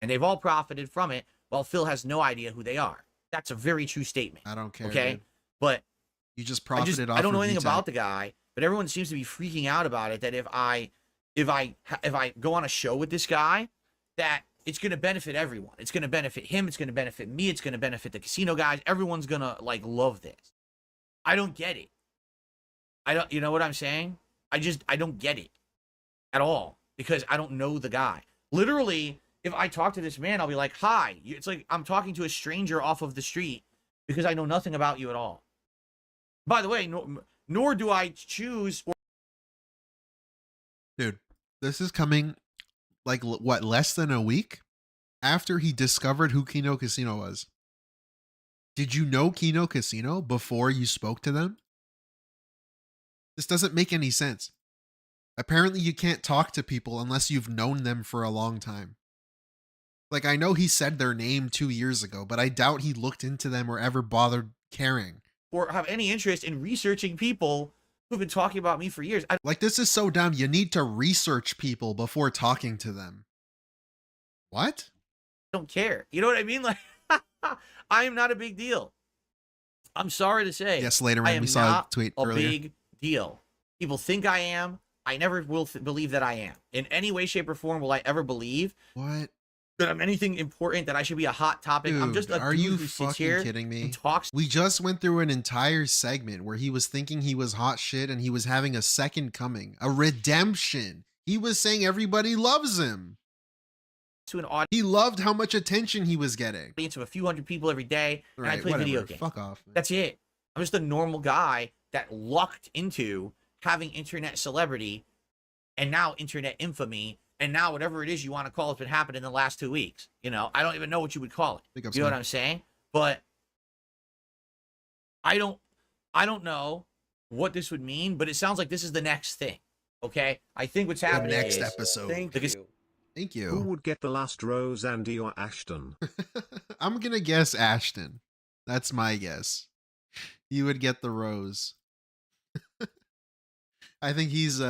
and they've all profited from it, while Phil has no idea who they are. That's a very true statement. I don't care. Okay, dude. but You just profited off. I don't know anything ReviewTech. about the guy, but everyone seems to be freaking out about it. That if I go on a show with this guy, that it's going to benefit everyone. It's going to benefit him. It's going to benefit me. It's going to benefit the casino guys. Everyone's going to like love this. I don't get it. You know what I'm saying? I don't get it at all because I don't know the guy. Literally, if I talk to this man, I'll be like, hi. It's like I'm talking to a stranger off of the street because I know nothing about you at all. By the way, nor do I choose. Dude, this is coming like what, less than a week after he discovered who Kino Casino was. Did you know Kino Casino before you spoke to them? This doesn't make any sense. Apparently you can't talk to people unless you've known them for a long time. Like, I know he said their name 2 years ago, but I doubt he looked into them or ever bothered caring. Or have any interest in researching people who've been talking about me for years. Like, this is so dumb. You need to research people before talking to them. What? I don't care. You know what I mean? Like, I am not a big deal. I'm sorry to say. Yes, later on we saw a tweet earlier. Big deal. People think I am. I never will believe that I am. In any way, shape, or form will I ever believe what? That I'm anything important, that I should be a hot topic. Dude, I'm just a are dude you who sits fucking here kidding me? and talks. We just went through an entire segment where he was thinking he was hot shit and he was having a second coming, a redemption. He was saying everybody loves him. To an audience. He loved how much attention he was getting. Of a few hundred people every day, and I play video games. Fuck off. Man. That's it. I'm just a normal guy that lucked into having internet celebrity and now internet infamy. And now whatever it is you want to call it's been happening in the last 2 weeks. You know, I don't even know what you would call it. You know what I'm saying? But I don't know what this would mean, but it sounds like this is the next thing. Okay? I think what's happening the next is, episode. Thank you. Who would get the last rose, Andy or Ashton? I'm gonna guess Ashton. That's my guess. He would get the rose. I think he's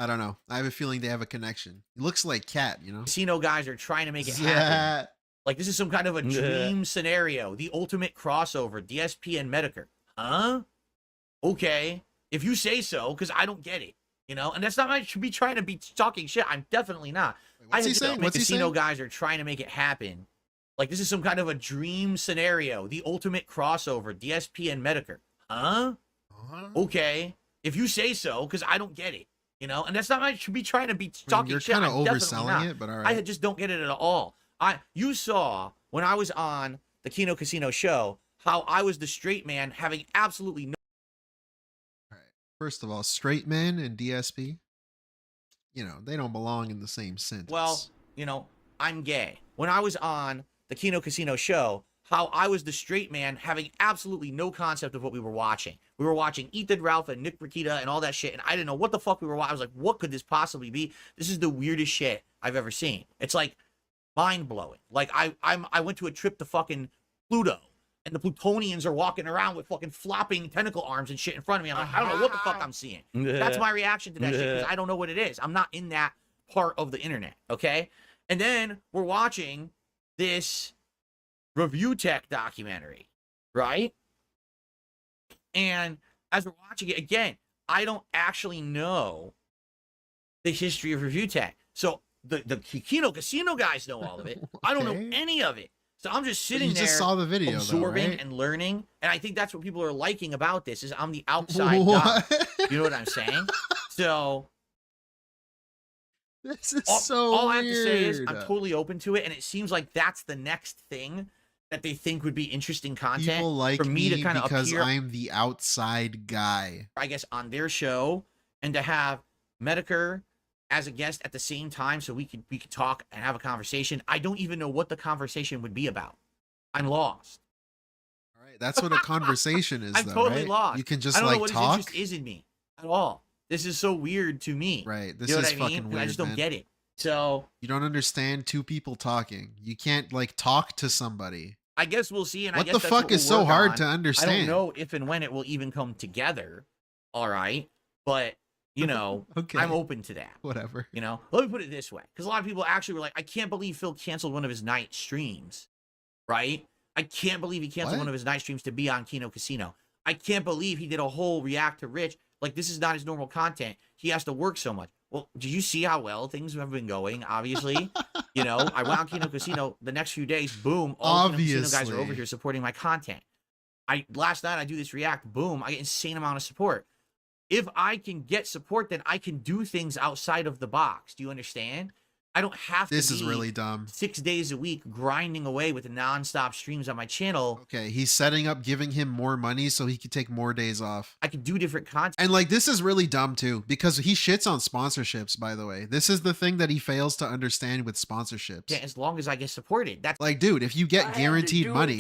I don't know. I have a feeling they have a connection. He looks like Cat, you know? Casino guys are trying to make it happen. Like, this is some kind of a dream scenario. The ultimate crossover, DSP and Metokur. Huh? Okay. If you say so, because I don't get it. You know? And that's not I should be trying to be talking shit. I'm definitely not. What's he saying? What's he saying? Casino guys are trying to make it happen. Like, this is some kind of a dream scenario. The ultimate crossover, DSP and Metokur. Huh? Okay. If you say so, because I don't get it. You know, and that's not I should be trying to be talking you're shit. You're kind of definitely overselling it, but all right. I just don't get it at all. You saw when I was on the Kino Casino show how I was the straight man having absolutely no. All right. First of all, straight men and DSP, you know, they don't belong in the same sentence. Well, you know, I'm gay. When I was on the Kino Casino show, how I was the straight man having absolutely no concept of what we were watching. We were watching Ethan Ralph and Nick Rakita and all that shit, and I didn't know what the fuck we were watching. I was like, what could this possibly be? This is the weirdest shit I've ever seen. It's like mind-blowing. Like, I went to a trip to fucking Pluto, and the Plutonians are walking around with fucking flopping tentacle arms and shit in front of me. I'm like, I don't know what the fuck I'm seeing. That's my reaction to that shit, because I don't know what it is. I'm not in that part of the internet, okay? And then we're watching this ReviewTech documentary, right? And as we're watching it, again, I don't actually know the history of ReviewTech. So the Kino Casino guys know all of it. I don't know any of it. So I'm just sitting there, just saw the video, absorbing though, right? and learning. And I think that's what people are liking about this, is I'm the outside guy. You know what I'm saying? So this is so all weird. I have to say is I'm totally open to it, and it seems like that's the next thing that they think would be interesting content. People like for me to kind of because appear, I'm the outside guy, I guess, on their show, and to have Metokur as a guest at the same time, so we could talk and have a conversation. I don't even know what the conversation would be about. I'm lost. All right, that's what a conversation is. I'm though, totally right? lost. You can just I don't know like what talk. his interest is in me at all. This is so weird to me. Right. This you know is what I mean? fucking weird. I just don't man. get it. So you don't understand two people talking. You can't like talk to somebody. I guess we'll see. And what I guess the that's fuck what is we'll so work hard on. to understand? I don't know if and when it will even come together. All right. But, you know, okay. I'm open to that. Whatever. You know, let me put it this way. Because a lot of people actually were like, I can't believe Phil canceled one of his night streams. Right? I can't believe he canceled one of his night streams to be on Kino Casino. I can't believe he did a whole react to Rich. Like, this is not his normal content. He has to work so much. Well, did you see how well things have been going? Obviously, you know, I went on Kino Casino the next few days. Boom, all the Kino Casino guys are over here supporting my content. Last night I do this react. Boom, I get insane amount of support. If I can get support, then I can do things outside of the box. Do you understand? I don't have to This is be really dumb. 6 days a week grinding away with the nonstop streams on my channel. Okay, he's setting up giving him more money so he could take more days off. I could do different content. And like, this is really dumb too, because he shits on sponsorships, by the way. This is the thing that he fails to understand with sponsorships. Yeah, as long as I get supported. That's like, dude, if you get guaranteed money,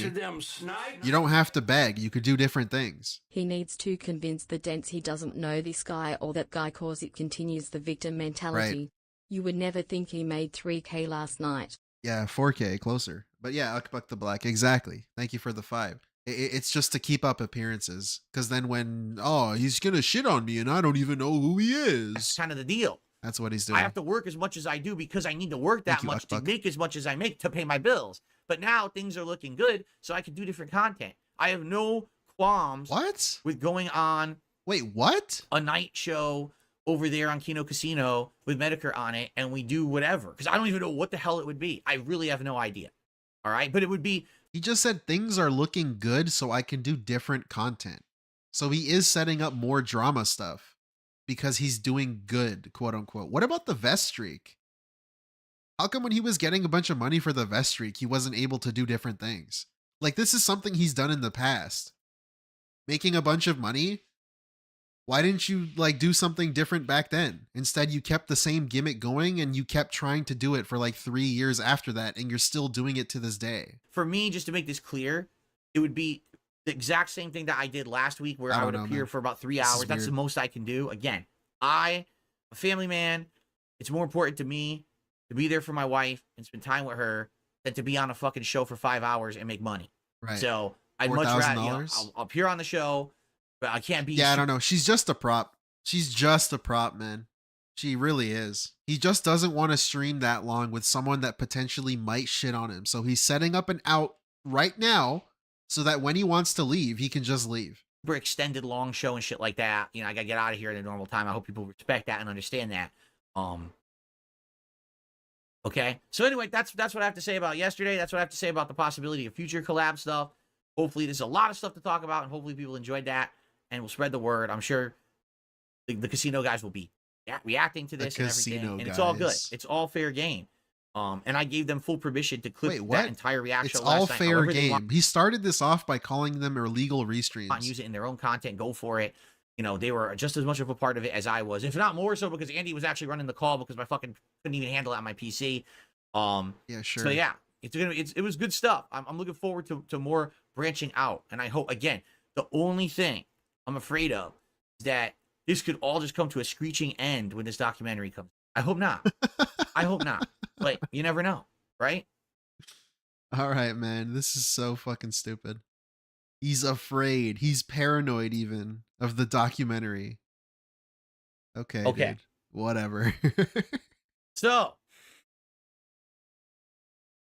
you don't have to beg. You could do different things. He needs to convince the dents he doesn't know this guy or that guy cause it continues the victim mentality. Right. You would never think he made 3K last night. Yeah, 4K, closer. But yeah, Ukbuck the Black, exactly. Thank you for the 5. It's just to keep up appearances. Because then when, oh, he's going to shit on me and I don't even know who he is. That's kind of the deal. That's what he's doing. I have to work as much as I do because I need to work that much to Ukbuck. make as much as I make to pay my bills. But now things are looking good, so I can do different content. I have no qualms with going on a night show over there on Kino Casino with Metokur on it, and we do whatever. Because I don't even know what the hell it would be. I really have no idea. All right? But it would be... He just said things are looking good so I can do different content. So he is setting up more drama stuff because he's doing good, quote unquote. What about the vest streak? How come when he was getting a bunch of money for the vest streak, he wasn't able to do different things? Like, this is something he's done in the past. Making a bunch of money. Why didn't you like do something different back then? Instead, you kept the same gimmick going and you kept trying to do it for like 3 years after that, and you're still doing it to this day. For me, just to make this clear, it would be the exact same thing that I did last week where I would appear for about 3 hours. That's the most I can do. Again, I'm a family man. It's more important to me to be there for my wife and spend time with her than to be on a fucking show for 5 hours and make money. Right. So I'd much rather, I'll appear on the show, but I can't be. Yeah, I don't know. She's just a prop. She's just a prop, man. She really is. He just doesn't want to stream that long with someone that potentially might shit on him. So he's setting up an out right now so that when he wants to leave, he can just leave. For extended long show and shit like that, I gotta get out of here at a normal time. I hope people respect that and understand that. Okay. So anyway, that's what I have to say about yesterday. That's what I have to say about the possibility of future collab stuff. Hopefully there's a lot of stuff to talk about, and hopefully people enjoyed that and will spread the word. I'm sure the casino guys will be reacting to this and everything. And it's all good. It's all fair game. And I gave them full permission to clip that entire reaction. It's all fair game. He started this off by calling them illegal restreams. Use it in their own content. Go for it. They were just as much of a part of it as I was, if not more so, because Andy was actually running the call because my fucking couldn't even handle it on my PC. Yeah, sure. So yeah, it was good stuff. I'm looking forward to more branching out, and I hope, again, the only thing I'm afraid of is that this could all just come to a screeching end when this documentary comes. I hope not. I hope not. But you never know, right? All right, man. This is so fucking stupid. He's afraid. He's paranoid even of the documentary. Okay. Dude. Whatever. So,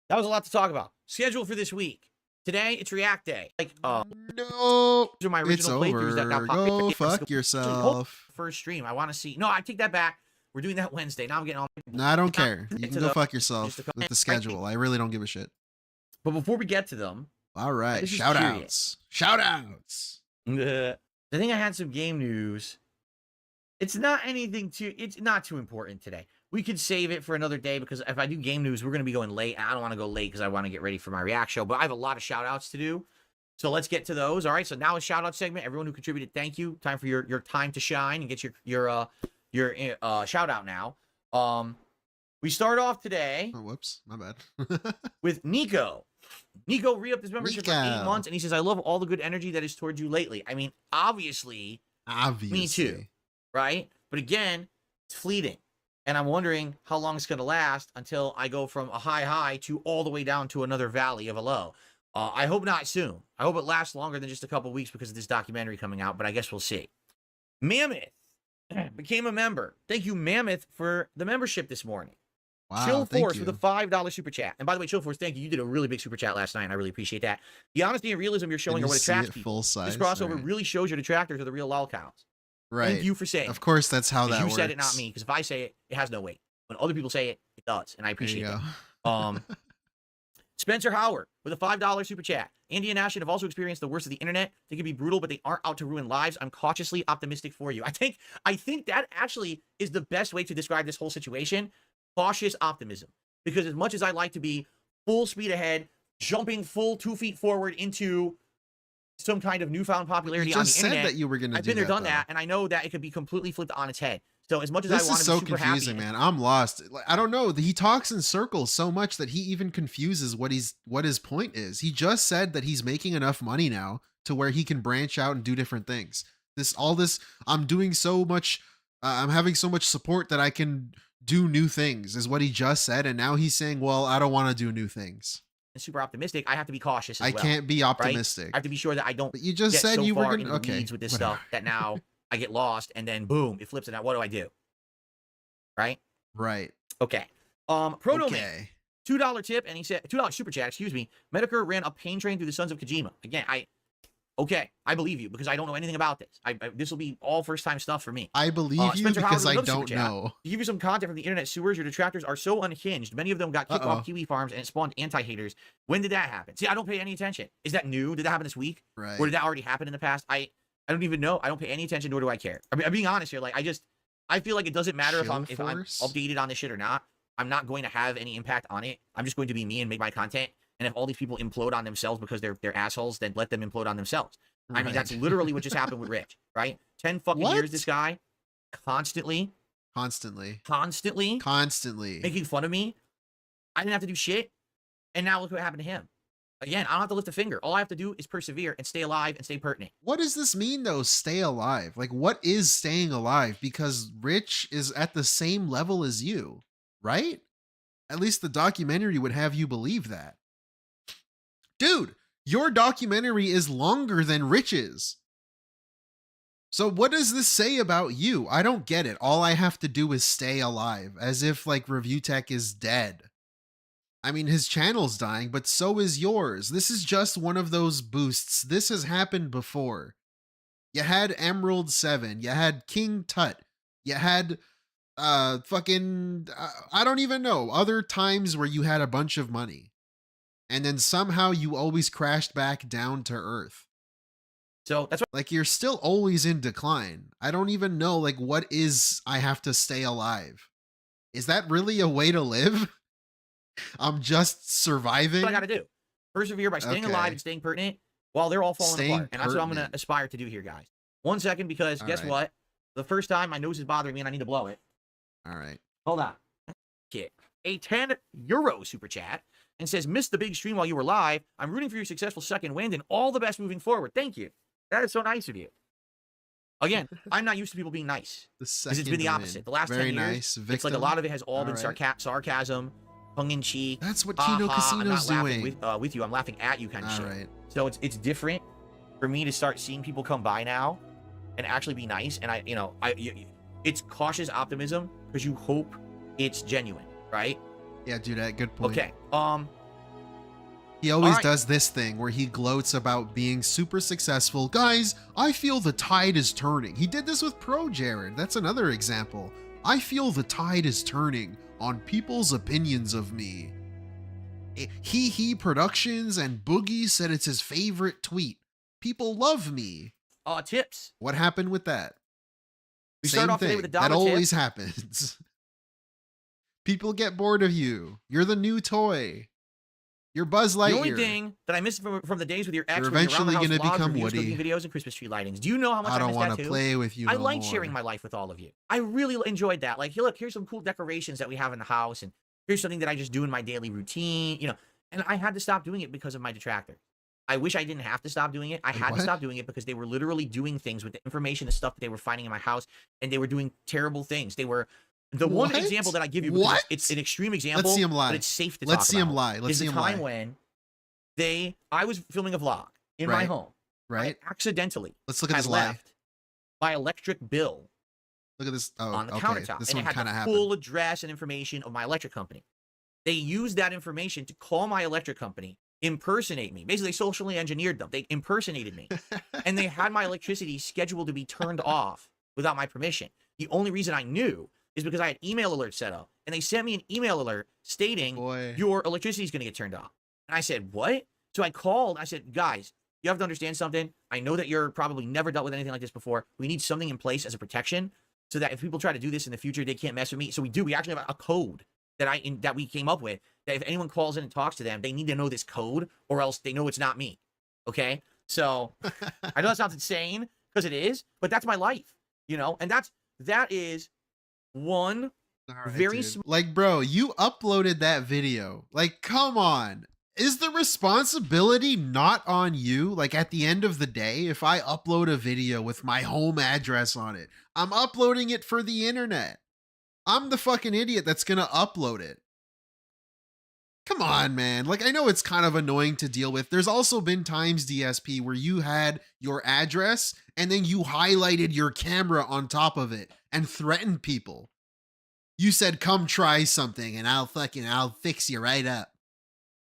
that was a lot to talk about. Schedule for this week. Today, it's React Day. No. These are my original playthroughs that got popped. Go fuck yourself. First stream. I want to see. No, I take that back. We're doing that Wednesday. Now I'm getting all. No, I don't care. You can go fuck yourself with the schedule. I really don't give a shit. But before we get to them. All right. Shout outs. Shout outs. I think I had some game news. It's not too important today. We could save it for another day because if I do game news, we're going to be going late. I don't want to go late because I want to get ready for my React show, but I have a lot of shout outs to do. So let's get to those. All right. So now a shout out segment. Everyone who contributed, thank you. Time for your time to shine and get your shout out now. We start off today. Oh, whoops. My bad. with Nico. Nico re-upped his membership for 8 months, and he says, I love all the good energy that is towards you lately. I mean, obviously. Me too. Right? But again, it's fleeting. And I'm wondering how long it's going to last until I go from a high to all the way down to another valley of a low. I hope not soon. I hope it lasts longer than just a couple weeks because of this documentary coming out, but I guess we'll see. Mammoth became a member. Thank you, Mammoth, for the membership this morning. Wow, Chill Force with a $5 super chat. And by the way, Chill Force, thank you. You did a really big super chat last night, and I really appreciate that. The honesty and realism you're showing are what attracts people. Full size? This crossover really shows your detractors are the real lol cows. Right. Thank you for saying. Of course, that's how that works. You said it, not me. Because if I say it, it has no weight. When other people say it, it does, and I appreciate it. Spencer Howard with a $5 super chat. Andy and Ashton have also experienced the worst of the internet. They can be brutal, but they aren't out to ruin lives. I'm cautiously optimistic for you. I think that actually is the best way to describe this whole situation. cautious optimism. Because as much as I like to be full speed ahead, jumping full 2 feet forward into some kind of newfound popularity on the internet. You just said that you were going to do that. I've been there, done that, and I know that it could be completely flipped on its head. So as much as I want to be so super confusing, happy, man. I'm lost. I don't know. He talks in circles so much that he even confuses what his point is. He just said that he's making enough money now to where he can branch out and do different things. I'm doing so much. I'm having so much support that I can do new things is what he just said. And now he's saying, well, I don't want to do new things. and super optimistic, I have to be cautious as I well. can't be optimistic. Right? I have to be sure that I don't. But you just get said so you were far going into to. the Okay. weeds with this whatever. stuff that now I get lost, and then boom, it flips, and now what do I do? Right. Right. Okay. Proto Okay. Man, $2 tip, and he said $2 super chat. Excuse me. Metokur ran a pain train through the Sons of Kojima. Again, I believe you because I don't know anything about this. This will be all first time stuff for me. I believe you Spencer because Howard I with another don't super chat. know. To give you some content from the internet sewers, your detractors are so unhinged. Many of them got kicked off Kiwi farms and it spawned anti-haters. When did that happen? See, I don't pay any attention. Is that new? Did that happen this week? Right. Or did that already happen in the past? I don't even know. I don't pay any attention, nor do I care. I mean, I'm being honest here. Like, I feel like it doesn't matter if I'm updated on this shit or not. I'm not going to have any impact on it. I'm just going to be me and make my content. And if all these people implode on themselves because they're assholes, then let them implode on themselves. I mean, that's literally what just happened with Rich, right? 10 fucking years, this guy constantly making fun of me. I didn't have to do shit. And now look what happened to him. Again, I don't have to lift a finger. All I have to do is persevere and stay alive and stay pertinent. What does this mean, though, stay alive? Like, what is staying alive? Because Rich is at the same level as you, right? At least the documentary would have you believe that. Dude, your documentary is longer than Rich's. So what does this say about you? I don't get it. All I have to do is stay alive, as if, like, ReviewTech is dead. I mean, his channel's dying, but so is yours. This is just one of those boosts. This has happened before. You had Emerald 7. You had King Tut. You had I don't even know, other times where you had a bunch of money. And then somehow you always crashed back down to earth. So that's what, like, you're still always in decline. I don't even know, like, what is I have to stay alive? Is that really a way to live? I'm just surviving. that's what I got to do. Persevere by staying alive and staying pertinent while they're all falling apart. And that's what I'm going to aspire to do here, guys. 1 second, because guess what? The first time my nose is bothering me and I need to blow it. All right. Hold on. Okay. A €10 super chat and says, missed the big stream while you were live. I'm rooting for your successful second wind and all the best moving forward. Thank you. That is so nice of you. Again, I'm not used to people being nice. Because it's been the opposite. The last 10 years, it's like a lot of it has all been sarcasm, tongue-in-cheek. That's what Kino Casino's doing. With you. I'm laughing at you kind of shit. Right. So it's different for me to start seeing people come by now and actually be nice. And it's cautious optimism because you hope it's genuine, right? Yeah, dude, good point. Okay. He always does this thing where he gloats about being super successful. Guys, I feel the tide is turning. He did this with Pro Jared. That's another example. I feel the tide is turning on people's opinions of me. He Productions and Boogie said it's his favorite tweet. People love me. Tips. What happened with that? We start off today with a dollar tip. That always tip. happens. People get bored of you. You're the new toy. You're Buzz Lightyear. The only thing that I missed from the days with your ex You're was eventually going to become Woody. Videos and Christmas tree lightings. Do you know how much I don't missed want that to too? play with you. I no like more. sharing my life with all of you. I really enjoyed that. Like, look, here's some cool decorations that we have in the house, and here's something that I just do in my daily routine. And I had to stop doing it because of my detractors. I wish I didn't have to stop doing it. I had to stop doing it because they were literally doing things with the information and stuff that they were finding in my house, and they were doing terrible things. They were one example that I give you. Because it's an extreme example. Let's see him lie. But it's safe to Let's talk see him about. lie. Let's see him lie. Time when I was filming a vlog in my home. Right. I accidentally. Let's look at this lie. My electric bill. Look at this. On the countertop. This and one it had the full address and information of my electric company. They used that information to call my electric company, impersonate me. Basically, they socially engineered them. They impersonated me. And they had my electricity scheduled to be turned off without my permission. The only reason I knew is because I had email alerts set up. And they sent me an email alert stating your electricity is going to get turned off. And I said, what? So I called. I said, guys, you have to understand something. I know that you're probably never dealt with anything like this before. We need something in place as a protection so that if people try to do this in the future, they can't mess with me. So we do. We actually have a code that we came up with, that if anyone calls in and talks to them, they need to know this code, or else they know it's not me. Okay? So I know that sounds insane, because it is, but that's my life, you know? And that is one very small. Like, bro, you uploaded that video. Like, come on. Is the responsibility not on you? Like, at the end of the day, if I upload a video with my home address on it, I'm uploading it for the internet. I'm the fucking idiot that's gonna upload it. Come on, man. Like, I know it's kind of annoying to deal with. There's also been times, DSP, where you had your address and then you highlighted your camera on top of it and threatened people. You said, come try something and I'll fix you right up.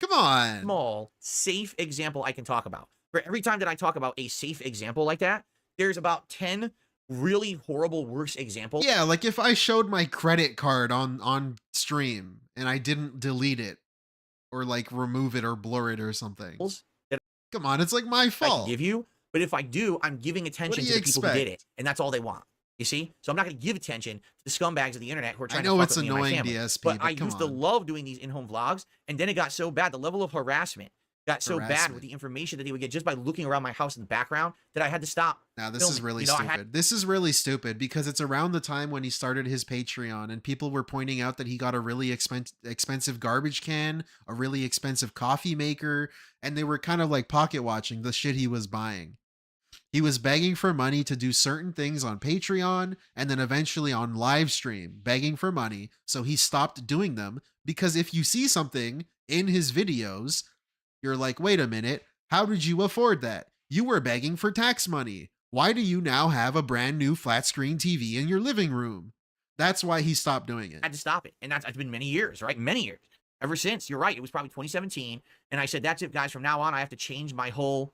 Come on. Small, safe example I can talk about. For every time that I talk about a safe example like that, there's about 10 really horrible, worse examples. Yeah, like if I showed my credit card on stream and I didn't delete it or like remove it or blur it or something. Come on, it's like my fault. I can give you, but if I do, I'm giving attention to the people who did it, and that's all they want. You see? So I'm not going to give attention to the scumbags of the internet who are trying to fuck with me and my family. DSP, but I used to love doing these in-home vlogs, and then it got so bad, the level of harassment got so bad with the information that they would get just by looking around my house in the background, that I had to stop. Now this is really stupid. This is really stupid because it's around the time when he started his Patreon and people were pointing out that he got a really expensive garbage can, a really expensive coffee maker, and they were kind of like pocket watching the shit he was buying. He was begging for money to do certain things on Patreon and then eventually on live stream, begging for money. So he stopped doing them because if you see something in his videos, you're like, wait a minute, how did you afford that? You were begging for tax money. Why do you now have a brand new flat screen TV in your living room? That's why he stopped doing it. I had to stop it. And that's been many years, right? Many years. Ever since. You're right. It was probably 2017. And I said, that's it, guys. From now on, I have to change my whole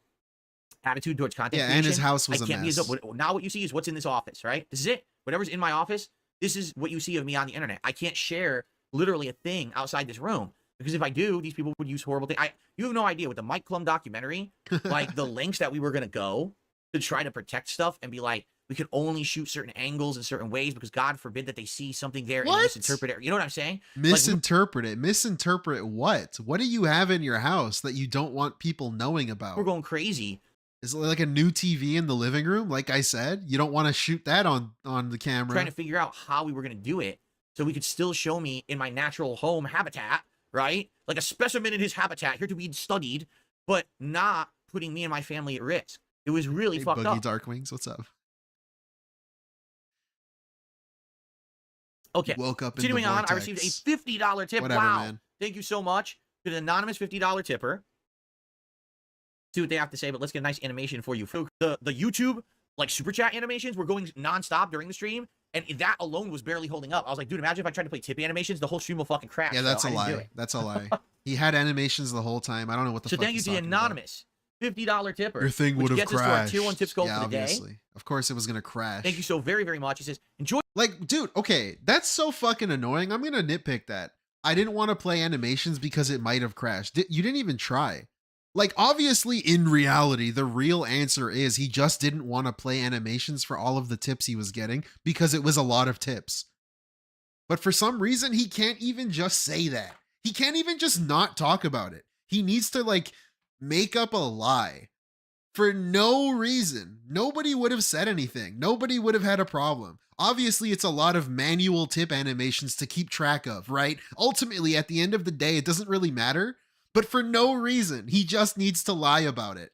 attitude towards content creation. And his house was a mess. Now what you see is what's in this office, right? This is it. Whatever's in my office, this is what you see of me on the internet. I can't share literally a thing outside this room. Because if I do, these people would use horrible things. You have no idea with the Mike Klum documentary, like the lengths that we were going to go to try to protect stuff and be like, we could only shoot certain angles in certain ways because God forbid that they see something there and misinterpret it. You know what I'm saying? Misinterpret it. Misinterpret what? What do you have in your house that you don't want people knowing about? We're going crazy. Is it like a new TV in the living room? Like I said, you don't want to shoot that on the camera. Trying to figure out how we were going to do it so we could still show me in my natural home habitat, right? Like a specimen in his habitat here to be studied, but not putting me and my family at risk. It was really fucked up. Boogie Darkwings, what's up? Okay. Woke up continuing on, I received a $50 tip. Whatever, wow. Man. Thank you so much to the anonymous $50 tipper. See what they have to say, but let's get a nice animation for you. The YouTube like super chat animations were going nonstop during the stream, and that alone was barely holding up. I was like, dude, imagine if I tried to play tip animations, the whole stream will fucking crash. Yeah, that's a lie. That's a lie. He had animations the whole time. I don't know what the fuck. So thank you to the anonymous $50 tipper. Your thing would have crashed. Us to our tier 1 tip scope for the obviously. day. Of course it was gonna crash. Thank you so very, very much. He says, enjoy. Like, dude, okay, that's so fucking annoying. I'm gonna nitpick that. I didn't want to play animations because it might have crashed. You didn't even try. Like, obviously, in reality, the real answer is he just didn't want to play animations for all of the tips he was getting because it was a lot of tips. But for some reason, he can't even just say that. He can't even just not talk about it. He needs to, like, make up a lie. For no reason. Nobody would have said anything. Nobody would have had a problem. Obviously, it's a lot of manual tip animations to keep track of, right? Ultimately, at the end of the day, it doesn't really matter. But for no reason, he just needs to lie about it.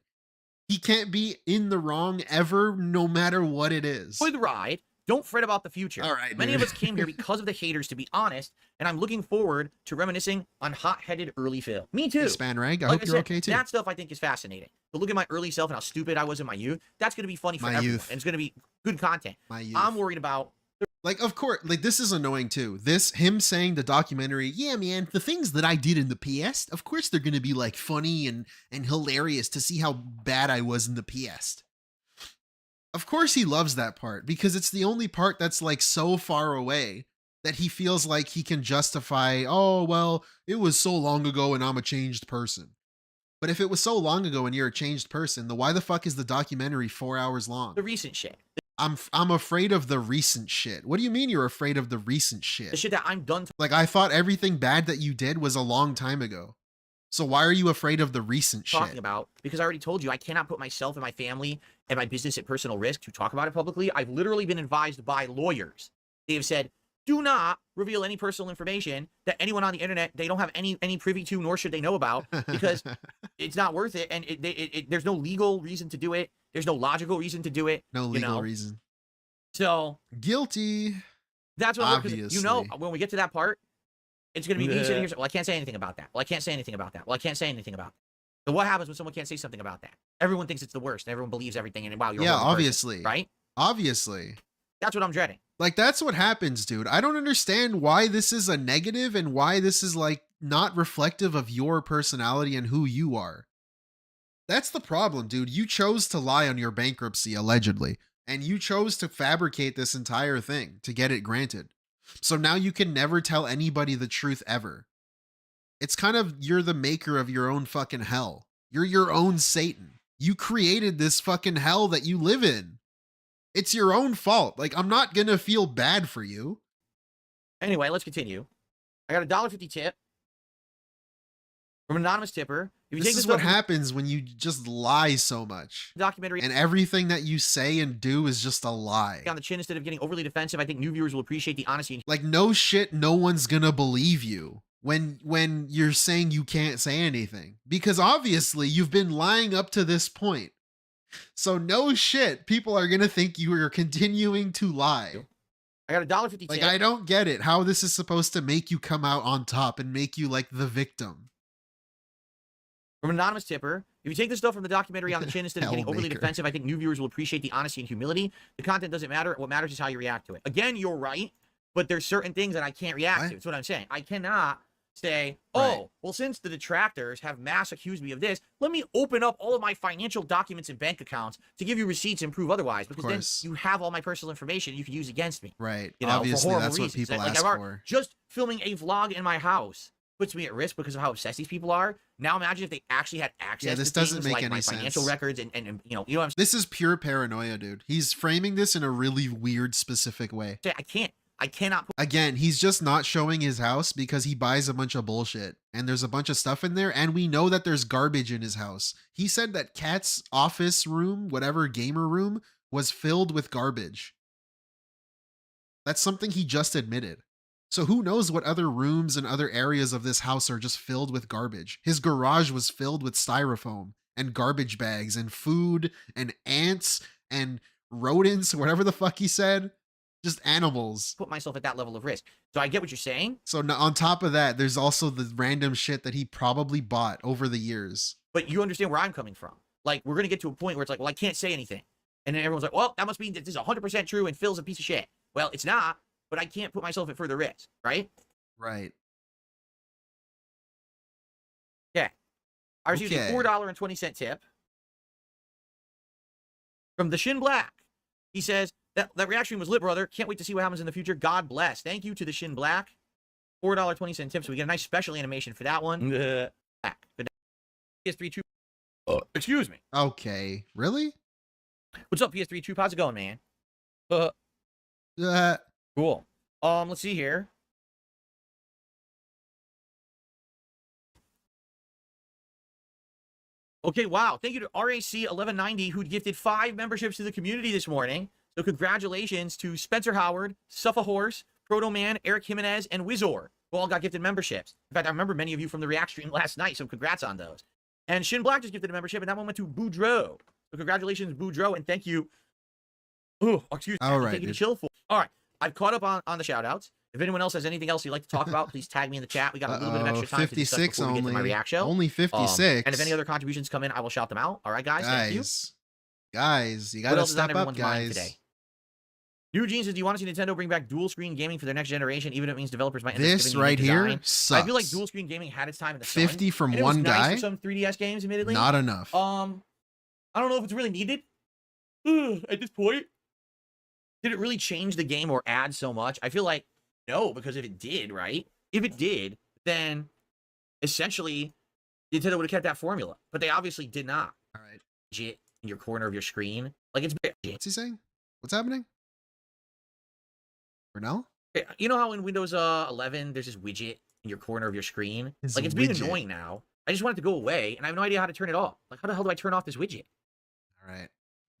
He can't be in the wrong ever, no matter what it is. Enjoy the ride. Don't fret about the future. All right, Many of us came here because of the haters, to be honest, and I'm looking forward to reminiscing on hot-headed early Phil. Me too. Span Rag, I hope you're okay too. That stuff I think is fascinating. But look at my early self and how stupid I was in my youth. That's going to be funny for everyone, and it's going to be good content. My youth. I'm worried about... Like, of course, like, this is annoying too. Him saying the documentary, yeah, man, the things that I did in the PS, of course they're going to be, like, funny and hilarious to see how bad I was in the PS. Of course he loves that part, because it's the only part that's, like, so far away that he feels like he can justify, oh, well, it was so long ago and I'm a changed person. But if it was so long ago and you're a changed person, then why the fuck is the documentary 4 hours long? The recent shit. I'm afraid of the recent shit. What do you mean you're afraid of the recent The shit? shit that I'm done Like, I thought everything bad that you did was a long time ago. So why are you afraid of the recent talking shit? about, because I already told you I cannot put myself and my family and my business at personal risk to talk about it publicly. I've literally been advised by lawyers. They have said, do not reveal any personal information that anyone on the internet, they don't have any privy to, nor should they know about, because it's not worth it. And there's no legal reason to do it. There's no logical reason to do it. No legal reason. So guilty. That's what obviously. you know, when we get to that part, it's going to be me sitting here. Well, I can't say anything about that. Well, I can't say anything about that. Well, I can't say anything about that. So what happens when someone can't say something about that? Everyone thinks it's the worst. And everyone believes everything. And wow, you're a horrible obviously. person, right? Obviously. That's what I'm dreading. Like, that's what happens, dude. I don't understand why this is a negative and why this is, like, not reflective of your personality and who you are. That's the problem, dude. You chose to lie on your bankruptcy, allegedly. And you chose to fabricate this entire thing to get it granted. So now you can never tell anybody the truth ever. It's kind of, you're the maker of your own fucking hell. You're your own Satan. You created this fucking hell that you live in. It's your own fault. Like, I'm not gonna feel bad for you. Anyway, let's continue. I got a $1.50 tip from an anonymous tipper. If you This take is what happens when you just lie so much. Documentary And everything that you say and do is just a lie. on the chin instead of getting overly defensive, I think new viewers will appreciate the honesty. Like, no shit, no one's gonna believe you when you're saying you can't say anything. Because obviously you've been lying up to this point. So no shit, people are gonna think you are continuing to lie. I got a $1.50 Like, tip. I don't get it. How this is supposed to make you come out on top and make you like the victim. From an anonymous tipper. If you take the stuff from the documentary on the chin instead of getting overly Hellmaker. defensive, I think new viewers will appreciate the honesty and humility. The content doesn't matter. What matters is how you react to it. Again, you're right, but there's certain things that I can't react to. That's what I'm saying. I cannot say, oh, Right. well, since the detractors have mass accused me of this, let me open up all of my financial documents and bank accounts to give you receipts and prove otherwise, because then course. you have all my personal information you can use against me. Right. You know, for Obviously, horrible that's what reasons. people Like, ask I've for. just filming a vlog in my house puts me at risk because of how obsessed these people are. Now imagine if they actually had access this to doesn't things make like any my financial sense. records and you know what I'm This is pure paranoia, dude. He's framing this in a really weird, specific way. saying? I cannot put Again, he's just not showing his house because he buys a bunch of bullshit. And there's a bunch of stuff in there, and we know that there's garbage in his house. He said that Kat's office room, whatever gamer room, was filled with garbage. That's something he just admitted. So who knows what other rooms and other areas of this house are just filled with garbage. His garage was filled with styrofoam and garbage bags and food and ants and rodents, whatever the fuck he said. Just animals. put myself at that level of risk. So I get what you're saying, So on top of that, there's also the random shit that he probably bought over the years. but you understand where I'm coming from. Like, we're going to get to a point where it's like, well, I can't say anything. And then everyone's like, well, that must mean that this is 100% true and Phil's a piece of shit. Well, it's not, but I can't put myself at further risk, right? Right. Yeah. I received Okay. a $4.20 tip from the Shin Black. He says, that reaction was lit, brother. Can't wait to see what happens in the future. God bless. Thank you to the Shin Black. $4.20 tip. So we get a nice special animation for that one. Black. Good night. PS3 True. Excuse me. Okay. Really? What's up, PS3 Troop? How's it going, man? Cool. Let's see here. Okay, wow. Thank you to RAC1190, who gifted 5 memberships to the community this morning. So congratulations to Spencer Howard, Suffa Horse, Proto Man, Eric Jimenez, and Wizor, who all got gifted memberships. In fact, I remember many of you from the React stream last night, so congrats on those. And Shin Black just gifted a membership, and that one went to Boudreaux. So congratulations, Boudreaux, and thank you. Oh, excuse me. All right, Thank you to dude. Chill for. All right, I've caught up on the shout-outs. If anyone else has anything else you'd like to talk about, please tag me in the chat. We got a little bit of extra time to discuss 56 before we get to my only. React show. Only 56. And if any other contributions come in, I will shout them out. All right, guys. Thank you. Guys, you What gotta else is on step up, everyone's mind guys. today? New Jeans says, do you want to see Nintendo bring back dual screen gaming for their next generation, even if it means developers might end up This skipping right unique here design? sucks. I feel like dual screen gaming had its time in the 50 sun, from and it was one nice guy? for some 3DS games, admittedly. Not enough. I don't know if it's really needed. At this point, did it really change the game or add so much? I feel like no, because if it did, right? If it did, then essentially Nintendo would have kept that formula. But they obviously did not. All right. Legit in your corner of your screen, like it's legit. What's he saying? What's happening? Brunel? You know how in Windows 11 there's this widget in your corner of your screen? It's Like a it's being widget. annoying now. I just want it to go away, and I have no idea how to turn it off. Like, how the hell do I turn off this widget? All right.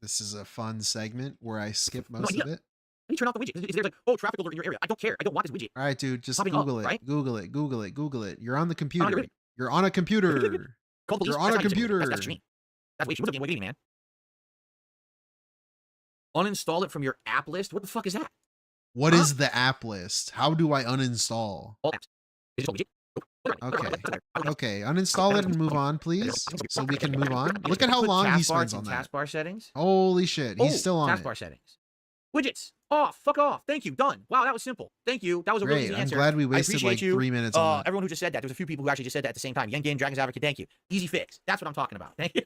This is a fun segment where I skip No most idea. of it. How do you turn off the widget? Is there like, oh, traffic alert in your area? I don't care. I don't want this widget. All right, dude, just Popping up, Google it. right? Google it. Google it. Google it. You're on the I'm computer. not You're on a computer. Call the police. You're on That's a not even- computer. That's what you mean. That's way too much, man. Uninstall it from your app list. What the fuck is that? What is the app list? How do I uninstall? All apps. Is it called widget? Okay. Okay. Uninstall it and move on, please. So we can move on. Look at how Put long he taskbars spends in on that. Taskbar settings. Holy shit. He's still on Taskbar it. settings. Widgets. Off. Fuck off. Thank you. Done. Wow, that was simple. Thank you. That was a really Great. easy I'm answer. glad we I wasted appreciate like you. 3 minutes on that. Everyone who just said that. There was a few people who actually just said that at the same time. Young Game, Dragon's Advocate, thank you. Easy fix. That's what I'm talking about. Thank you.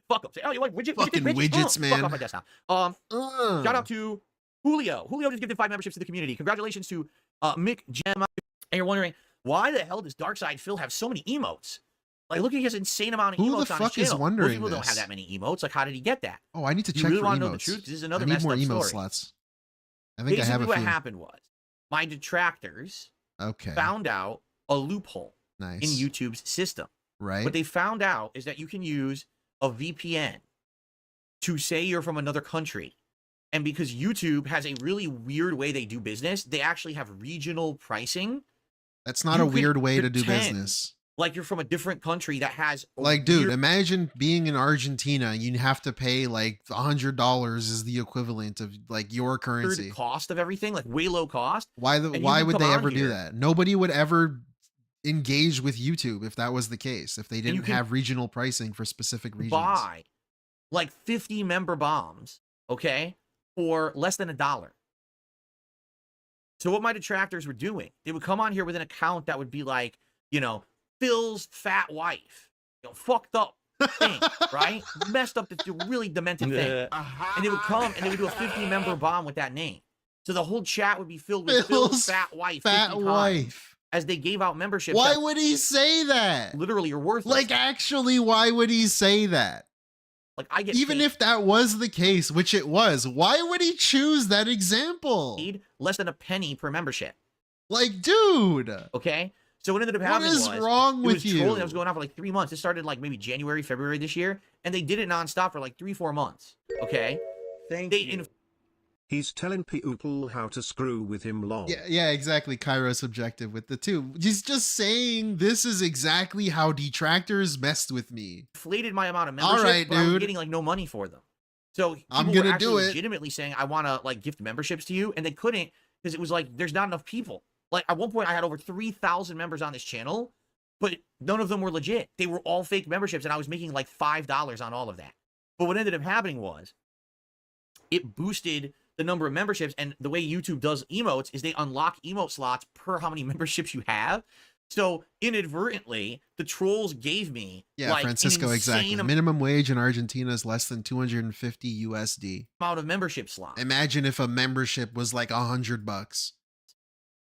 Fuck them. Say, oh, you like widget? Fucking widgets, man. Fuck off my desktop. Shout out to Julio. Julio just gifted 5 memberships to the community. Congratulations to Mick Gemma. And you're wondering, why the hell does Darkside Phil have so many emotes? Like, look at his insane amount of Who emotes the on his fuck is channel. wondering Most people don't this? have that many emotes. Like, how did he get that? Oh, I need to You check really for want to know emotes. the truth? This is I another need messed more up emote story. slots. I think Basically, I have a what few. happened was my detractors Okay. found out a loophole Nice. in YouTube's system. Right. What they found out is that you can use a VPN to say you're from another country. And because YouTube has a really weird way they do business, they actually have regional pricing. That's not You a could weird way to do pretend business. like you're from a different country that has a Like, dude, weird imagine being in Argentina. You have to pay like $100 is the equivalent of like your currency. cost of everything, like way low cost. Why and you why can would come they on ever do here. that? Nobody would ever engage with YouTube if that was the case. If they you didn't can have regional pricing for specific regions. Buy like 50 member bombs, okay, for less than $1. So what my detractors were doing, they would come on here with an account that would be like, you know, Phil's fat wife, you know, fucked up thing, right? Messed up, this really demented thing. And they would come and they would do a 50-member bomb with that name. So the whole chat would be filled with Phil's fat wife. 50 Fat times wife. as they gave out memberships. Why that would he say that? literally are worthless? Like, actually, why would he say that? Like I get Even paid if that was the case, which it was, why would he choose that example? less than a penny per membership. Like, dude. Okay. So what ended up What happening is was wrong it with was you? trolling that was going on for like 3 months. It started like maybe January, February this year, and they did it nonstop for like 3-4 months. Okay. Thank They you. He's telling people how to screw with him long. Yeah, exactly. Kairos objective with the two. He's just saying this is exactly how detractors messed with me. inflated my amount of All memberships, right, but I was dude. getting like no money for them. So I'm people were gonna actually do it. legitimately saying I want to like gift memberships to you, and they couldn't because it was like there's not enough people. Like at one point I had over 3,000 members on this channel, but none of them were legit. They were all fake memberships, and I was making like $5 on all of that. But what ended up happening was it boosted the number of memberships, and the way YouTube does emotes is they unlock emote slots per how many memberships you have. So inadvertently, the trolls gave me like Francisco, an exactly. insane Minimum wage in Argentina is less than 250 USD. amount of membership slots. Imagine if a membership was like $100.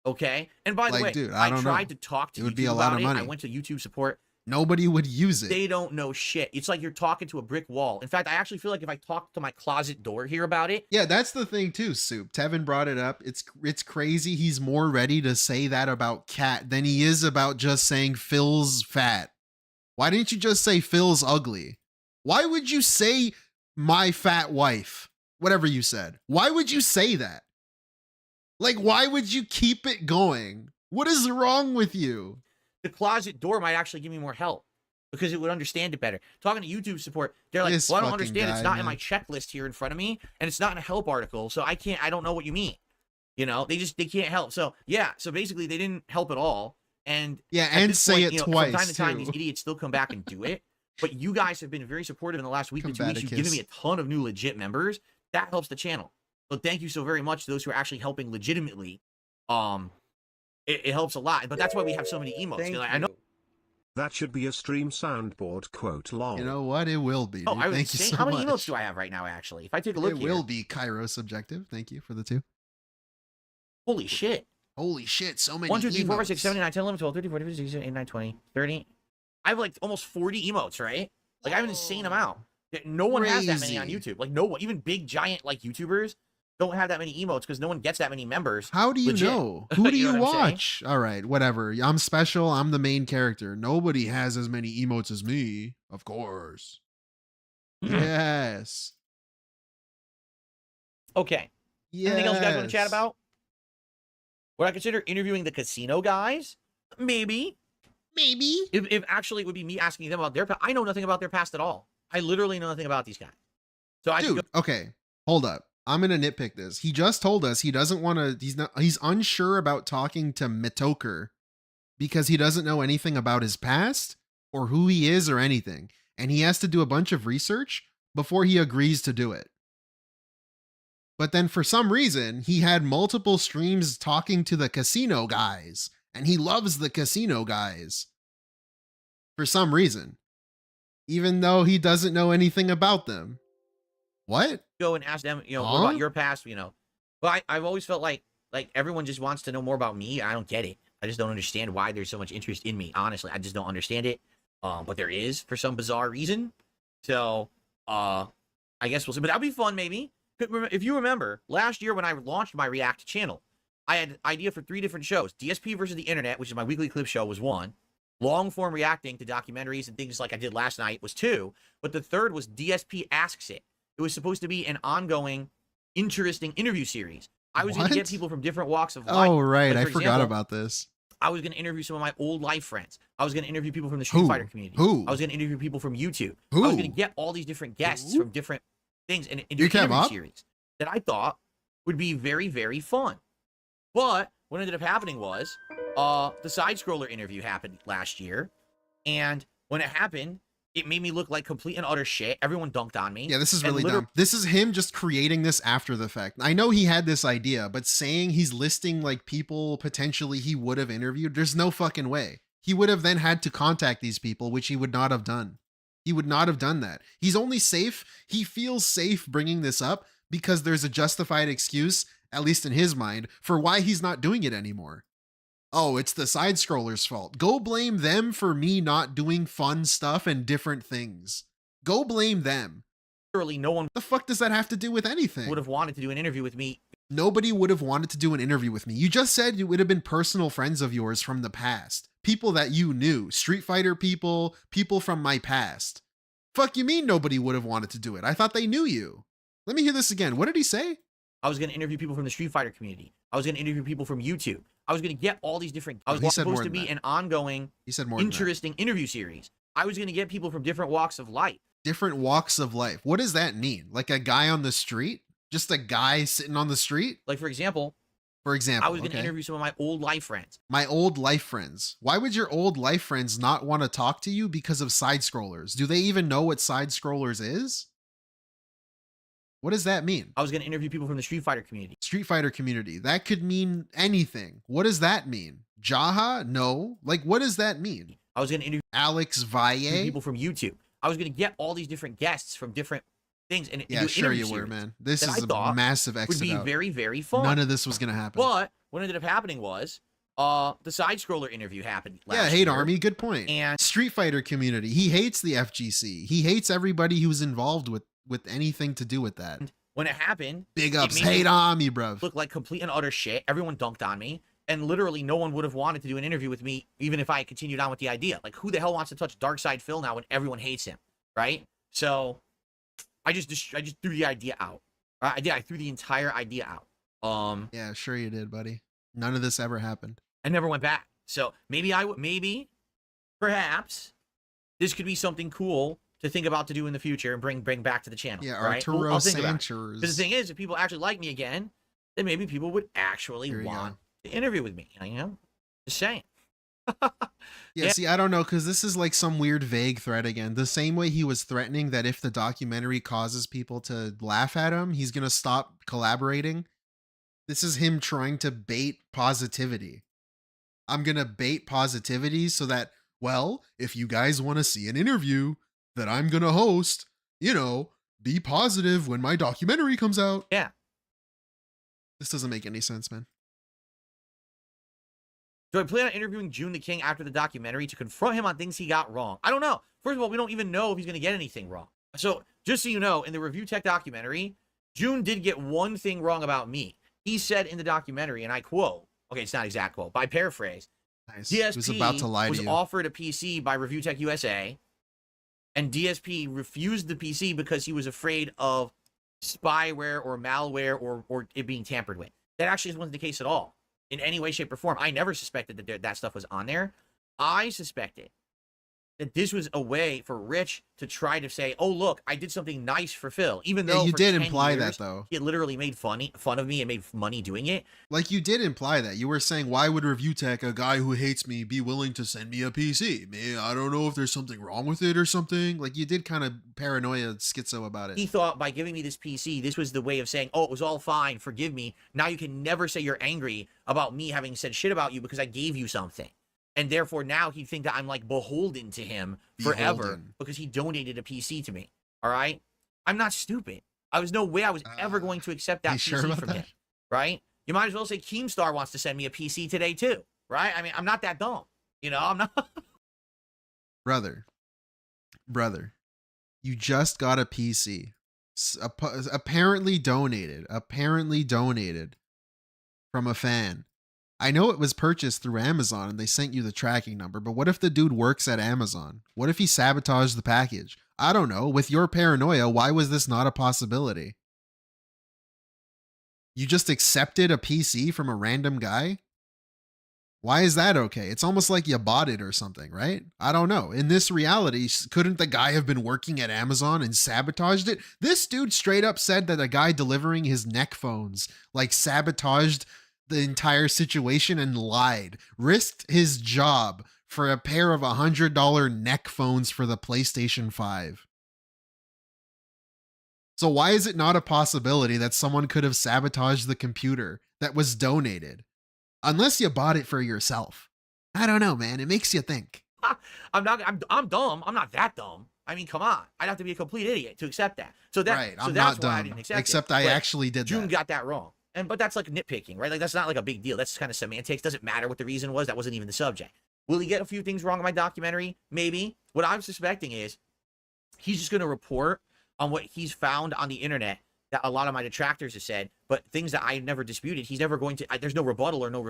Okay. And by the Like, way, dude, I don't know. tried to talk to It would YouTube be a lot about of it. I money. went to YouTube support. Nobody would use it. They don't know shit. It's like you're talking to a brick wall. In fact, I actually feel like if I talk to my closet door here about it, Yeah, that's the thing too, Soup. Tevin brought it up. It's crazy. He's more ready to say that about Cat than he is about just saying Phil's fat. Why didn't you just say Phil's ugly? Why would you say my fat wife? Whatever you said. Why would you say that? Like, why would you keep it going? What is wrong with you? the closet door might actually give me more help because it would understand it better. Talking to YouTube support, they're like, This well, I don't fucking understand. It's guy, not in man. my checklist here in front of me, and it's not in a help article, so I don't know what you mean. You know, they can't help. So yeah, so basically they didn't help at all. And Yeah, at and this say point, it you know, twice, from time to time, too. these idiots still come back and do it. But you guys have been very supportive in the last week to 2 weeks. You've given me a ton of new legit members. That helps the channel. So thank you so very much to those who are actually helping legitimately. It helps a lot. But that's why we have so many emotes. Like, I know. That should be a stream soundboard quote long. You know what? It will be. Oh, dude. I was Thank you saying, so how many much. emotes do I have right now? Actually, if I take a look It here, will be Kairos objective. Thank you for the 2. holy shit. Holy shit, so many 1, 2, 3, 4, 5, 6, emotes. 7, 8, 9, 10, 11, 12, 13, 14, 15, 16, 17, 18, 19, 20, 30. I have like almost 40 emotes, right? Like I have an insane amount. No one has that many on Crazy. YouTube. Like no one, even big giant like YouTubers don't have that many emotes because no one gets that many members. How do you Legit. know? Who do You you know what I'm saying? watch? All right, whatever. I'm special. I'm the main character. Nobody has as many emotes as me. Of course. Yes. Okay. Yes. Anything else you guys want to chat about? Would I consider interviewing the casino guys? Maybe. Maybe. If actually it would be me asking them about their past. I know nothing about their past at all. I literally know nothing about these guys. So I Dude, okay. Hold up. I'm gonna nitpick this. He just told us he doesn't want to, he's unsure about talking to Metokur because he doesn't know anything about his past or who he is or anything. And he has to do a bunch of research before he agrees to do it. But then for some reason, he had multiple streams talking to the casino guys, and he loves the casino guys. For some reason. Even though he doesn't know anything about them. What? go and ask them, what about your past, But I've always felt like everyone just wants to know more about me. I don't get it. I just don't understand why there's so much interest in me. Honestly, I just don't understand it. But there is for some bizarre reason. So, I guess we'll see. But that'd be fun, maybe. If you remember, last year when I launched my React channel, I had an idea for 3 different shows. DSP versus the Internet, which is my weekly clip show, was 1. Long-form reacting to documentaries and things like I did last night was 2. But the third was DSP Asks It. It was supposed to be an ongoing, interesting interview series. I was going to get people from different walks of life. Oh, right. Like, I forgot about this. I was going to interview some of my old life friends. I was going to interview people from the Street Fighter community. I was going to interview people from YouTube. I was going to get all these different guests from different things and do an interview series that I thought would be very, very fun. But what ended up happening was the side-scroller interview happened last year. And when it happened, it made me look like complete and utter shit. Everyone dunked on me. Yeah, this is really dumb. This is him just creating this after the fact. I know he had this idea, but saying he's listing like people potentially he would have interviewed, there's no fucking way. He would have then had to contact these people, which he would not have done. He would not have done that. He's only safe. He feels safe bringing this up because there's a justified excuse, at least in his mind, for why he's not doing it anymore. Oh, it's the side scrollers' fault. Go blame them for me not doing fun stuff and different things. Go blame them. Literally, no one. The fuck does that have to do with anything? Would have wanted to do an interview with me. Nobody would have wanted to do an interview with me. You just said it would have been personal friends of yours from the past. People that you knew. Street Fighter people, people from my past. Fuck you mean nobody would have wanted to do it? I thought they knew you. Let me hear this again. What did he say? I was going to interview people from the Street Fighter community. I was going to interview people from YouTube. I was going to get all these different. I was supposed to be an ongoing, interesting interview series. I was going to get people from different walks of life. Different walks of life. What does that mean? Like a guy on the street? Just a guy sitting on the street? Like, for example, I was going to interview some of my old life friends. My old life friends. Why would your old life friends not want to talk to you because of side scrollers? Do they even know what side scrollers is? What does that mean? I was going to interview people from the Street Fighter community. Street Fighter community. That could mean anything. What does that mean? Jaha? No. Like, what does that mean? I was going to interview Alex Valle. People from YouTube. I was going to get all these different guests from different things. And yeah, sure you were, man. This is a massive exit. Would be very, very fun. None of this was going to happen. But what ended up happening was the side scroller interview happened last year. Hate Army. Good point. And Street Fighter community. He hates the FGC. He hates everybody who's involved with anything to do with that. And when it happened, big ups, hate on me, bro. Looked like complete and utter shit. Everyone dunked on me, and literally no one would have wanted to do an interview with me, even if I continued on with the idea. Like, who the hell wants to touch Darkside Phil now when everyone hates him, right? So, I just threw the idea out. I threw the entire idea out. Yeah, sure you did, buddy. None of this ever happened. I never went back. So maybe, perhaps, this could be something cool to think about to do in the future and bring back to the channel. Yeah, right? Arturo Sanchez. Because the thing is, if people actually like me again, then maybe people would actually want to interview with me. Just saying. Yeah, see, I don't know, because this is like some weird vague threat again. The same way he was threatening that if the documentary causes people to laugh at him, he's going to stop collaborating. This is him trying to bait positivity. I'm going to bait positivity so that, well, if you guys want to see an interview that I'm going to host, be positive when my documentary comes out. Yeah. This doesn't make any sense, man. Do I plan on interviewing JoonTheKing after the documentary to confront him on things he got wrong? I don't know. First of all, we don't even know if he's going to get anything wrong. So, just so you know, in the ReviewTech documentary, June did get one thing wrong about me. He said in the documentary, and I quote, okay, it's not exact quote, but I paraphrase. Nice. DSP was about to lie was to you. offered a PC by ReviewTechUSA, and DSP refused the PC because he was afraid of spyware or malware or it being tampered with. That actually wasn't the case at all in any way, shape, or form. I never suspected that that stuff was on there. I suspected that this was a way for Rich to try to say, oh, look, I did something nice for Phil. Even though you for did 10 imply years, that, though. He literally made fun of me and made money doing it. Like, you did imply that. You were saying, why would ReviewTech, a guy who hates me, be willing to send me a PC? Man, I don't know if there's something wrong with it or something. Like, you did kind of paranoia schizo about it. He thought by giving me this PC, this was the way of saying, oh, it was all fine, forgive me. Now you can never say you're angry about me having said shit about you because I gave you something. And therefore now he'd think that I'm like beholden to him forever because he donated a PC to me. All right? I'm not stupid. I was no way I was ever going to accept that PC from him. Right? You might as well say Keemstar wants to send me a PC today too. Right? I mean, I'm not that dumb. You know, I'm not. Brother, you just got a PC. Apparently donated from a fan. I know it was purchased through Amazon and they sent you the tracking number, but what if the dude works at Amazon? What if he sabotaged the package? I don't know. With your paranoia, why was this not a possibility? You just accepted a PC from a random guy? Why is that okay? It's almost like you bought it or something, right? I don't know. In this reality, couldn't the guy have been working at Amazon and sabotaged it? This dude straight up said that a guy delivering his neck phones, like, sabotaged the entire situation and lied, risked his job for a pair of $100 neck phones for the PlayStation 5. So why is it not a possibility that someone could have sabotaged the computer that was donated? Unless you bought it for yourself. I don't know, man. It makes you think. I'm dumb. I'm not that dumb. I mean, come on. I'd have to be a complete idiot to accept that. So that, right. So I'm that's not why dumb. I didn't accept Except it. I But actually did June that. got that wrong. But that's like nitpicking, right? Like, that's not like a big deal. That's kind of semantics. Doesn't matter what the reason was. That wasn't even the subject. Will he get a few things wrong in my documentary? Maybe. What I'm suspecting is he's just going to report on what he's found on the internet that a lot of my detractors have said, but things that I never disputed. He's never going to, there's no rebuttal or no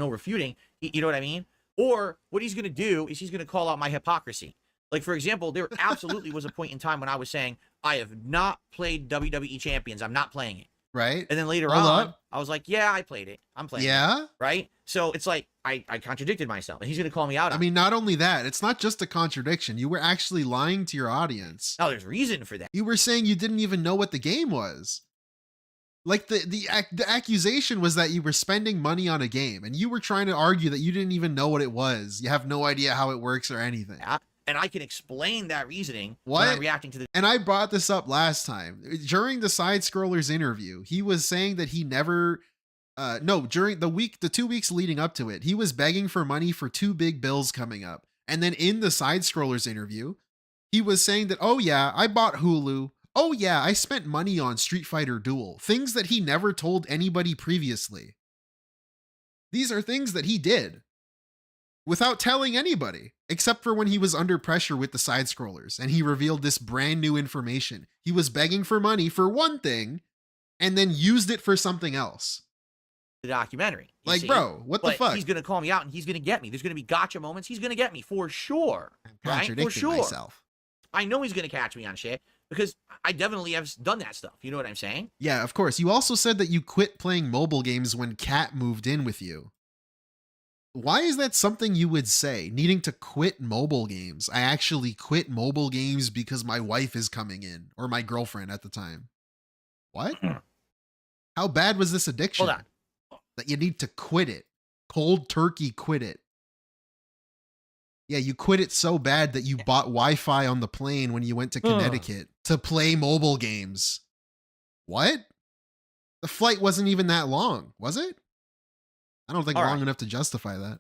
refuting. You know what I mean? Or what he's going to do is he's going to call out my hypocrisy. Like, for example, there absolutely was a point in time when I was saying, I have not played WWE Champions. I'm not playing it. Right. And then later on, I was like, yeah, I played it. I'm playing it. Right? So it's like, I contradicted myself. And he's going to call me out on it. I mean, not only that, it's not just a contradiction. You were actually lying to your audience. Oh, there's reason for that. You were saying you didn't even know what the game was. Like, the accusation was that you were spending money on a game. And you were trying to argue that you didn't even know what it was. You have no idea how it works or anything. Yeah. And I can explain that reaning when I'm reacting to the... And I brought this up last time. During the SideScrollers interview, he was saying that he never... during the 2 weeks leading up to it, he was begging for money for 2 big bills coming up. And then in the SideScrollers interview, he was saying that, oh yeah, I bought Hulu. Oh yeah, I spent money on Street Fighter Duel. Things that he never told anybody previously. These are things that he did without telling anybody, except for when he was under pressure with the SideScrollers and he revealed this brand new information. He was begging for money for one thing and then used it for something else. The documentary. Like, bro, what the fuck? He's going to call me out and he's going to get me. There's going to be gotcha moments. He's going to get me for sure. Contradicting For sure. myself. I know he's going to catch me on shit because I definitely have done that stuff. You know what I'm saying? Yeah, of course. You also said that you quit playing mobile games when Kat moved in with you. Why is that something you would say? Needing to quit mobile games. I actually quit mobile games because my wife is coming in, or my girlfriend at the time. What? How bad was this addiction? Hold on. That you need to quit it. Cold turkey quit it. Yeah, you quit it so bad that you bought Wi-Fi on the plane when you went to Connecticut to play mobile games. What? The flight wasn't even that long, was it? I don't think long enough to justify that.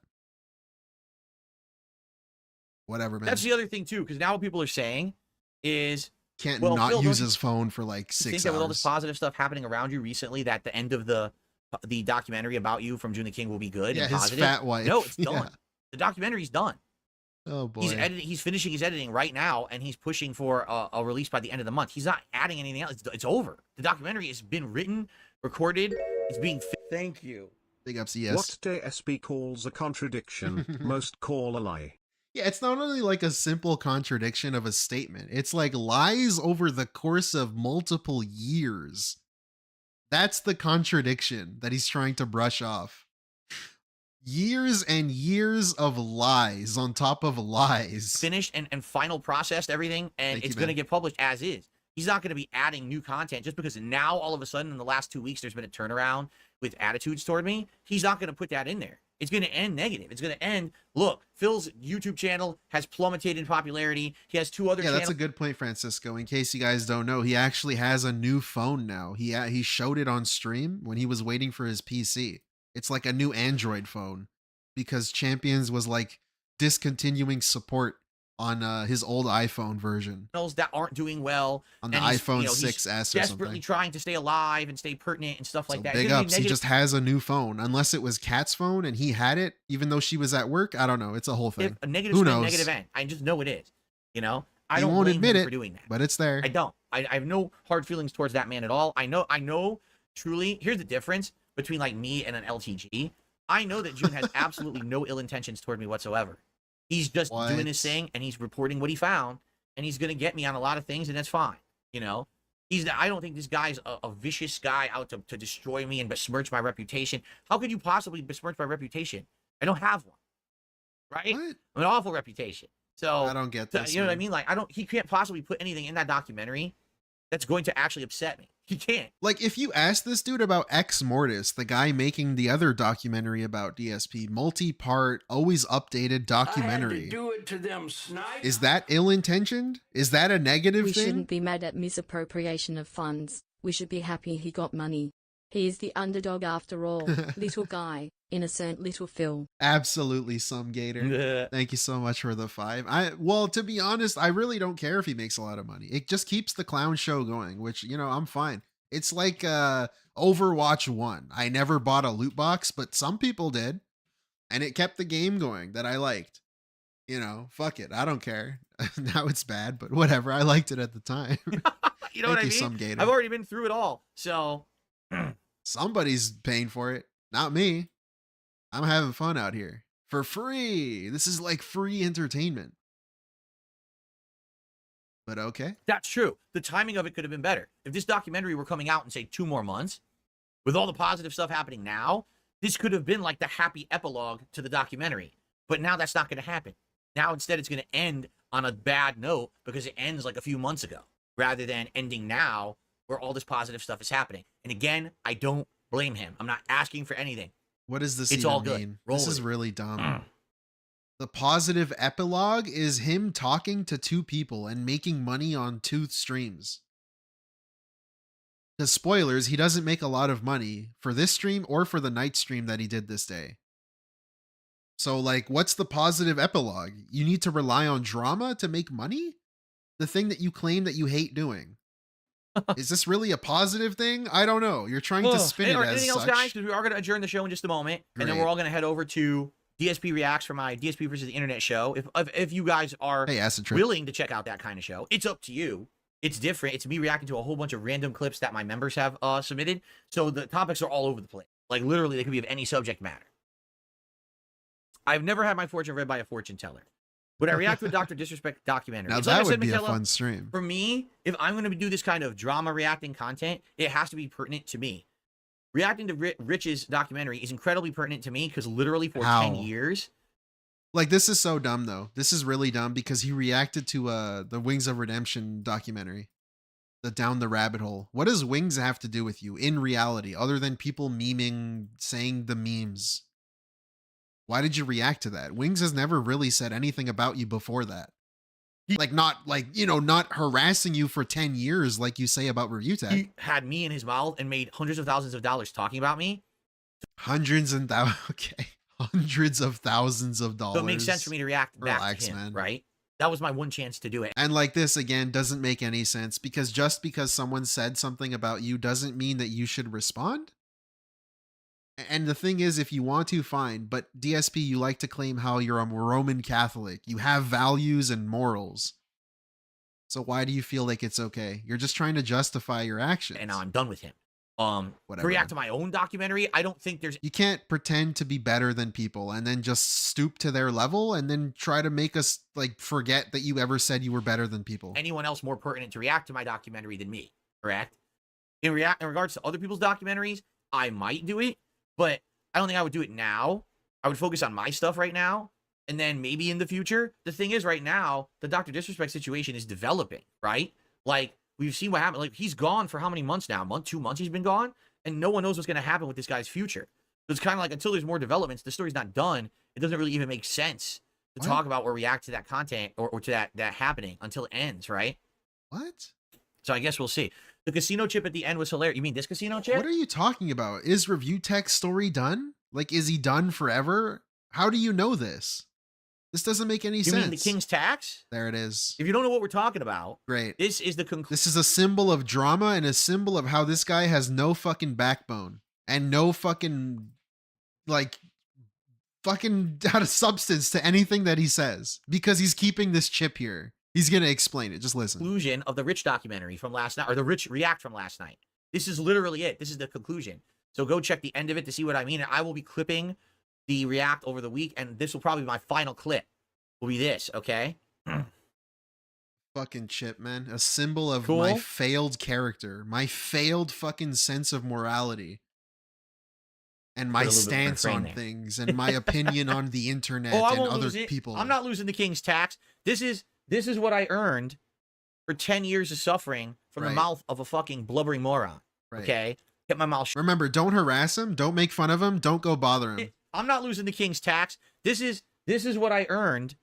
Whatever, man. That's the other thing, too, because now what people are saying is... Can't not use his phone for like 6 hours. Think that with all this positive stuff happening around you recently, that the end of the documentary about you from JoonTheKing will be good and positive? His fat wife. No, it's done. Yeah. The documentary's done. Oh boy. He's finishing his editing right now, and he's pushing for a release by the end of the month. He's not adding anything else. It's over. The documentary has been written, recorded. It's being. Thank you. Big ups, yes. What DSP calls a contradiction, most call a lie. Yeah, it's not only like a simple contradiction of a statement. It's like lies over the course of multiple years. That's the contradiction that he's trying to brush off. Years and years of lies on top of lies. Finished and final processed everything, and it's going to get published as is. He's not going to be adding new content just because now all of a sudden in the last 2 weeks there's been a turnaround with attitudes toward me. He's not going to put that in there. It's going to end negative. It's going to end. Look, Phil's YouTube channel has plummeted in popularity. He has 2 other channels. Yeah, that's a good point, Francisco. In case you guys don't know, he actually has a new phone now. He showed it on stream when he was waiting for his PC. It's like a new Android phone because Champions was like discontinuing support on his old iPhone version. That aren't doing well. On the iPhone 6S or something. Desperately trying to stay alive and stay pertinent and stuff like that. Big ups. He just has a new phone. Unless it was Kat's phone and he had it, even though she was at work. I don't know. It's a whole thing. A negative spin, negative end. I just know it is. You know? I don't won't blame admit him it, for doing that. But it's there. I don't. I have no hard feelings towards that man at all. I know truly, here's the difference between like me and an LTG. I know that June has absolutely no ill intentions toward me whatsoever. He's just doing his thing, and he's reporting what he found, and he's going to get me on a lot of things, and that's fine. You know, I don't think this guy's a vicious guy out to destroy me and besmirch my reputation. How could you possibly besmirch my reputation? I don't have one, right? What? I'm an awful reputation. So I don't get this. You know what I mean? Like, he can't possibly put anything in that documentary that's going to actually upset me. He can't. Like, if you ask this dude about Ex Mortis, the guy making the other documentary about DSP, multi-part, always updated documentary. I had to do it to them, snipe. Is that ill-intentioned? Is that a negative We thing? shouldn't be mad at misappropriation of funds. We should be happy he got money. He is the underdog after all. Little guy, innocent little Phil. Absolutely, some Gator. Thank you so much for the 5. Well, to be honest, I really don't care if he makes a lot of money. It just keeps the clown show going, which, you know, I'm fine. It's like Overwatch 1. I never bought a loot box, but some people did. And it kept the game going that I liked. You know, fuck it. I don't care. Now it's bad, but whatever. I liked it at the time. You know what I mean? Some Gator. I've already been through it all. So somebody's paying for it. Not me. I'm having fun out here. For free. This is like free entertainment. But okay. That's true. The timing of it could have been better. If this documentary were coming out in, say, 2 more months, with all the positive stuff happening now, this could have been like the happy epilogue to the documentary. But now that's not going to happen. Now, instead, it's going to end on a bad note because it ends like a few months ago, rather than ending now where all this positive stuff is happening. And again, I don't blame him. I'm not asking for anything. What does this It's even all good. mean? Roll This with is it. really dumb. The positive epilogue is him talking to 2 people and making money on 2 streams. Because spoilers, he doesn't make a lot of money for this stream or for the night stream that he did this day. So, like, what's the positive epilogue? You need to rely on drama to make money? The thing that you claim that you hate doing. Is this really a positive thing? I don't know. You're trying to spin it as anything else, such. guys? Because we are going to adjourn the show in just a moment, and then Great. we're all going to head over to DSP Reacts for my DSP versus the Internet show. If you guys are Hey, Acid Trip. willing to check out that kind of show, it's up to you. It's different. It's me reacting to a whole bunch of random clips that my members have submitted. So the topics are all over the place. Like, literally, they could be of any subject matter. I've never had my fortune read by a fortune teller. Would I react to a Dr. Disrespect documentary? Now It's like I that would said, be a Michaela, fun stream. For me, if I'm going to do this kind of drama reacting content, it has to be pertinent to me. Reacting to Rich's documentary is incredibly pertinent to me because literally for 10 years. Like, this is so dumb, though. This is really dumb because he reacted to the Wings of Redemption documentary. The Down the Rabbit Hole. What does Wings have to do with you in reality, other than people memeing, saying the memes? Why did you react to that? Wings has never really said anything about you before that. Like, not, like, you know, not harassing you for 10 years like you say about ReviewTech. He had me in his mouth and made hundreds of thousands of dollars talking about me. Hundreds and thousands. Okay. Hundreds of thousands of dollars. So it makes sense for me to react back Relax, to him, man. right? That was my one chance to do it. And like this, again, doesn't make any sense because just because someone said something about you doesn't mean that you should respond. And the thing is, if you want to, fine. But DSP, you like to claim how you're a Roman Catholic. You have values and morals. So why do you feel like it's okay? You're just trying to justify your actions. And now I'm done with him. To Whatever. react to my own documentary, I don't think there's... You can't pretend to be better than people and then just stoop to their level and then try to make us like forget that you ever said you were better than people. anyone else more pertinent to react to my documentary than me, correct? In regards to other people's documentaries, I might do it, but I don't think I would do it now. I would focus on my stuff right now, and then maybe in the future. The thing is, right now, the Dr. Disrespect situation is developing, right? Like, we've seen what happened. Like, he's gone for how many months now? 2 months he's been gone, and no one knows what's going to happen with this guy's future. So it's kind of like, until there's more developments, the story's not done. It doesn't really even make sense to talk about or react to that content or to that happening until it ends, right? What? So I guess we'll see. The casino chip at the end was hilarious. You mean this casino chip? What are you talking about? Is ReviewTech's story done? Like, is he done forever? How do you know this? This doesn't make any sense. You mean the King's Tax? There it is. If you don't know what we're talking about, great. This is the conclusion. This is a symbol of drama and a symbol of how this guy has no fucking backbone and no fucking, like, fucking out of substance to anything that he says because he's keeping this chip here. He's going to explain it. Just listen. Conclusion of the Rich documentary from last night, or the Rich React from last night. This is literally it. This is the conclusion. So go check the end of it to see what I mean. And I will be clipping the React over the week, and this will probably be my final clip. Will be this, okay? Fucking chip, man. A symbol of Cool. my failed character, my failed fucking sense of morality, and my stance on things, and my opinion on the internet and other people. I'm not losing the King's Tax. This is what I earned for 10 years of suffering from the mouth of a fucking blubbering moron. Okay? Get my mouth shut. Remember, don't harass him. Don't make fun of him. Don't go bother him. I'm not losing the King's Tax. This is what I earned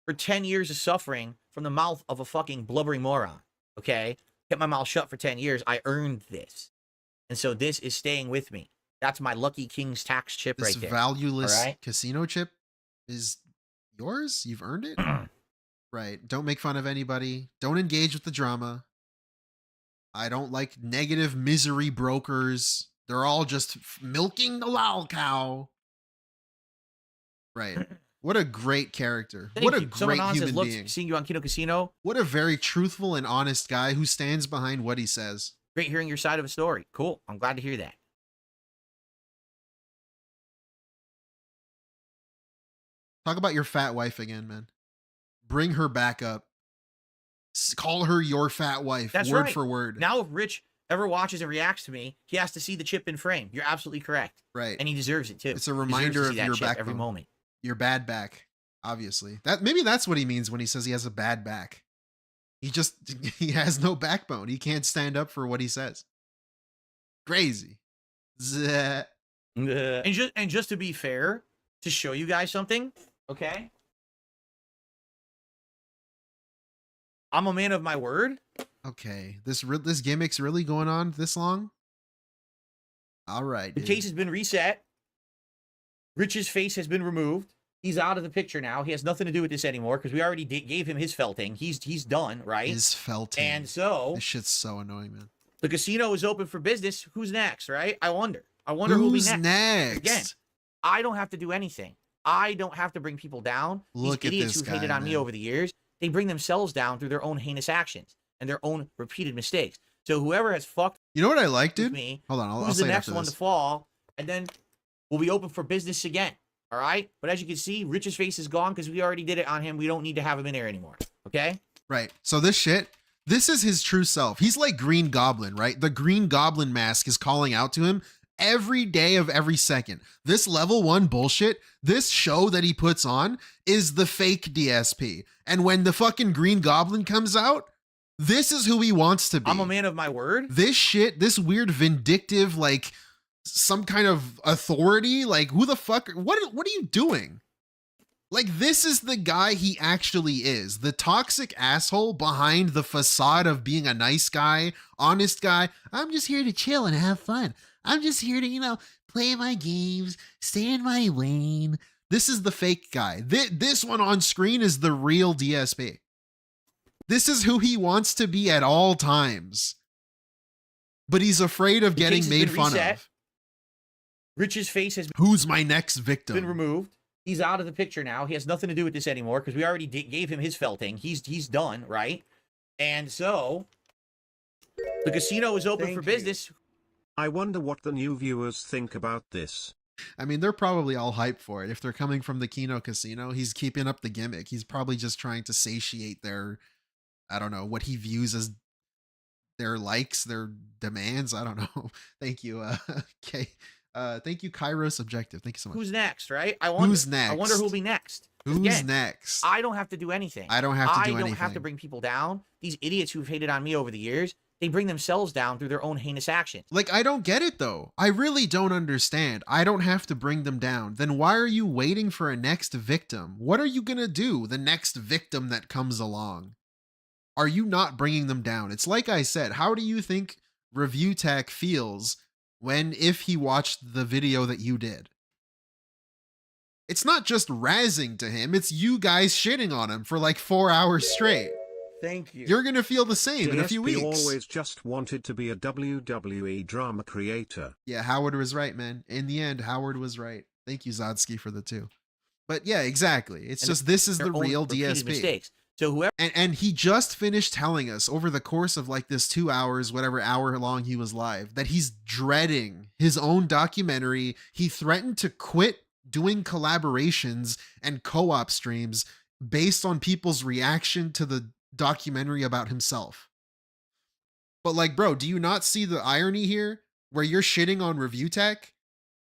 for 10 years of suffering from the mouth of a fucking blubbering moron. Okay? Kept my mouth shut for 10 years. I earned this. And so this is staying with me. That's my lucky King's Tax chip right there. This valueless casino chip is yours? You've earned it? Right. Don't make fun of anybody. Don't engage with the drama. I don't like negative misery brokers. They're all just milking the lol cow. Right. What a great character. What a great human being. Seeing you on Kino Casino. What a very truthful and honest guy who stands behind what he says. Great hearing your side of a story. Cool. I'm glad to hear that. Talk about your fat wife again, man. Bring her back up. Call her your fat wife. That's word right. for word. Now, if Rich ever watches and reacts to me, he has to see the chip in frame. You're absolutely correct. Right. And he deserves it too. It's a reminder of your back every moment. Your bad back, obviously. Maybe that's what he means when he says he has a bad back. He has no backbone. He can't stand up for what he says. Crazy. And just to be fair, to show you guys something, okay? I'm a man of my word. Okay, this gimmick's really going on this long? All right. The case has been reset. Rich's face has been removed. He's out of the picture now. He has nothing to do with this anymore because we already gave him his felting. He's done, right? His felting. And so this shit's so annoying, man. The casino is open for business. Who's next, right? I wonder who'll be next. Again, I don't have to do anything. I don't have to bring people down. Look These at idiots this who've guy, hated on man. me over the years, they bring themselves down through their own heinous actions and their own repeated mistakes. So whoever has fucked You know what I like, dude? me, Hold on, I'll who's say the it next after one this. to fall, and then we'll be open for business again. All right? But as you can see, Rich's face is gone because we already did it on him. We don't need to have him in there anymore. Okay? Right. So this is his true self. He's like Green Goblin, right? The Green Goblin mask is calling out to him every day of every second. This level 1 bullshit, this show that he puts on is the fake DSP. And when the fucking Green Goblin comes out, this is who he wants to be. I'm a man of my word. This shit, this weird vindictive, like some kind of authority, like who the fuck, what are you doing? Like, this is the guy he actually is. The toxic asshole behind the facade of being a nice guy, honest guy. I'm just here to chill and have fun. I'm just here to, play my games, stay in my lane. This is the fake guy. This one on screen is the real DSP. This is who he wants to be at all times. But he's afraid of getting made fun of. Rich's face has Who's my next victim? been removed. He's out of the picture now. He has nothing to do with this anymore because we already gave him his felting. He's done, right? And so the casino is open for business. I wonder what the new viewers think about this. I mean, they're probably all hyped for it. If they're coming from the Kino Casino, he's keeping up the gimmick. He's probably just trying to satiate their, I don't know, what he views as their likes, their demands. I don't know. Thank you. Okay. Thank you, Kairos Objective. Thank you so much. Who's next, right? I wonder, Who's next? I wonder who'll be next. Who's next? I don't have to do anything. I don't have to do anything. I don't have to bring people down. These idiots who've hated on me over the years, they bring themselves down through their own heinous action. Like, I don't get it, though. I really don't understand. I don't have to bring them down. Then why are you waiting for a next victim? What are you going to do the next victim that comes along? Are you not bringing them down? It's like I said, how do you think ReviewTech feels when, if he watched the video that you did? It's not just razzing to him, it's you guys shitting on him for like 4 hours straight. Thank you. You're going to feel the same in a few weeks. always just wanted to be a WWE drama creator. Yeah, Howard was right, man. In the end, Howard was right. Thank you, Zodsky, for the 2. But yeah, exactly. It's just, this is the real DSP. Mistakes. So whoever and he just finished telling us over the course of like this 2 hours, whatever hour long he was live, that he's dreading his own documentary. He threatened to quit doing collaborations and co-op streams based on people's reaction to the documentary about himself. But like, bro, do you not see the irony here where you're shitting on ReviewTech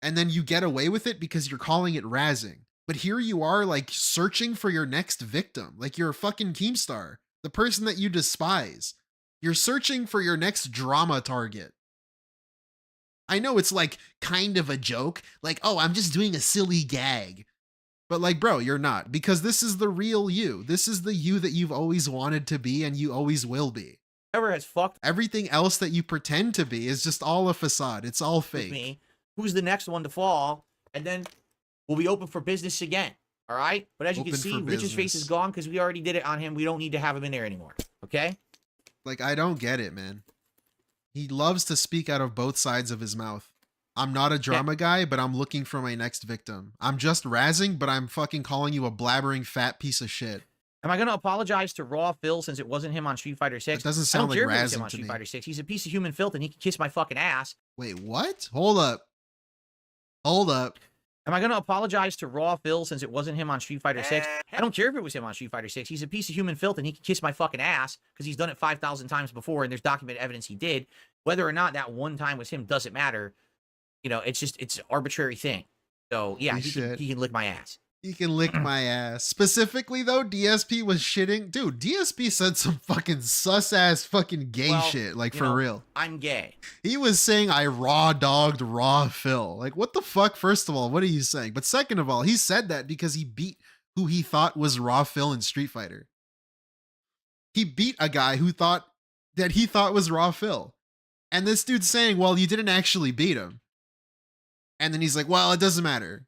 and then you get away with it because you're calling it razzing? But here you are, like, searching for your next victim. Like, you're a fucking Keemstar, the person that you despise. You're searching for your next drama target. I know it's like kind of a joke, like, oh, I'm just doing a silly gag. But like, bro, you're not, because this is the real you. This is the you that you've always wanted to be and you always will be. has fucked Everything else that you pretend to be is just all a facade. It's all fake. me, who's the next one to fall, and then we'll be open for business again. All right? But as you Open can see, for Rich's face business. is gone because we already did it on him. We don't need to have him in there anymore. Okay? Like, I don't get it, man. He loves to speak out of both sides of his mouth. I'm not a drama guy, but I'm looking for my next victim. I'm just razzing, but I'm fucking calling you a blabbering fat piece of shit. Am I going to apologize to Raw Phil since it wasn't him on Street Fighter 6? That doesn't sound like I don't care if it was him razzing on to Street me. Fighter 6. He's a piece of human filth and he can kiss my fucking ass. Wait, what? Hold up. Hold up. Am I going to apologize to Raw Phil since it wasn't him on Street Fighter 6? I don't care if it was him on Street Fighter 6. He's a piece of human filth and he can kiss my fucking ass because he's done it 5,000 times before and there's documented evidence he did. Whether or not that one time was him doesn't matter. You know, it's just, it's an arbitrary thing. So, yeah, he can lick my ass. He can lick my ass. Specifically, though, DSP was shitting. Dude, DSP said some fucking sus-ass fucking gay shit. Like, for real. I'm gay. He was saying I raw-dogged Raw Phil. Like, what the fuck? First of all, what are you saying? But second of all, he said that because he beat who he thought was Raw Phil in Street Fighter. He beat a guy who thought that he thought was Raw Phil. And this dude's saying, well, you didn't actually beat him. And then he's like, well, it doesn't matter.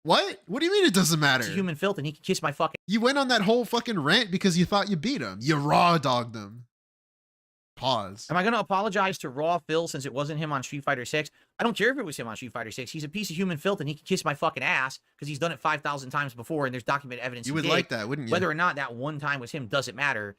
What? What do you mean it doesn't matter? It's human filth and he can kiss my fucking... You went on that whole fucking rant because you thought you beat him. You raw dogged him. Pause. Am I going to apologize to Raw Phil since it wasn't him on Street Fighter 6? I don't care if it was him on Street Fighter 6. He's a piece of human filth and he can kiss my fucking ass because he's done it 5,000 times before and there's documented evidence You he would did. like that, wouldn't you? Whether or not that one time was him doesn't matter.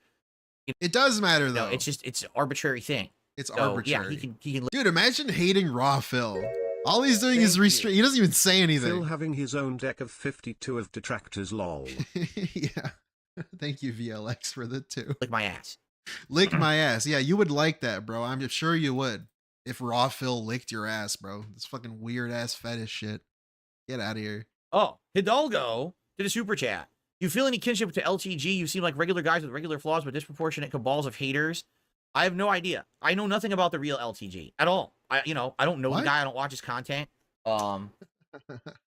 It does matter, though. No, it's just, it's an arbitrary thing. It's So, arbitrary. Yeah, he can Dude, imagine hating Raw Phil. All he's doing is restrain. He doesn't even say anything. Phil having his own deck of 52 of Detractors, lol. Yeah. Thank you, VLX, for the 2. lick my ass. Lick my ass. Yeah, you would like that, bro. I'm sure you would. If Raw Phil licked your ass, bro. This fucking weird ass fetish shit. Get out of here. Oh, Hidalgo did a super chat. You feel any kinship to LTG? You seem like regular guys with regular flaws, but disproportionate cabals of haters. I have no idea. I know nothing about the real LTG at all. I don't know the guy. I don't watch his content.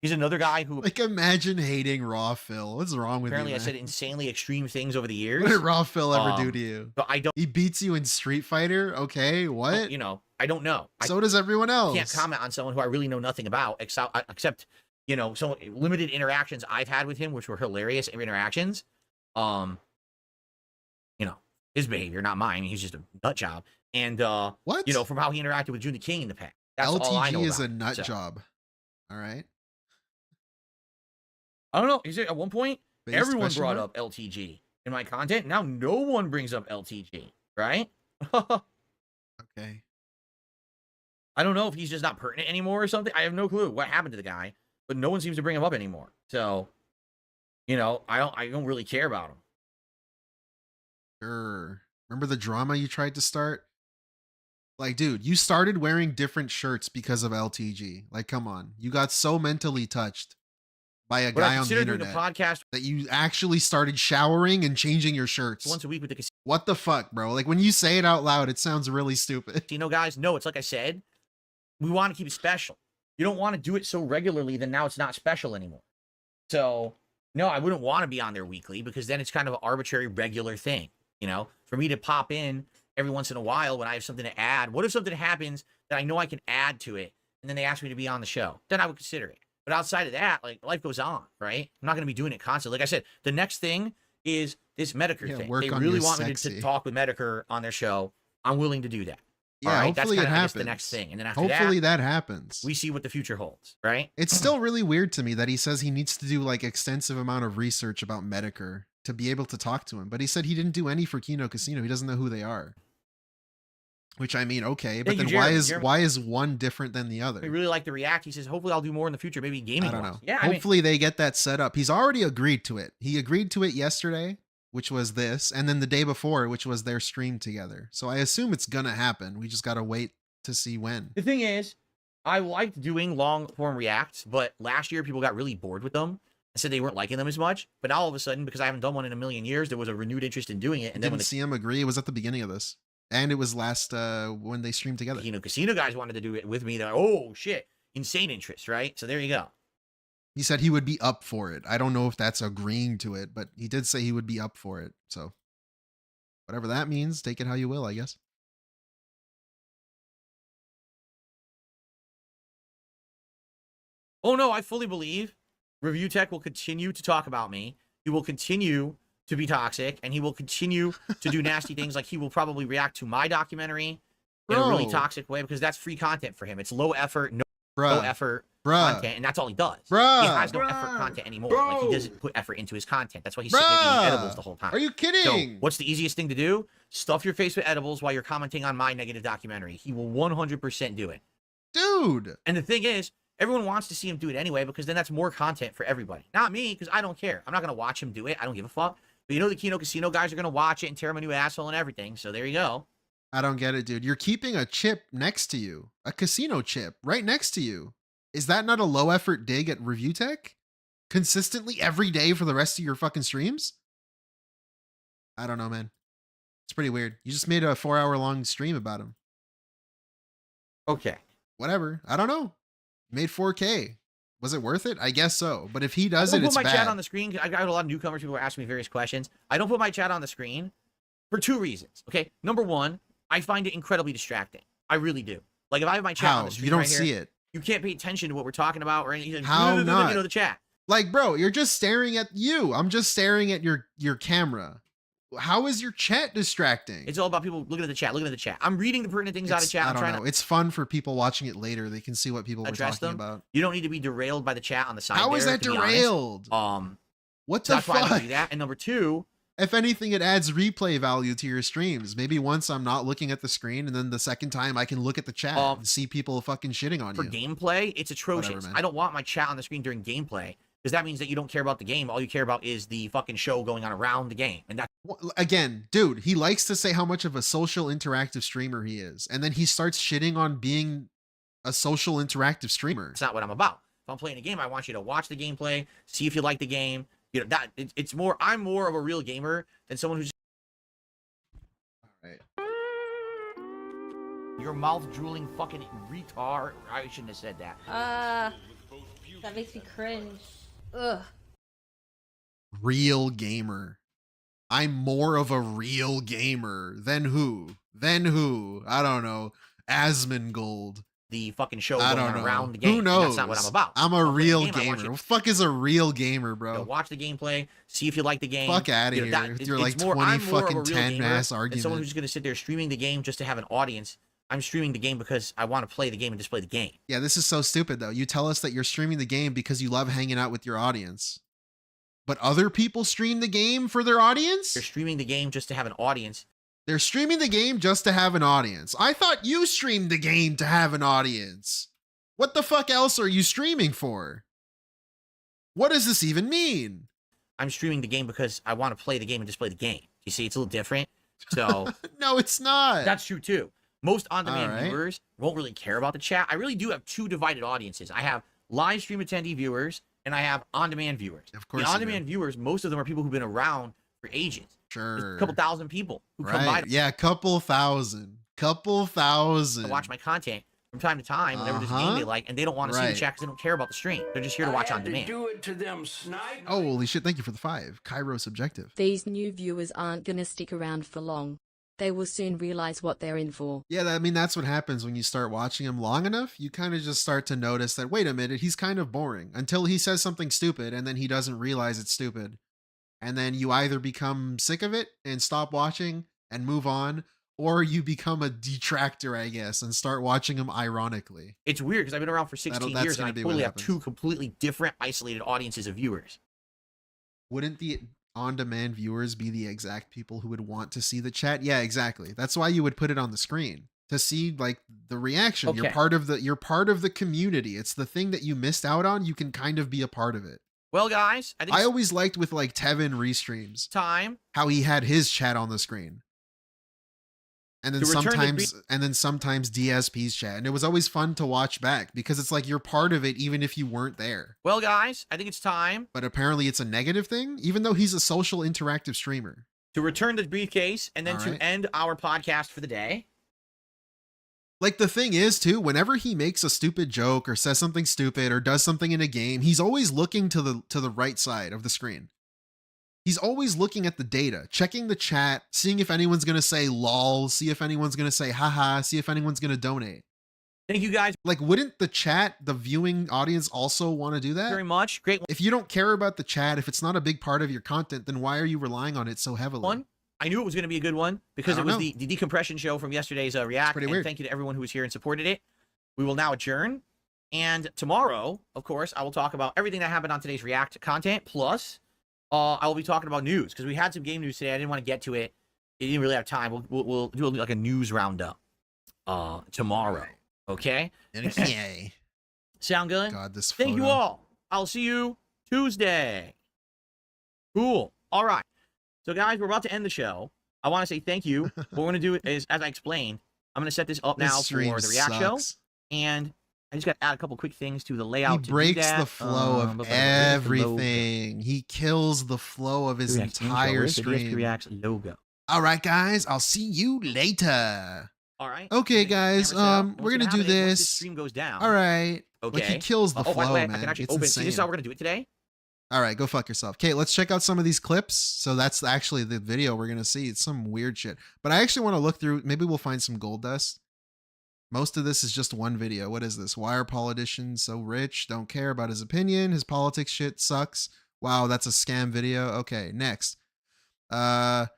He's another guy who, like, imagine hating Raw Phil. What's wrong with apparently you, I man? said insanely extreme things over the years. What did Raw Phil ever do to you? But I don't. He beats you in Street Fighter? Okay, what? You know, I don't know. So does everyone else. I can't comment on someone who I really know nothing about, except you know, some limited interactions I've had with him, which were hilarious interactions. You know, his behavior, not mine. He's just a nut job. And what? You know, from how he interacted with JoonTheKing in the past. That's all I know LTG is about a nut So, job. All right. I don't know. Is it at one point Based everyone question brought mark? up LTG in my content? Now no one brings up LTG, right? Okay. I don't know if he's just not pertinent anymore or something. I have no clue what happened to the guy, but no one seems to bring him up anymore. So, you know, I don't really care about him. Sure. Remember the drama you tried to start? Like, dude, you started wearing different shirts because of LTG. Like, come on. You got so mentally touched by a But I guy on the consider doing internet a podcast that you actually started showering and changing your shirts. once a week with the What the fuck, bro? Like, when you say it out loud, it sounds really stupid. casino guys. No, it's like I said, we want to keep it special. You don't want to do it so regularly, then now it's not special anymore. So, no, I wouldn't want to be on there weekly because then it's kind of an arbitrary regular thing. You know, for me to pop in every once in a while when I have something to add. What if something happens that I know I can add to it and then they ask me to be on the show? Then I would consider it. But outside of that, like, life goes on, right? I'm not going to be doing it constantly. Like I said, the next thing is this Metokur thing. work They on really your want me sexy. to talk with Metokur on their show. I'm willing to do that. Yeah, All right? That's hopefully kind it of, I guess, happens. the next thing. And then after Hopefully that, that happens. we see what the future holds, right? It's still really weird to me that he says he needs to do like extensive amount of research about Metokur to be able to talk to him. But he said he didn't do any for Kino Casino. He doesn't know who they are. Which, I mean, okay, but Thank you, then Jeremy. why is one different than the other? We really like the React. He says, hopefully I'll do more in the future, maybe gaming. I don't wise. know. Yeah, I mean, Hopefully they get that set up. He's already agreed to it. He agreed to it yesterday, which was this, and then the day before, which was their stream together. So I assume it's gonna happen. We just gotta wait to see when. the thing is, I liked doing long form reacts, but last year people got really bored with them and said they weren't liking them as much. But now all of a sudden, because I haven't done one in a million years, there was a renewed interest in doing it. I And then when didn't see him agree. It was at the beginning of this. And it was last when they streamed together. the Kino Casino guys wanted to do it with me, they're like, oh shit, insane interest, right? So there you go. He said he would be up for it. I don't know if that's agreeing to it, but he did say he would be up for it. So whatever that means, take it how you will, I guess. Oh no, I fully believe ReviewTech will continue to talk about me. He will continue to be toxic, and he will continue to do nasty things. Like he will probably react to my documentary in a really Bro. toxic way because that's free content for him. It's low effort, no Bruh. effort Bruh. content, and that's all he does. Bruh. He has no effort content anymore. Like he doesn't put effort into his content. That's why he's sitting there eating edibles the whole time. Are you So kidding? what's the easiest thing to do? Stuff your face with edibles while you're commenting on my negative documentary. He will 100% do it. Dude. And the thing is, everyone wants to see him do it anyway because then that's more content for everybody. Not me, because I don't care. I'm not going to watch him do it. I don't give a fuck. But you know the Kino Casino guys are going to watch it and tear him a new asshole and everything. So there you go. I don't get it, dude. You're keeping a chip next to you. A casino chip right next to you. Is that not a low effort dig at ReviewTech? Consistently every day for the rest of your fucking streams? I don't know, man. It's pretty weird. You just made a 4-hour long stream about him. Okay. Whatever. I don't know. Made 4K. Was it worth it? I guess so. But if he does I it, don't it's put my bad. chat on the screen. I got a lot of newcomers. People are asking me various questions. I don't put my chat on the screen for two reasons. Okay. Number one, I find it incredibly distracting. I really do. Like if I have my chat on How? the screen You don't right see here, it. you can't pay attention to what we're talking about or anything. How not? You know, the chat. Like, bro, you're just staring at you. I'm just staring at your camera. How is your chat distracting? It's all about people looking at the chat, looking at the chat. I'm reading the pertinent things out of chat. I I'm don't trying know. to It's fun for people watching it later. They can see what people were address talking them. about. You don't need to be derailed by the chat on the side. How is there, that to be honest. derailed? What So the that's why I don't fuck? do that. And number two, If anything, it adds replay value to your streams. Maybe once I'm not looking at the screen, and then the second time I can look at the chat and see people fucking shitting on for you. gameplay, it's atrocious. Whatever, man. I don't want my chat on the screen during gameplay because that means that you don't care about the game. All you care about is the fucking show going on around the game, and that's Again, dude, he likes to say how much of a social interactive streamer he is, and then he starts shitting on being a social interactive streamer. not what I'm about. If I'm playing a game, I want you to watch the gameplay, see if you like the game. You know that it's more. I'm more of a real gamer than someone who's. Right. Your mouth drooling fucking retard. I shouldn't have said that. That makes me cringe. Ugh. Real gamer. I'm more of a real gamer than who? I don't know. Asmongold. The fucking show I going don't on know. around the game. Who and knows? That's not what I'm about. I'm a If I'm playing real game, I want gamer. you What the fuck is a real gamer, to bro? watch the gameplay, see if you like the game. Fuck outta You know, here that- with your, it's like, more- 20 I'm more of a fucking real 10 gamer mass than argument. someone who's just going to sit there streaming the game just to have an audience I'm streaming the game because I want to play the game and display the game. Yeah, this is so stupid, though. You tell us that you're streaming the game because you love hanging out with your audience. But other people stream the game for their audience? They're streaming the game just to have an audience. They're streaming the game just to have an audience. I thought you streamed the game to have an audience. What the fuck else are you streaming for? What does this even mean? I'm streaming the game because I want to play the game and display the game. You see, it's a little different. So no, it's not. That's true too. Most on-demand viewers won't really care about the chat. I really do have two divided audiences. I have live stream attendee viewers and I have on-demand viewers. Of course. The on-demand viewers, most of them are people who've been around for ages. Sure. There's a couple thousand people who come by. Yeah, couple thousand. To watch my content from time to time whenever there's a game they like, and they don't want to see the chat because they don't care about the stream. They're just here to watch on demand. Do it to them, snipe. Oh, holy shit, thank you for the 5. Cairo Subjective. These new viewers aren't gonna stick around for long. They will soon realize what they're in for. Yeah, I mean, that's what happens when you start watching him long enough. You kind of just start to notice that, wait a minute, he's kind of boring until he says something stupid and then he doesn't realize it's stupid. And then you either become sick of it and stop watching and move on, or you become a detractor, I guess, and start watching him ironically. It's weird because I've been around for 16 years and I totally have two completely different isolated audiences of viewers. Wouldn't the on-demand viewers be the exact people who would want to see the chat? Yeah, exactly. That's why you would put it on the screen to see like the reaction. Okay. You're part of the community. It's the thing that you missed out on. You can kind of be a part of it. Well, guys, I always liked with like Tevin restreams how he had his chat on the screen. And then sometimes DSP's chat. And it was always fun to watch back because it's like you're part of it even if you weren't there. Well, guys, I think it's time. But apparently it's a negative thing, even though he's a social interactive streamer. To return the briefcase and then to end our podcast for the day. Like the thing is too, whenever he makes a stupid joke or says something stupid or does something in a game, he's always looking to the right side of the screen. He's always looking at the data, checking the chat, seeing if anyone's going to say lol, see if anyone's going to say haha, see if anyone's going to donate. Thank you guys. Like, wouldn't the chat, the viewing audience also want to do that? Very much. Great. If you don't care about the chat, if it's not a big part of your content, then why are you relying on it so heavily? I knew it was going to be a good one because it was the decompression show from yesterday's React. And weird. Thank you to everyone who was here and supported it. We will now adjourn. And tomorrow, of course, I will talk about everything that happened on today's React content. Plus, I will be talking about news because we had some game news today. I didn't want to get to it. I didn't really have time. We'll do like a news roundup tomorrow. Okay? Okay. Sound good? God, this Thank you all. I'll see you Tuesday. Cool. All right. So, guys, we're about to end the show. I want to say thank you. What we're going to do is, as I explained, I'm going to set this up now for the React show. And I just got to add a couple quick things to the layout. He breaks the flow of everything. He kills the flow of his entire stream. React's logo. All right, guys. I'll see you later. All right. Okay, guys. We're going to do this. The stream goes down. All right. Okay. Like, he kills the flow, by the way, man. I can actually It's open. insane. See, this is how we're going to do it today. All right, go fuck yourself. Okay, let's check out some of these clips. So that's actually the video we're going to see. It's some weird shit. But I actually want to look through. Maybe we'll find some gold dust. Most of this is just one video. What is this? Why are politicians so rich? Don't care about his opinion. His politics shit sucks. Wow, that's a scam video. Okay, next. How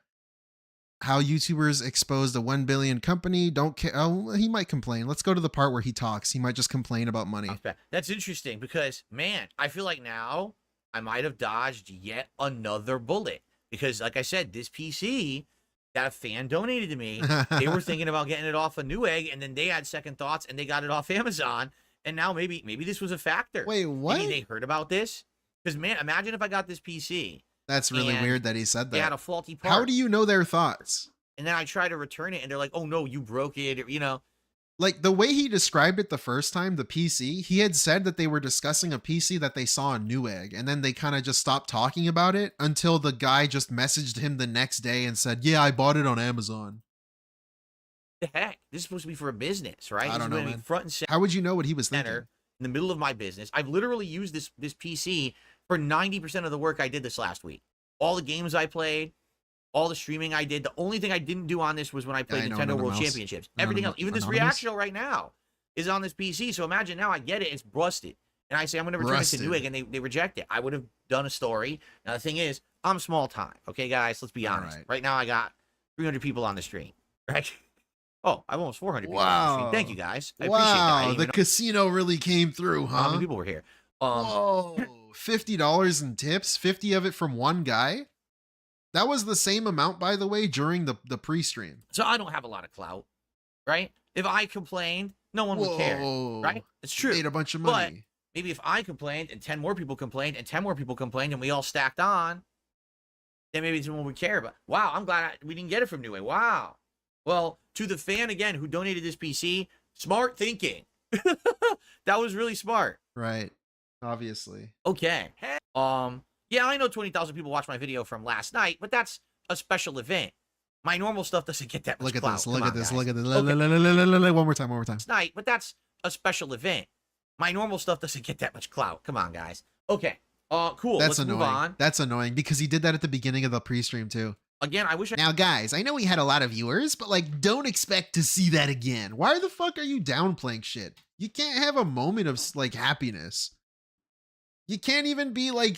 YouTubers exposed a 1 billion company. Don't care. Oh, he might complain. Let's go to the part where he talks. He might just complain about money. That's interesting because, man, I feel like now I might have dodged yet another bullet because, like I said, this PC that a fan donated to me, they were thinking about getting it off of Newegg, and then they had second thoughts and they got it off Amazon. And now maybe this was a factor. Wait, what? Maybe they heard about this because, man, imagine if I got this PC. That's really weird that he said that. They had a faulty part. How do you know their thoughts? And then I try to return it, and they're like, "Oh no, you broke it," or, you know. Like the way he described it the first time, the PC, he had said that they were discussing a PC that they saw on Newegg, and then they kind of just stopped talking about it until the guy just messaged him the next day and said, "Yeah, I bought it on Amazon." The heck? This is supposed to be for a business, right? I don't know, man. Front and center. How would you know what he was thinking? In the middle of my business, I've literally used this PC for 90% of the work I did this last week. All the games I played, all the streaming I did. The only thing I didn't do on this was when I played Nintendo World Championships. Everything else, even this React show right now, is on this PC. So imagine now I get it, it's busted. And I say, I'm going to return it to Newegg, and they reject it. I would have done a story. Now, the thing is, I'm small time. Okay, guys, let's be honest. Right now, I got 300 people on the stream, right? Oh, I have almost 400 people. Wow. Thank you guys. I appreciate that. Wow, the casino really came through, huh? How many people were here? Whoa, $50 in tips, 50 of it from one guy. That was the same amount, by the way, during the pre-stream. So I don't have a lot of clout, right? If I complained, no one would care, right? It's true. Made a bunch of But money. maybe if I complained and 10 more people complained and 10 more people complained and we all stacked on, then maybe someone would care. But wow, I'm glad we didn't get it from New Way. Wow. Well, to the fan again who donated this PC, smart thinking. That was really smart. Right. Obviously. Okay. Yeah, I know 20,000 people watched my video from last night, but that's a special event. My normal stuff doesn't get that much Look at clout. this. Look Come at on, this. guys. Look at this. Okay. One more time. One more time. Last night, but that's a special event. My normal stuff doesn't get that much clout. Come on, guys. Okay. Cool. That's Let's annoying. move on. That's annoying because he did that at the beginning of the pre-stream too. Again, I wish I... Now, guys, I know we had a lot of viewers, but like, don't expect to see that again. Why the fuck are you downplaying shit? You can't have a moment of like happiness. You can't even be like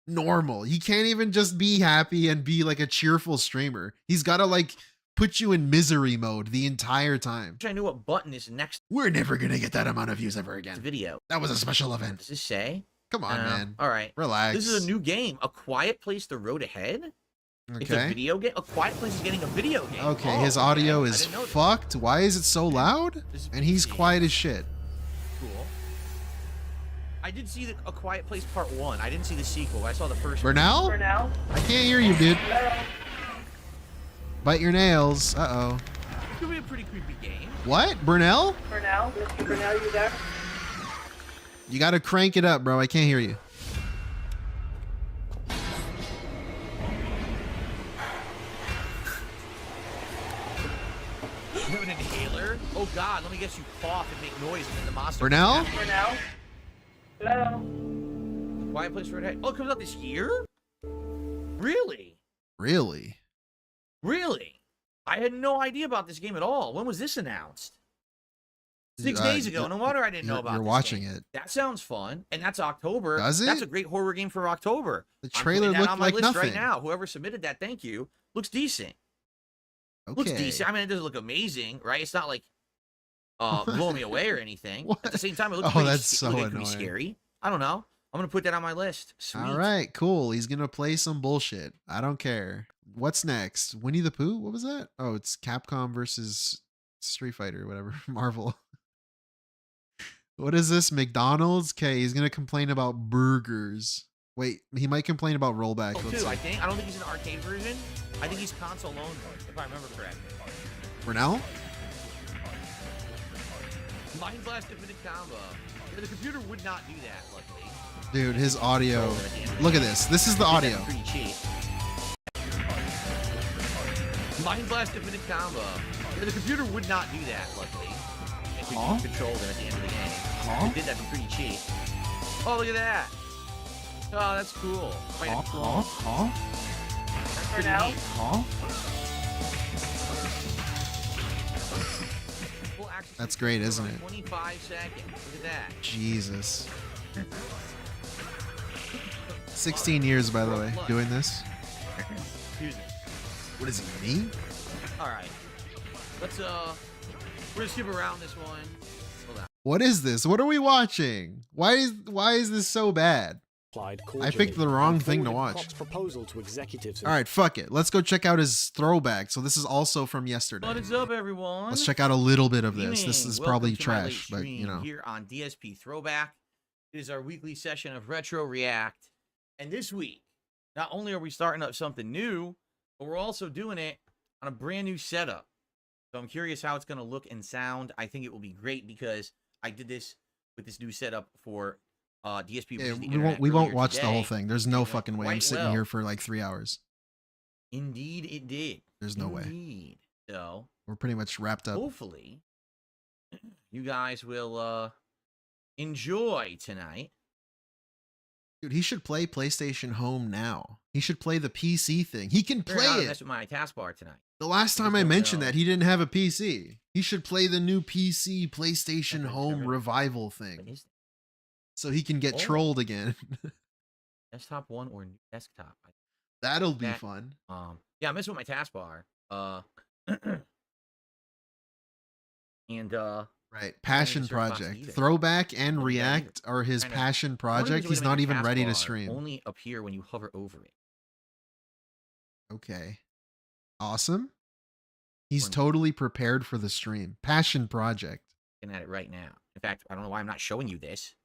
normal. You can't even just be happy and be like a cheerful streamer. He's got to like put you in misery mode the entire time. I knew what button is next. We're never going to get that amount of views ever again. Video. That was a special What event. does this say? Come on, man. All right. Relax. This is a new game. A Quiet Place: The Road Ahead. It's a Okay. video game. A Quiet Place is getting a video game. Okay, Oh, his audio okay. I is didn't know that. fucked. Why is it so loud? And he's quiet as shit. Cool. I did see A Quiet Place Part 1. I didn't see the sequel. I saw the first Burnell? one. Burnell? I can't hear you, dude. Bite your nails. Uh-oh. It's gonna be a pretty creepy game. What? Burnell? Burnell? Mr. Burnell, you there? You gotta crank it up, bro. I can't hear you. You have an inhaler? Oh god, let me guess you cough and make noise and then the monster... Burnell? Burnell? Hello? Quiet Place for Ahead. Oh, it comes out this year? Really? Really? Really? I had no idea about this game at all. When was this announced? 6 days ago. No wonder I didn't know about You're this watching game. it. That sounds fun. And that's October. Does it? That's a great horror game for October. The I'm trailer putting that looked on my like list nothing. right now. Whoever submitted that, thank you. Looks decent. Okay. Looks decent. I mean, it doesn't look amazing, right? It's not like blowing me away or anything. At the same time, it looks Oh, that's so it could be annoying. scary. I don't know. I'm gonna put that on my list. Sweet. All right, cool. He's gonna play some bullshit. I don't care. What's next? Winnie the Pooh? What was that? Oh, it's Capcom versus Street Fighter, or whatever. Marvel. What is this? McDonald's? Okay, he's gonna complain about burgers. Wait, he might complain about rollback. Oh, Let's too, see. I think. I don't think he's an arcade version. I think he's console only, if I remember correctly. Burnell? Mind Blast Infinite Combo. Yeah, the computer would not do that, luckily. Dude, his audio. Look at this. This is the audio. Pretty cheap. Mind Blast Infinite Combo. Yeah, the computer would not do that, luckily. If we controlled it at the end of the game. It did that for pretty cheap. Oh, look at that. Oh, that's cool. Wait, that's cool. That's pretty Burnell? neat. Full action That's great, isn't it? 25 seconds. Look at that. Jesus. 16 years, by the way, doing this. Excuse me. What is it, me? All right. Let's we're gonna skip around this one. Hold on. What is this? What are we watching? Why is this so bad? I picked the wrong thing to watch. Proposal to executives. All right, fuck it. Let's go check out his throwback. So this is also from yesterday. What is up, everyone? Let's check out a little bit of this. This Evening. is Welcome probably to my late trash, but you stream know. Here on DSP Throwback, it is our weekly session of Retro React, and this week, not only are we starting up something new, but we're also doing it on a brand new setup. So I'm curious how it's going to look and sound. I think it will be great because I did this with this new setup for DSP. Yeah, versus the we internet won't earlier watch the whole today. thing. There's no Went fucking way I'm quite sitting well. here for like 3 hours. Indeed, it did. There's no way. Indeed. So We're pretty much wrapped up. hopefully, you guys will enjoy tonight. Dude, he should play PlayStation Home now. He should play the PC thing. He can Figure out how play to it. mess with my taskbar tonight. The last time I mentioned that, he didn't have a PC. He should play the new PC PlayStation Home revival thing. So he can get Oh. trolled again. Desktop one or new desktop. That'll be That- fun. Yeah, I mess with my taskbar. And Right. Passion certain box project. either. Throwback and Don't need that React are his Kind of- passion one of the project. things He's to make not the even ready to taskbar stream. Only appear when you hover over it. Okay. Awesome. He's Or- totally prepared for the stream. Passion project. Looking at it right now. In fact, I don't know why I'm not showing you this.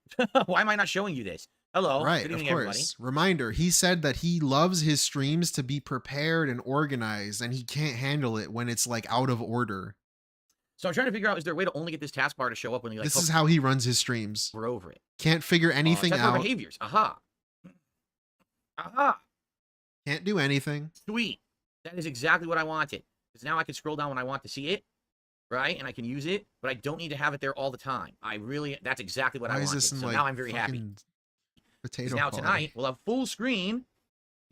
Why am I not showing you this? Hello. Right, Good of evening, course. everybody. Reminder, he said that he loves his streams to be prepared and organized, and he can't handle it when it's like out of order. So I'm trying to figure out, is there a way to only get this taskbar to show up when you like This is how he runs his streams. we're over it? Can't figure anything Taskbar out. behaviors. Aha. Aha. Can't do anything. Sweet. That is exactly what I wanted. Because now I can scroll down when I want to see it, right? And I can use it, but I don't need to have it there all the time. That's exactly what Why I is wanted. this in So like now I'm very happy. fucking potato 'Cause now quality? tonight, we'll have full screen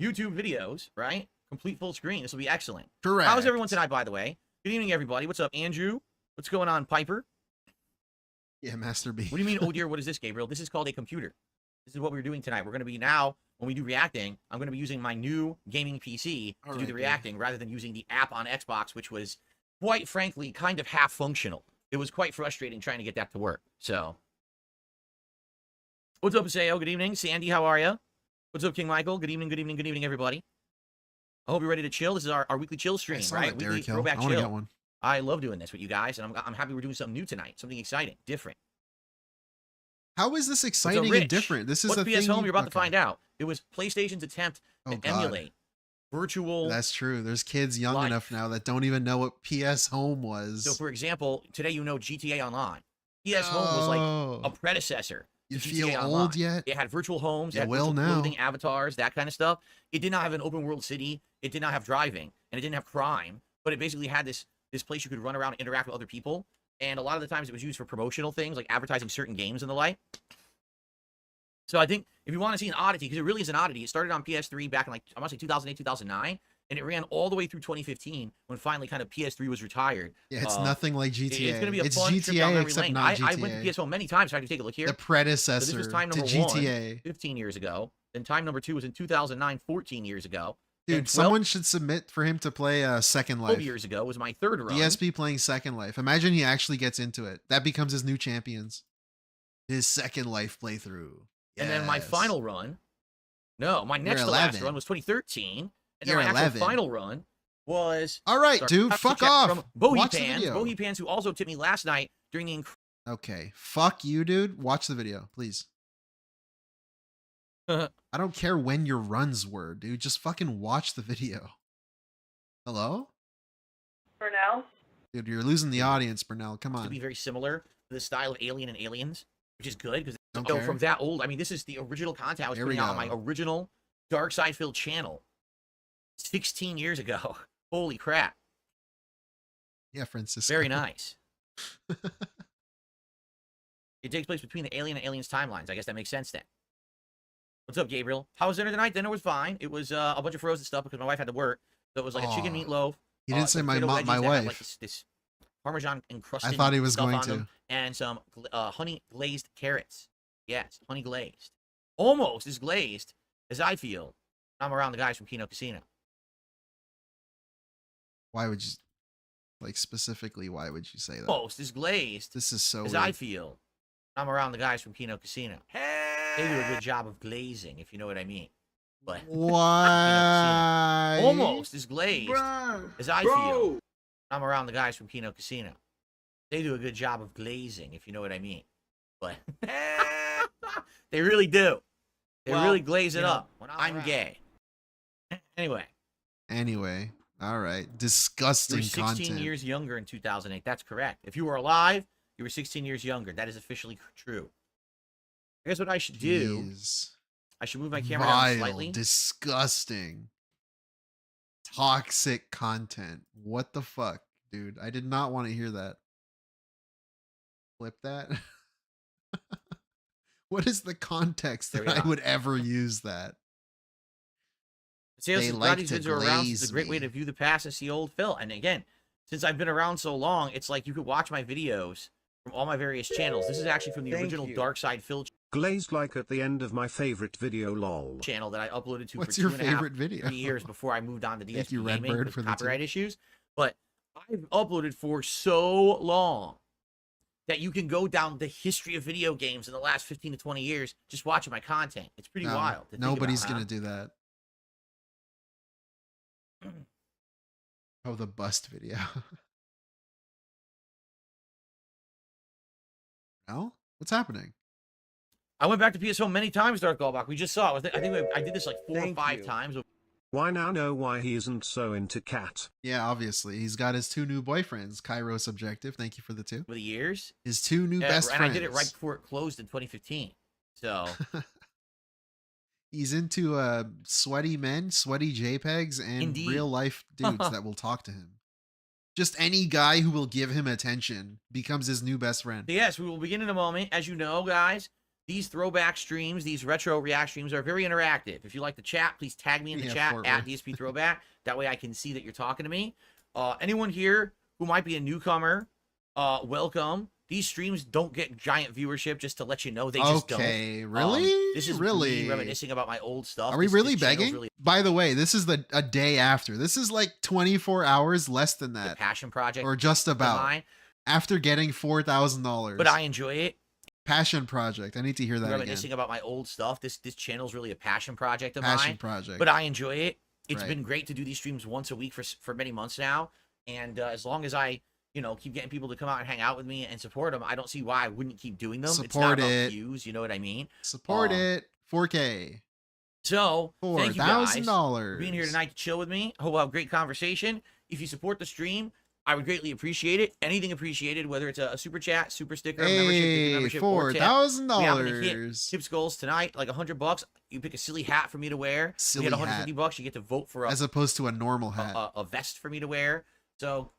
YouTube videos, right? Complete full screen. This will be excellent. Correct. How's everyone tonight, by the way? Good evening, everybody. What's up, Andrew? What's going on, Piper? Yeah, Master B. What do you mean, oh dear, what is this, Gabriel? This is called a computer. This is what we're doing tonight. We're going to be now, when we do reacting, I'm going to be using my new gaming PC to do the reacting rather than using the app on Xbox, which was, quite frankly, kind of half functional. It was quite frustrating trying to get that to work. So, what's up, Sayo? Good evening. Sandy, how are you? What's up, King Michael? Good evening, good evening, good evening, everybody. I hope you're ready to chill. This is our weekly chill stream, right? Weekly throwback I want to chill. get one. I love doing this with you guys, and I'm happy we're doing something new tonight, something exciting, different. How is this exciting and Rich? different? This is What's the PS thing Home? You're about to okay. find out. It was PlayStation's attempt Oh, to God. emulate virtual. That's true. There's kids young life. enough now that don't even know what PS Home was. So, for example, today you know GTA Online. PS Home was like a predecessor. You to feel GTA old Online. yet? It had virtual homes, You it had will virtual now. clothing, avatars, that kind of stuff. It did not have an open world city. It did not have driving, and it didn't have crime. But it basically had this place you could run around and interact with other people. And a lot of the times it was used for promotional things, like advertising certain games and the like. So I think if you want to see an oddity, because it really is an oddity, it started on PS3 back in like, I want to say 2008, 2009, and it ran all the way through 2015 when finally kind of PS3 was retired. Yeah, it's nothing like GTA. It's going to be a It's fun trip down GTA memory except lane. not GTA. I went to PS Home many times, so I had to take a look here. The predecessor So this was time to number GTA. 1, 15 years ago. Then time number 2 was in 2009, 14 years ago. Dude, And 12 someone should submit for him to play Second 12 Life. years ago was my third run. DSP playing Second Life. Imagine he actually gets into it. That becomes his new champions. His Second Life playthrough. And then my Yes. final run, no, my next You're to last 11. run was 2013. And You're then my 11. actual final run was... All right, sorry, dude, actually fuck check off. From Bohepans, Watch the video. Bohepans, who also tipped me last night during the... Okay, fuck you, dude. Watch the video, please. I don't care when your runs were, dude. Just fucking watch the video. Hello? Burnell? Dude, you're losing the audience, Burnell. Come to on. be very similar to the style of Alien and Aliens, which is good because Don't so care. from that old, I mean, this is the original content I was Here putting we out on my go. original Dark Side Filled channel 16 years ago. Holy crap. Yeah, Francisco. Very nice. It takes place between the Alien and Aliens timelines. I guess that makes sense then. What's up, Gabriel? How was dinner tonight? Dinner was fine. It was a bunch of frozen stuff because my wife had to work. So it was like a chicken Aw. meatloaf. He didn't say some my potato mom, veggies my that had, wife. like this Parmesan encrusted I thought he was stuff going on to. them, and some honey glazed carrots. Yes, honey glazed. Almost as glazed as I feel. I'm around the guys from Kino Casino. Why would you, like, specifically, why would you say that? Almost as glazed This is so as weird. I feel. I'm around the guys from Kino Casino. They do a good job of glazing, if you know what I mean. But Why? almost as glazed as I feel. I'm around the guys from Kino Casino. They do a good job of glazing, if you know what I mean. But they really do. They really glaze it up. When I'm gay. Anyway, all right. you Disgusting were 16 content. years younger in 2008. That's correct. If you were alive, you were 16 years younger. That is officially true. I guess what I should do, Jeez. I should move my camera Vile, down slightly. disgusting, toxic content. What the fuck, dude? I did not want to hear that. Flip that. What is the context There that we I are. would ever use that? Sales They since like these to vids are around, glaze it's a great way me. to view the past and see old Phil. And again, since I've been around so long, it's like you could watch my videos from all my various channels. This is actually from the original Dark Side Phil Glazed like at the end of my favorite video lol. channel that I uploaded to What's for your 2.5, favorite video? 3 years before I moved on to DSP Thank you, Gaming Redbird, with for the copyright issues. But I've uploaded for so long that you can go down the history of video games in the last 15 to 20 years just watching my content. It's pretty wild. Nobody's going to do that. Oh, the bust video. No? What's happening? I went back to PS Home many times, Dark Gallback. We just saw it. I think I did this like 4 or 5 times. Why now know why he isn't so into cat? Yeah, obviously. He's got his 2 new boyfriends. Cairo Subjective, thank you for the 2. Over the years. His 2 new best friends. And I did it right before it closed in 2015. So... He's into sweaty men, sweaty JPEGs, and real life dudes that will talk to him. Just any guy who will give him attention becomes his new best friend. Yes, we will begin in a moment. As you know, guys, these throwback streams, these retro react streams are very interactive. If you like the chat, please tag me in the chat at DSP Throwback. That way I can see that you're talking to me. Anyone here who might be a newcomer, welcome. These streams don't get giant viewership, just to let you know. They just don't. Okay, really? This is really me reminiscing about my old stuff. Are we really begging? By the way, this is a day after. This is like 24 hours less than that. The passion project. Or just about. After getting $4,000. But I enjoy it. Passion project. I need to hear that reminiscing about my old stuff. This channel is really a passion project of passion mine. Project. But I enjoy it. It's been great to do these streams once a week for many months now. And as long as I... keep getting people to come out and hang out with me and support them. I don't see why I wouldn't keep doing them. It's not about views, you know what I mean? Support it. 4K. So, thank you guys $4,000 for being here tonight to chill with me. Hope we'll have a great conversation. If you support the stream, I would greatly appreciate it. Anything appreciated, whether it's a super chat, super sticker, membership, $4,000. Tips goals tonight, like $100. You pick a silly hat for me to wear. Silly you get $150. You get to vote for as opposed to a normal hat, a vest for me to wear. So.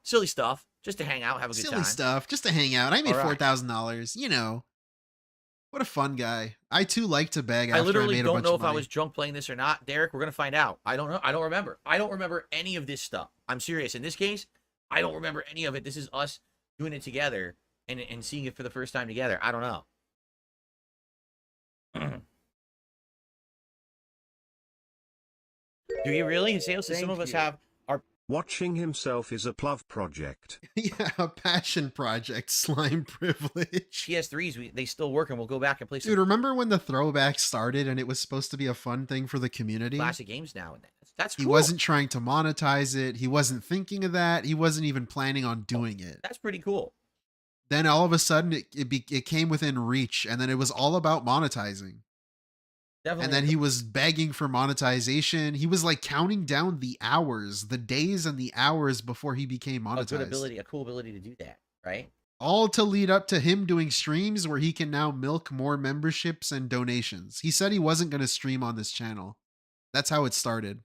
Silly stuff, just to hang out, have a good time. Silly stuff, just to hang out. I made $4,000. What a fun guy. I too like to beg. I literally don't know if I was drunk playing this or not, Derek. We're gonna find out. I don't know. I don't remember. I don't remember any of this stuff. I'm serious. In this case, I don't remember any of it. This is us doing it together and seeing it for the first time together. I don't know. Do you really? Some of us have. Watching himself is a plov project. Yeah, a passion project. Slime privilege. PS3s, they still work, and we'll go back and play some. Dude, remember when the throwback started and it was supposed to be a fun thing for the community? Classic games now. That's cool. He wasn't trying to monetize it. He wasn't thinking of that. He wasn't even planning on doing it. That's pretty cool. Then all of a sudden, it came within reach, and then it was all about monetizing. Definitely. And then he was begging for monetization. He was like counting down the hours, the days and the hours before he became monetized. A cool ability to do that, right? All to lead up to him doing streams where he can now milk more memberships and donations. He said he wasn't going to stream on this channel. That's how it started.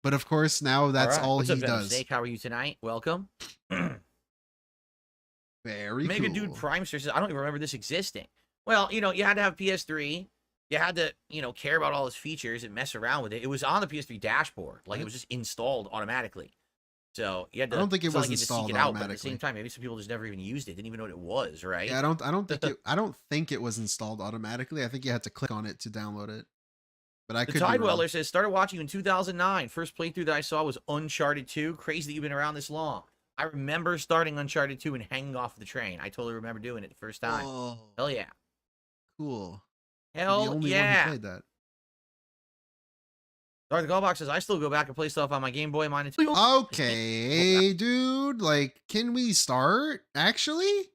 But of course, now that's all he does. Snake, how are you tonight? Welcome. Very Mega cool. Dude Primester says, I don't even remember this existing. Well, you had to have PS3. You had to, care about all its features and mess around with it. It was on the PS3 dashboard. Like, it was just installed automatically. So, you had to... I don't think it was installed automatically. But at the same time, maybe some people just never even used it. Didn't even know what it was, right? Yeah, I don't think it was installed automatically. I think you had to click on it to download it. But I could be wrong. The Tidweller says, started watching you in 2009. First playthrough that I saw was Uncharted 2. Crazy that you've been around this long. I remember starting Uncharted 2 and hanging off the train. I totally remember doing it the first time. Oh, hell yeah. Cool. Hell the only yeah. one who played that. Darth Gallbox says, I still go back and play stuff on my Game Boy. Mine too. Okay, dude. Like, can we start, actually?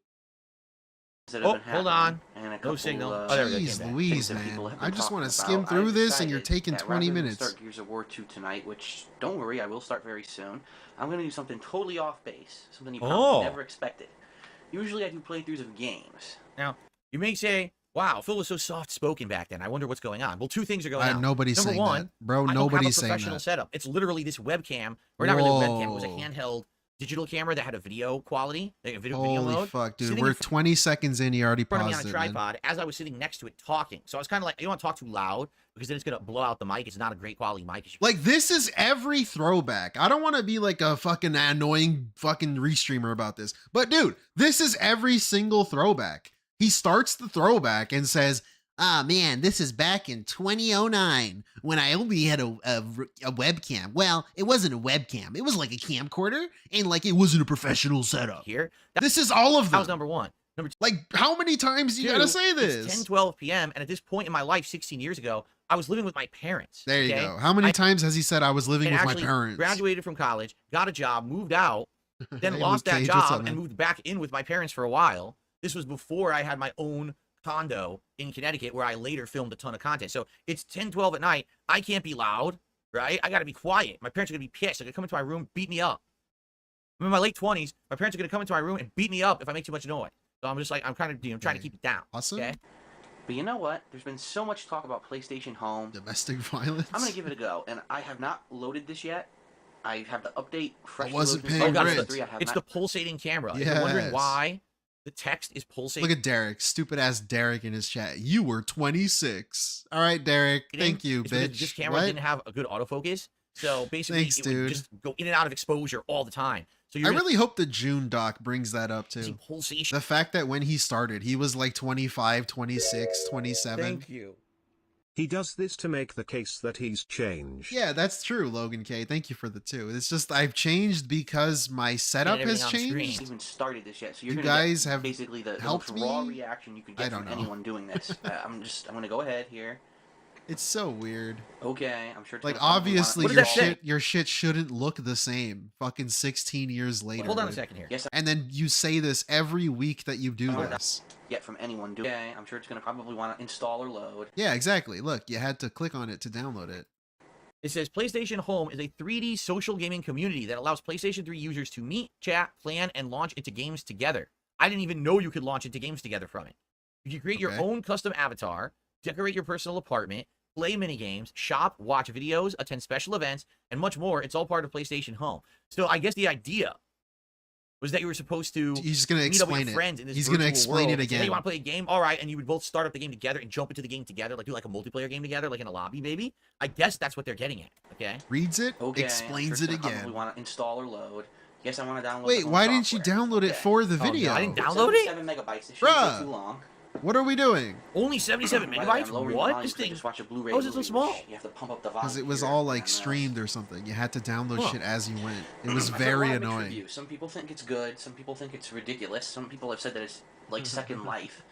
Oh, hold on. No signal. Oh, there we go. Jeez Louise, man. I just want to skim through this, and you're taking 20 minutes. Start Gears of War 2 tonight, which, don't worry, I will start very soon. I'm going to do something totally off base. Something you probably never expected. Usually I do playthroughs of games. Now, you may say, wow, Phil was so soft-spoken back then. I wonder what's going on. Well, two things are going on. Nobody's saying that. Bro, nobody's saying that. I don't have a professional setup. It's literally this webcam. Or not really a webcam. It was a handheld digital camera that had a video quality, like a video mode. Holy fuck, dude. We're 20 seconds in. You already paused it, on a tripod as I was sitting next to it talking. So I was kind of like, you don't want to talk too loud because then it's going to blow out the mic. It's not a great quality mic. Like, this is every throwback. I don't want to be like a fucking annoying fucking restreamer about this. But, dude, this is every single throwback. He starts the throwback and says, Ah, man, this is back in 2009 when I only had a webcam. Well, it wasn't a webcam. It was like a camcorder, and like it wasn't a professional setup. Here. This is all of them. That was number one. Number two, like, how many times you gotta say this? It's 10, 12 p.m. And at this point in my life, 16 years ago, I was living with my parents. There you go. How many times has he said I was living with my parents? Graduated from college, got a job, moved out, then lost that job and moved back in with my parents for a while. This was before I had my own condo in Connecticut where I later filmed a ton of content. So it's 10, 12 at night. I can't be loud, right? I got to be quiet. My parents are going to be pissed. They're going to come into my room, beat me up. I'm in my late 20s. My parents are going to come into my room and beat me up if I make too much noise. So I'm just like, I'm kind of trying to keep it down. Awesome. Okay? But you know what? There's been so much talk about PlayStation Home. Domestic violence. I'm going to give it a go. And I have not loaded this yet. I have the update fresh. I wasn't paying rent. It's the pulsating camera. Yes. If you're wondering why the text is pulsating. Look at Derek, stupid ass Derek in his chat. You were 26. All right, Derek. Thank you, bitch. This camera didn't have a good autofocus, so basically it would just go in and out of exposure all the time. So I really hope the June doc brings that up too. Pulsation. The fact that when he started, he was like 25, 26, 27. Thank you. He does this to make the case that he's changed. Yeah, that's true, Logan K. Thank you for the 2. It's just I've changed because my setup has changed. Even started this yet, so you're you gonna guys get have basically the helped most raw reaction you can get from anyone doing this. I'm gonna go ahead here. It's so weird. Okay, I'm sure. It's like gonna obviously your shit shouldn't look the same. Fucking 16 years later. Hold on a second here. Yes, and then you say this every week that you do this. Get from anyone doing. Okay, I'm sure it's gonna probably want to install or load. Yeah, exactly. Look, you had to click on it to download it. It says PlayStation Home is a 3D social gaming community that allows PlayStation 3 users to meet, chat, plan, and launch into games together. I didn't even know you could launch into games together from it. You can create your own custom avatar, decorate your personal apartment, play minigames, shop, watch videos, attend special events, and much more. It's all part of PlayStation Home. So I guess the idea was that you were supposed to He's gonna meet up with explain your it. friends in this He's gonna explain world. it again. Hey, you want to play a game? All right, and you would both start up the game together and jump into the game together, like do like a multiplayer game together, like in a lobby, baby. I guess that's what they're getting at. Okay. Reads it, okay, explains I'm sure it again. Probably want to install or load. Yes, I want to download. Wait, why didn't you download it for the video? I didn't download it. 7 megabytes. It shouldn't take too Bruh, long. what are we doing? Only 77 megabytes? What? This thing? Just watch a Blu-ray. How is it so small? You have to pump up the volume. Because it was all like streamed or something. You had to download shit as you went. It was very annoying. Review. Some people think it's good. Some people think it's ridiculous. Some people have said that it's like Second Life.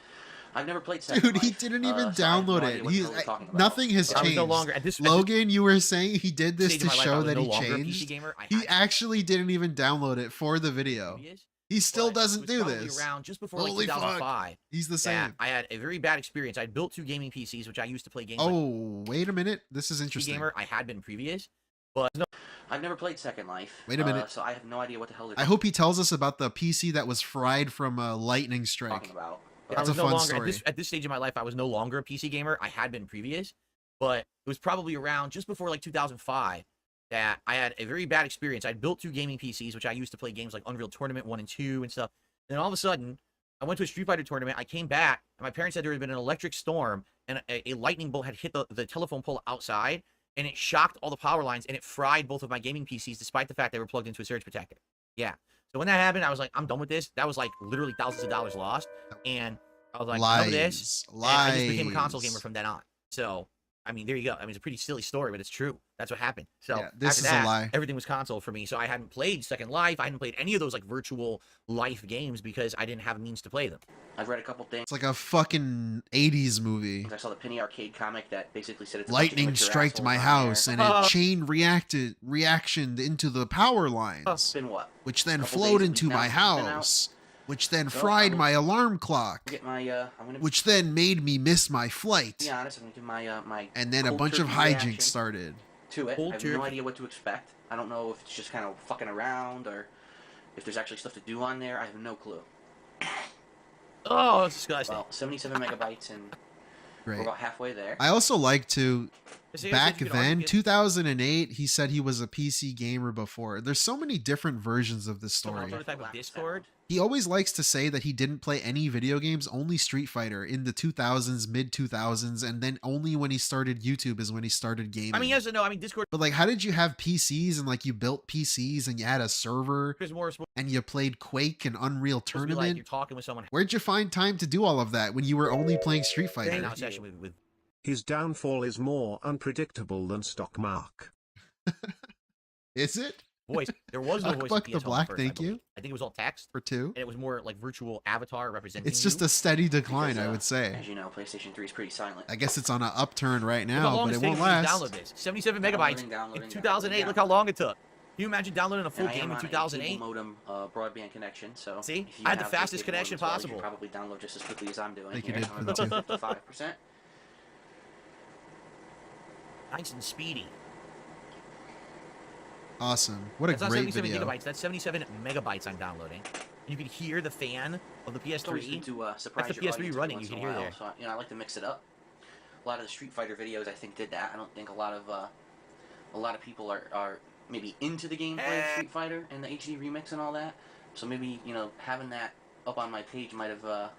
I've never played Second Life. Dude, he didn't even download it. Nothing has changed. No longer at this. Logan, you were saying he did this to show that he no changed. He actually didn't even download it for the video. He still doesn't do this. Around just before Holy 2005. fuck. He's the same. I had a very bad experience. I built 2 gaming PCs, which I used to play games. Oh, wait a minute. This is interesting. Gamer, I had been previous, but no. I've never played Second Life. Wait a minute. So I have no idea what the hell they're I hope he tells us about the PC that was fried from a lightning strike. talking about. That's a fun story. At this stage of my life, I was no longer a PC gamer. I had been previous, but it was probably around just before like 2005 that I had a very bad experience. I built 2 gaming PCs, which I used to play games like Unreal Tournament 1 and 2 and stuff. And then all of a sudden, I went to a Street Fighter tournament. I came back, and my parents said there had been an electric storm, and a lightning bolt had hit the telephone pole outside, and it shocked all the power lines, and it fried both of my gaming PCs, despite the fact they were plugged into a surge protector. Yeah. So when that happened, I was like, I'm done with this. That was like literally thousands of dollars lost, and I was like, I'm done with this. And I just became a console gamer from then on. So, I mean, there you go. I mean, it's a pretty silly story, but it's true. That's what happened. So yeah, this after is that, a lie. Everything was console for me. So I hadn't played Second Life. I hadn't played any of those like virtual life games because I didn't have means to play them. I've read a couple things. It's like a fucking 80s movie. I saw the Penny Arcade comic that basically said it's lightning striked my house and it chain reactioned into the power lines, been what? Which then flowed into my house, which then fried my alarm clock, get my, which then made me miss my flight. To be honest, I'm gonna give my my. And then a bunch of hijinks started. To it, I have no idea what to expect. I don't know if it's just kind of fucking around or if there's actually stuff to do on there. I have no clue. Oh, it's disgusting. Well, 77 megabytes and we're about halfway there. I also like to, back then, 2008, he said he was a PC gamer before. There's so many different versions of this story. Some type of Discord? He always likes to say that he didn't play any video games, only Street Fighter in the 2000s, mid 2000s, and then only when he started YouTube is when he started gaming. I mean, yes and no. I mean, Discord. But like, how did you have PCs and like you built PCs and you had a server and you played Quake and Unreal Tournament? Like you're talking with someone. Where'd you find time to do all of that when you were only playing Street Fighter? His downfall is more unpredictable than stock mark. Is it? Voice. There was no voice. Buck the Black, first, thank you. I think it was all text. For 2. And it was more like virtual avatar representing. It's just a steady decline, Because, I would say. As you know, PlayStation 3 is pretty silent. I guess it's on an upturn right Look how now, long but it's it won't taken for me to last. download this. 77 megabytes Downloading, in 2008. Look how long it took. Can you imagine downloading a full And I am game in on a 2008? cable modem broadband connection, so See? if you I had the have fastest cable connection modem as well, possible. You can probably download just as quickly as I'm doing. Like you Here, did I'm for the about 55%. Nice and speedy. Awesome. What a That's not great 77 video. gigabytes. That's 77 megabytes I'm downloading. You can hear the fan of the It's always PS3. good to surprise That's the your PS3 audience running. once You in can a hear while, there. So, I like to mix it up. A lot of the Street Fighter videos, I think, did that. I don't think a lot of people are maybe into the gameplay of Street Fighter and the HD remix and all that. So maybe, having that up on my page might have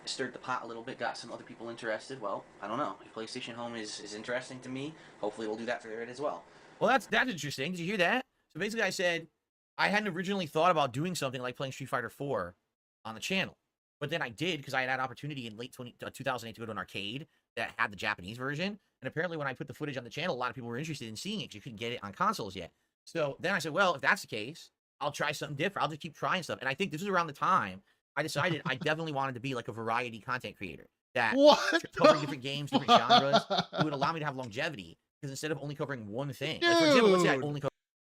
stirred the pot a little bit, got some other people interested. Well, I don't know. If PlayStation Home is interesting to me, hopefully it'll do that for it as well. Well, that's interesting. Did you hear that? So basically, I said I hadn't originally thought about doing something like playing Street Fighter 4 on the channel, but then I did because I had opportunity in late 2008 to go to an arcade that had the Japanese version, and apparently when I put the footage on the channel, a lot of people were interested in seeing it because you couldn't get it on consoles yet. So then I said, well, if that's the case, I'll try something different. I'll just keep trying stuff. And I think this was around the time I decided I definitely wanted to be like a variety content creator that covering different games, different genres. It would allow me to have longevity because instead of only covering one thing, like, for example, let's say I only cover.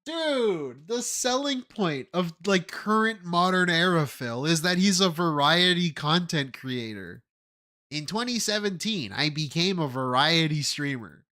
Dude, the selling point of like current modern era Phil is that he's a variety content creator. In 2017, I became a variety streamer.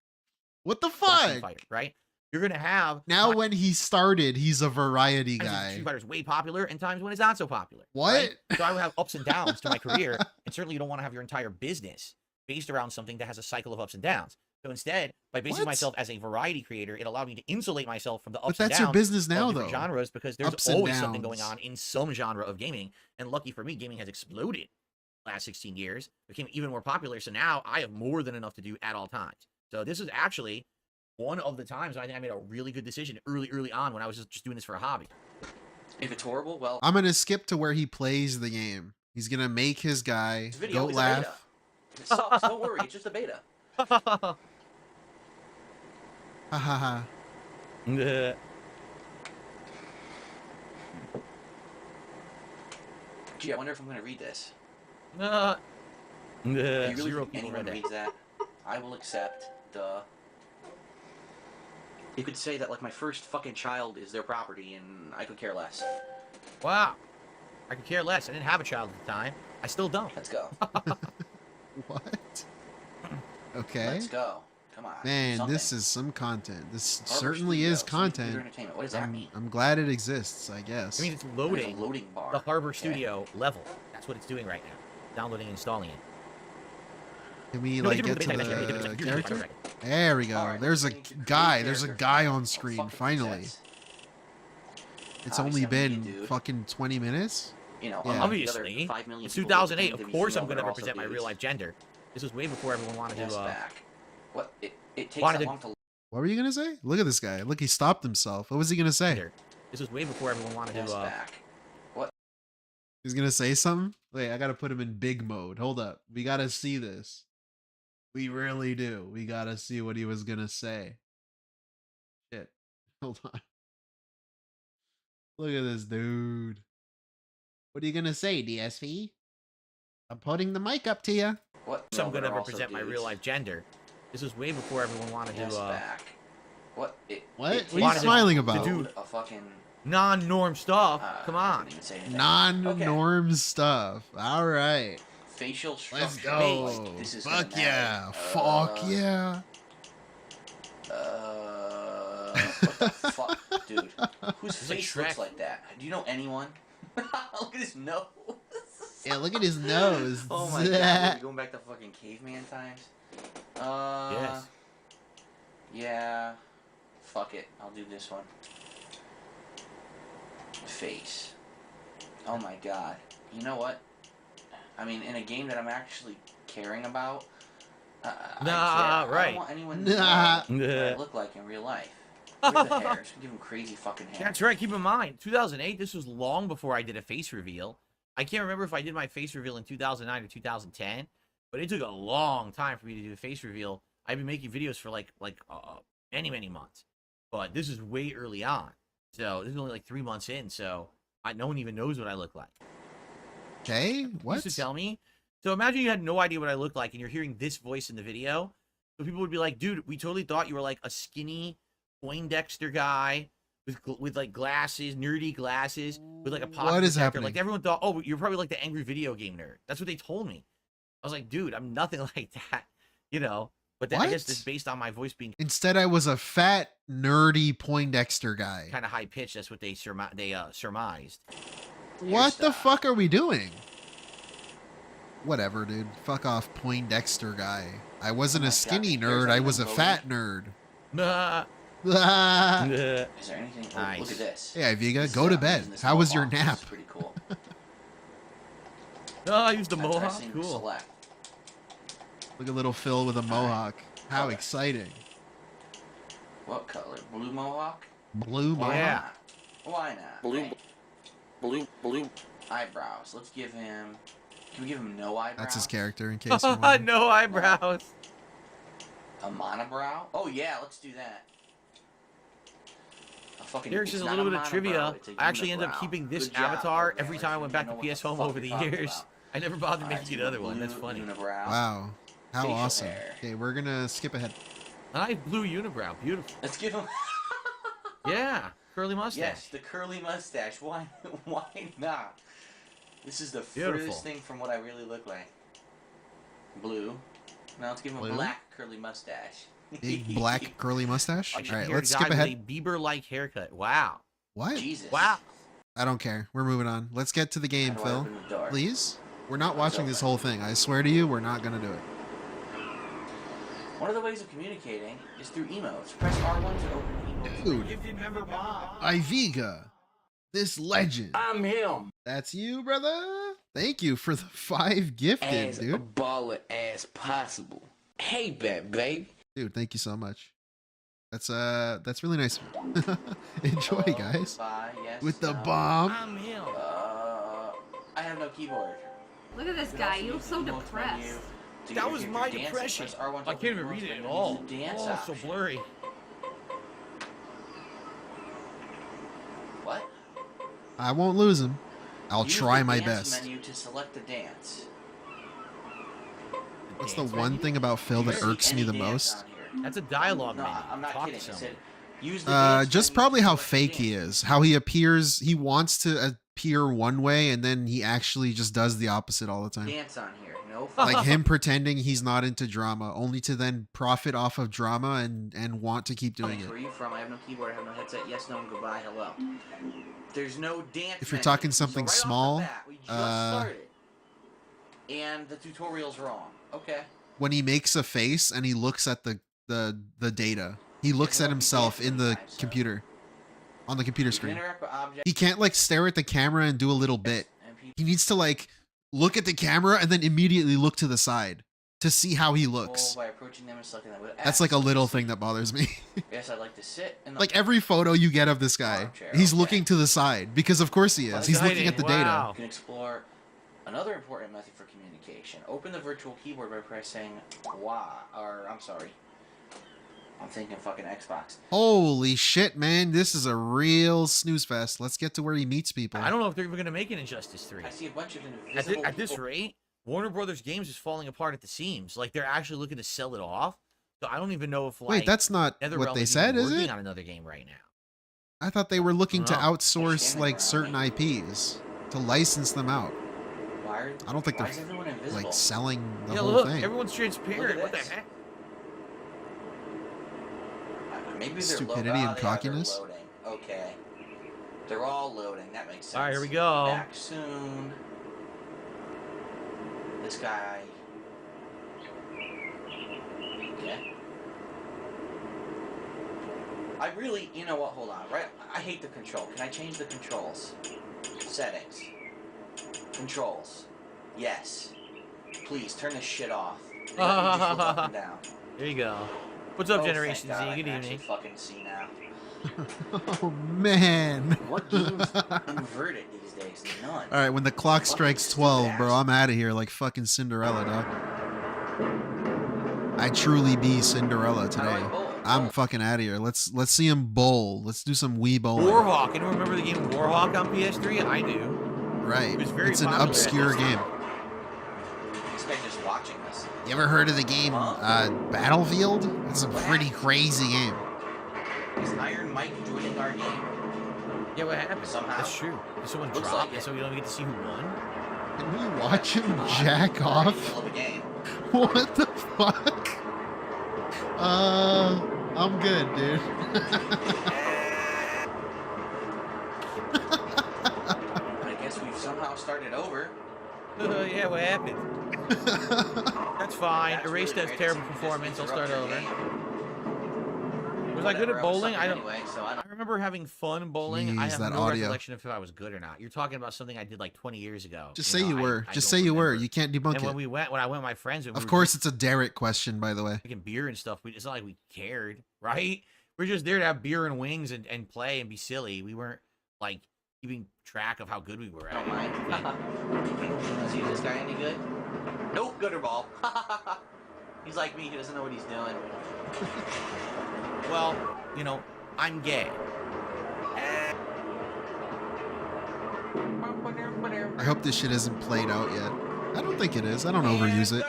What the fuck? Fighter, right? You're gonna have now when he started, he's a variety guy. Street Fighter's way popular, and times when it's not so popular. What? Right? So I would have ups and downs to my career, and certainly you don't want to have your entire business based around something that has a cycle of ups and downs. So instead, by basing myself as a variety creator, it allowed me to insulate myself from the ups and downs. But that's your business now, of though. Genres, because there's always something going on in some genre of gaming. And lucky for me, gaming has exploded the last 16 years, became even more popular. So now I have more than enough to do at all times. So this is actually one of the times when I think I made a really good decision early on when I was just doing this for a hobby. If it's horrible, well, I'm gonna skip to where he plays the game. He's gonna make his guy go laugh. If it sucks, don't worry, it's just a beta. Ha ha ha. Gee, I wonder if I'm going to read this. If you really zero think people anyone read reads that? I will accept the... You could say that, like, my first fucking child is their property, and I could care less. Wow. I could care less. I didn't have a child at the time. I still don't. Let's go. What? Okay. Let's go. Come on. Man, this is some content. This Arbor certainly Studio, is Sneak content. Computer Entertainment. What does that mean? I'm glad it exists, I guess. I mean, it's There's loading a loading bar. the Harbor Studio level. That's what it's doing right now. Downloading and installing it. Can we No, like they get did to it. the character? There we go. There's a guy. There's a guy on screen. Finally. It's only been fucking 20 minutes. You know, Yeah. Obviously, it's 2008. Of course, I'm going to represent my real life gender. This was way before everyone wanted to. What? It takes wanted that to- long to... What were you gonna say? Look at this guy. Look, he stopped himself. What was he gonna say? This was way before everyone wanted to. What? He's gonna say something? Wait, I gotta put him in big mode. Hold up. We gotta see this. We really do. We gotta see what he was gonna say. Shit. Hold on. Look at this dude. What are you gonna say, DSP? I'm putting the mic up to you. What? So I'm going to represent my real life gender. This was way before everyone wanted to. What? What are you wanted smiling to about? do A fucking... non-norm stuff. Come on. Non-norm stuff. All right. Facial structure. Let's go. Like, this is Fuck gonna yeah. matter. Fuck yeah. What the fuck? Dude. Whose It's like face looks Shrek. like that? Do you know anyone? Look at his nose. Yeah, look at his nose. Oh my god, we're going back to fucking caveman times. Yes. Yeah. Fuck it. I'll do this one. Face. Oh my god. You know what? I mean, in a game that I'm actually caring about, I don't want anyone to know what I look like in real life. Where's the hair? Just give him crazy fucking hair. That's right. Keep in mind, 2008, this was long before I did a face reveal. I can't remember if I did my face reveal in 2009 or 2010, but it took a long time for me to do the face reveal. I've been making videos for like many months, but this is way early on. So this is only like 3 months in, so no one even knows what I look like. Okay, what? Used to tell me. So imagine you had no idea what I looked like, and you're hearing this voice in the video. So people would be like, "Dude, we totally thought you were like a skinny Poindexter guy with like glasses, nerdy glasses, with like a pocket What is protector." happening? Like everyone thought, "Oh, you're probably like the angry video game nerd." That's what they told me. I was like, "Dude, I'm nothing like that," you know. But then I guess it's based on my voice being Instead, I was a fat, nerdy Poindexter guy. kind of high pitched. That's what they surmised. What the fuck are we doing? Whatever, dude. Fuck off, Poindexter guy. I wasn't a skinny nerd. I was a fat nerd. Nah. Is there anything? Oh, Nice. look at this. Hey, Viga, go to bed. How was your nap? Pretty cool. Oh, I used the mohawk. Pressing Cool. select. Look at little Phil with a mohawk. How exciting. What color? Blue mohawk? Blue mohawk? Yeah. Why not? Blue. Eyebrows. Let's give him... Can we give him no eyebrows? That's his character, in case you're wondering. No eyebrows. A monobrow? Oh yeah, let's do that. Here's just a little bit of trivia. I actually ended up keeping this avatar every time I went back to PS Home over the years. I never bothered making another one. That's funny. Wow. How awesome. Okay, we're gonna skip ahead. Nice blue unibrow. Beautiful. Let's give him... Yeah. Curly mustache. Yes, the curly mustache. Why not? This is the Beautiful. furthest thing from what I really look like. Blue. Now let's give him Blue? a black curly mustache. Big black curly mustache. All right, let's Guy skip with ahead. a Bieber-like haircut. Wow. What? Jesus. Wow. I don't care. We're moving on. Let's get to the game, How do I Phil. open the door? Please? We're not watching this whole thing. I swear to you, we're not gonna do it. One of the ways of communicating is through emotes. Press R1 to open emotes. Dude. Iviga. This legend. I'm him. That's you, brother. Thank you for the 5 gifted, As dude. baller as possible. Hey, babe. Dude, thank you so much. That's really nice of you. Enjoy, guys. Bye, yes, With the no. bomb. I'm him. I have no keyboard. Look at this guy. You look so depressed. That was my depression. I can't even read it at all. Oh, it's so blurry. What? I won't lose him. I'll Use try the my dance best. menu to select the dance. What's the one thing about Phil that irks me the most? That's a dialogue No, menu. I'm not Talk kidding. to I someone. said, use the dance Just menu probably to how select the fake he dance. is. How he appears, he wants to appear one way and then he actually just does the opposite all the time. Dance on here. No. Like him pretending he's not into drama, only to then profit off of drama and want to keep doing Where are it. you from? I have no keyboard. I have no headset. Yes, no, and goodbye. Hello. There's no dance. If you're menu. talking So something right off the small, bat, we just started, and the tutorial's wrong. Okay. when he makes a face and he looks at the data, he looks at himself in the computer, on the computer You can screen. interact with objects. He can't like stare at the camera and do a little bit. And people He needs to like look at the camera and then immediately look to the side to see how he looks. by approaching them and selecting them with That's like a little thing that bothers me. Yes, I'd like to sit in the Like every photo you get of this guy, Armchair, he's okay. looking to the side because of course he is. He's looking at the Wow. You can explore another important method for communication. Open the virtual keyboard by pressing Y, or I'm sorry. I'm thinking fucking Xbox. Holy shit, man. This is a real snooze fest. Let's get to where he meets people. I don't know if they're even going to make an Injustice 3. I see a bunch of invisible At this people. rate, Warner Brothers Games is falling apart at the seams. Like, they're actually looking to sell it off. So I don't even know if, like... Wait, that's not NetherRealm what they is said, even is working it? on another game right now. I thought they were looking to No. outsource like certain IPs to license them out. Why I don't think why they're is everyone invisible? like selling the Yeah, whole look, thing. everyone's transparent. What the this. heck? Maybe they're Stupidity and they are, they're cockiness? loading. Okay. They're all loading. That makes sense. All right, here we go. Back soon. This guy. Okay. I really, you know what? Hold on. Right. I hate the control. Can I change the controls? Settings. Controls. Yes. Please turn this shit off. Let me just look up and down. There you go. What's up, Oh, Generation thank God, Z? I Good can actually evening. fucking see now. Oh man. What games inverted these days? None. All right, when the clock strikes 12, bro, I'm out of here like fucking Cinderella, dog. I truly be Cinderella today. I'm fucking out of here. Let's see him bowl. Let's do some Wii bowling. Warhawk. Anyone remember the game Warhawk on PS3? I do. Right. It's an popular. obscure game. This guy just watching us. You ever heard of the game Battlefield? It's a pretty crazy game. Is Iron Mike joining our game? Yeah, what happened? Somehow. That's true. Did someone Looks drop like it, so we don't get to see who won? Can we watch him jack off? What the fuck? I'm good, dude. I guess we've somehow started over. Yeah, what happened? That's fine. Erase that terrible performance. I'll start over. Was I good at bowling? I don't. I remember having fun bowling. Jeez, I have that no audio. recollection of if I was good or not. You're talking about something I did like 20 years ago. Just say you were. Just say you were. You can't debunk And when it. when I went with my friends, Of course, it's a Derek question, by the way. drinking beer and stuff. It's not like we cared, right? We're just there to have beer and wings and play and be silly. We weren't like keeping track of how good we were. I don't mind. Let's see, is this guy any good? Nope, gutter ball. He's like me, he doesn't know what he's doing. Well, you know, I'm gay. I hope this shit isn't played out yet. I don't think it is. I don't overuse it.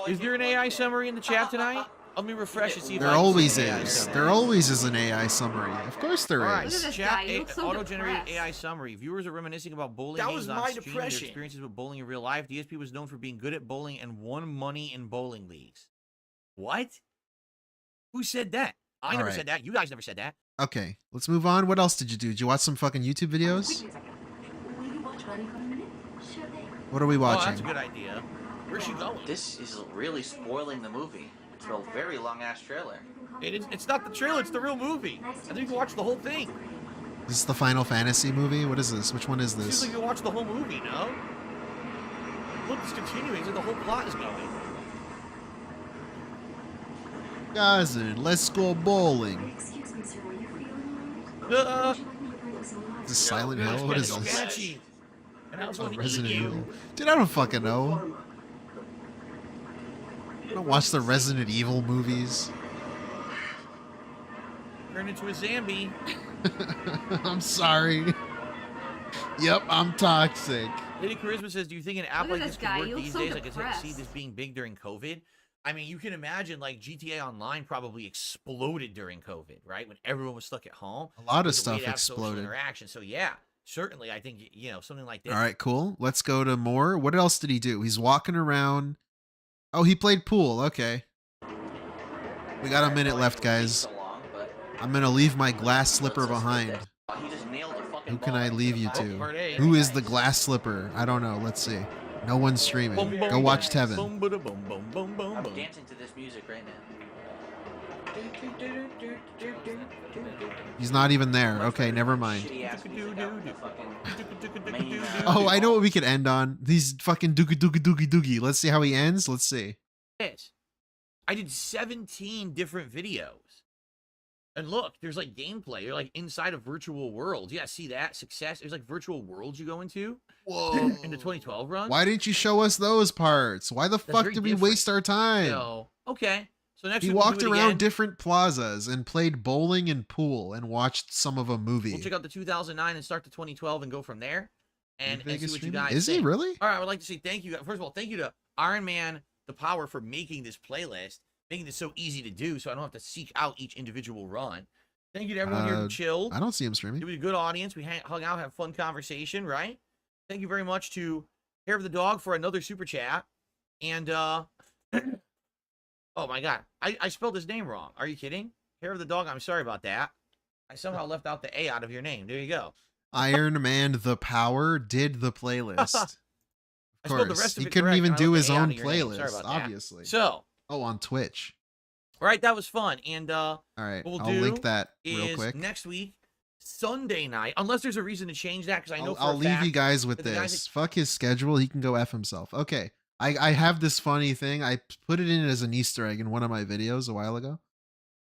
Is there an AI summary in the chat tonight? Let me refresh and see if There I can always see an AI is. summary. There always is an AI summary. Of course there All right, is. chat, auto-generated AI summary. Viewers are reminiscing about bowling That games was on my stream, depression. their experiences with bowling in real life. DSP was known for being good at bowling and won money in bowling leagues. What? Who said that? I All never right. said that. You guys never said that. Okay, let's move on. What else did you do? Did you watch some fucking YouTube videos? What are we Oh, watching? that's a good idea. Where's she going? This is really spoiling the movie. It's a very long-ass trailer. It's not the trailer, it's the real movie. I think you can watch the whole thing. This is the Final Fantasy movie? What is this? Which one is It this? seems like you can watch the whole movie, no? Look, it's continuing, so the whole plot is going. Guys, let's go bowling. Is this Silent Hill? What is this? Sketchy. And I was Oh, going to eat Resident you. Evil. Dude, I don't fucking know. I don't watch the Resident Evil movies. Turn into a zombie. I'm sorry. Yep, I'm toxic. Lady Charisma says, do you think an app Look like at this this could guy, work he looks these so days? I could see depressed. this being big during COVID. I mean, you can imagine like GTA Online probably exploded during COVID, right? When everyone was stuck at home. A lot of There's a way stuff to have social exploded. interaction. So yeah, certainly I think, you know, something like this. All right, cool. Let's go to more. What else did he do? He's walking around. Oh, he played pool. Okay. We got a minute left, guys. I'm going to leave my glass slipper behind. Who can I leave you to? Who is the glass slipper? I don't know. Let's see. No one's streaming. Go watch Tevin. Boom, boom, boom, boom, boom, boom. I'm dancing to this music right now. He's not even there. Okay, never mind. Shitty-ass music out in the fucking main, Oh, I know what we could end on. These fucking doogie doogie doogie doogie. Let's see how he ends. Let's see. This. I did 17 different videos. And look, there's like gameplay. You're like inside of virtual worlds. Yeah, see that? Success. There's like virtual worlds you go into. Whoa. In the 2012 run. Why didn't you show us those parts? Why the fuck very did we different. waste our time? So, okay. So next He week we'll walked do it around again. different plazas and played bowling and pool and watched some of a movie. We'll check out the 2009 and start the 2012 and go from there. And see Vegas what you streaming? guys Is he think. really? All right, I would like to say thank you. First of all, thank you to Iron Man, the Power, for making this playlist, making this so easy to do so I don't have to seek out each individual run. Thank you to everyone here who chilled. I don't see him streaming. It was a good audience. We hung out, had fun conversation, right? Thank you very much to Hair of the Dog for another super chat. And, oh my God, I spelled his name wrong. Are you kidding? Hair of the Dog, I'm sorry about that. I somehow left out the A out of your name. There you go. Iron Man the Power did the playlist. Of I spelled the course. rest of He it couldn't correct, even and I do left his the A out own of your name. Sorry playlist, about that. obviously. So, Oh, on Twitch. all right, that was fun. And All right, what we'll I'll do link that real is quick. next week, Sunday night, unless there's a reason to change that, because I know I'll leave you guys with this. Fuck his schedule. He can go F himself. Okay. I have this funny thing. I put it in as an Easter egg in one of my videos a while ago,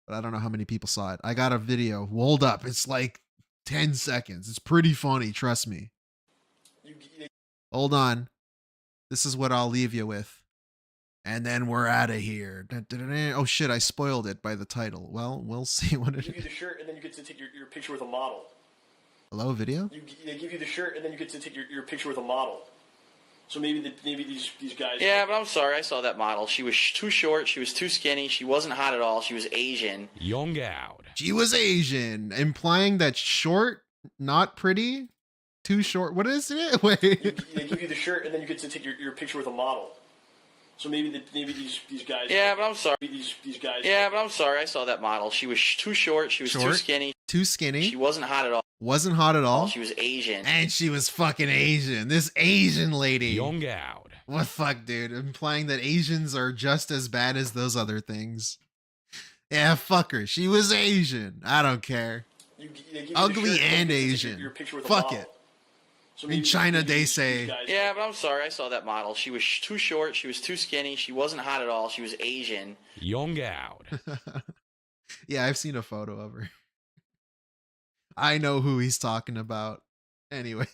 but I don't know how many people saw it. I got a video. Hold up. It's like 10 seconds. It's pretty funny. Trust me. Hold on. This is what I'll leave you with. And then we're out of here. Oh shit, I spoiled it by the title. Well, we'll see what it is. They give you the shirt and then you get to take your picture with a model. Hello, video? They give you the shirt and then you get to take your picture with a model. So maybe these guys... Yeah, but I'm sorry, I saw that model. She was too short, she was too skinny, she wasn't hot at all, she was Asian. Young out. She was Asian, implying that short, not pretty, too short. What is it? Wait. They give you the shirt and then you get to take your picture with a model. So maybe these guys... Yeah, but I'm sorry. These guys... Yeah, but I'm sorry, I saw that model. She was too short, she was too skinny. Too skinny. She wasn't hot at all. Wasn't hot at all. She was Asian. And she was fucking Asian. This Asian lady. Young out. What fuck, dude? Implying that Asians are just as bad as those other things. Yeah, fuck her. She was Asian. I don't care. Ugly and Asian. Fuck it. So in China, they say. Yeah, but I'm sorry, I saw that model. She was too short, she was too skinny, she wasn't hot at all, she was Asian. Young out. Yeah, I've seen a photo of her. I know who he's talking about. Anyways.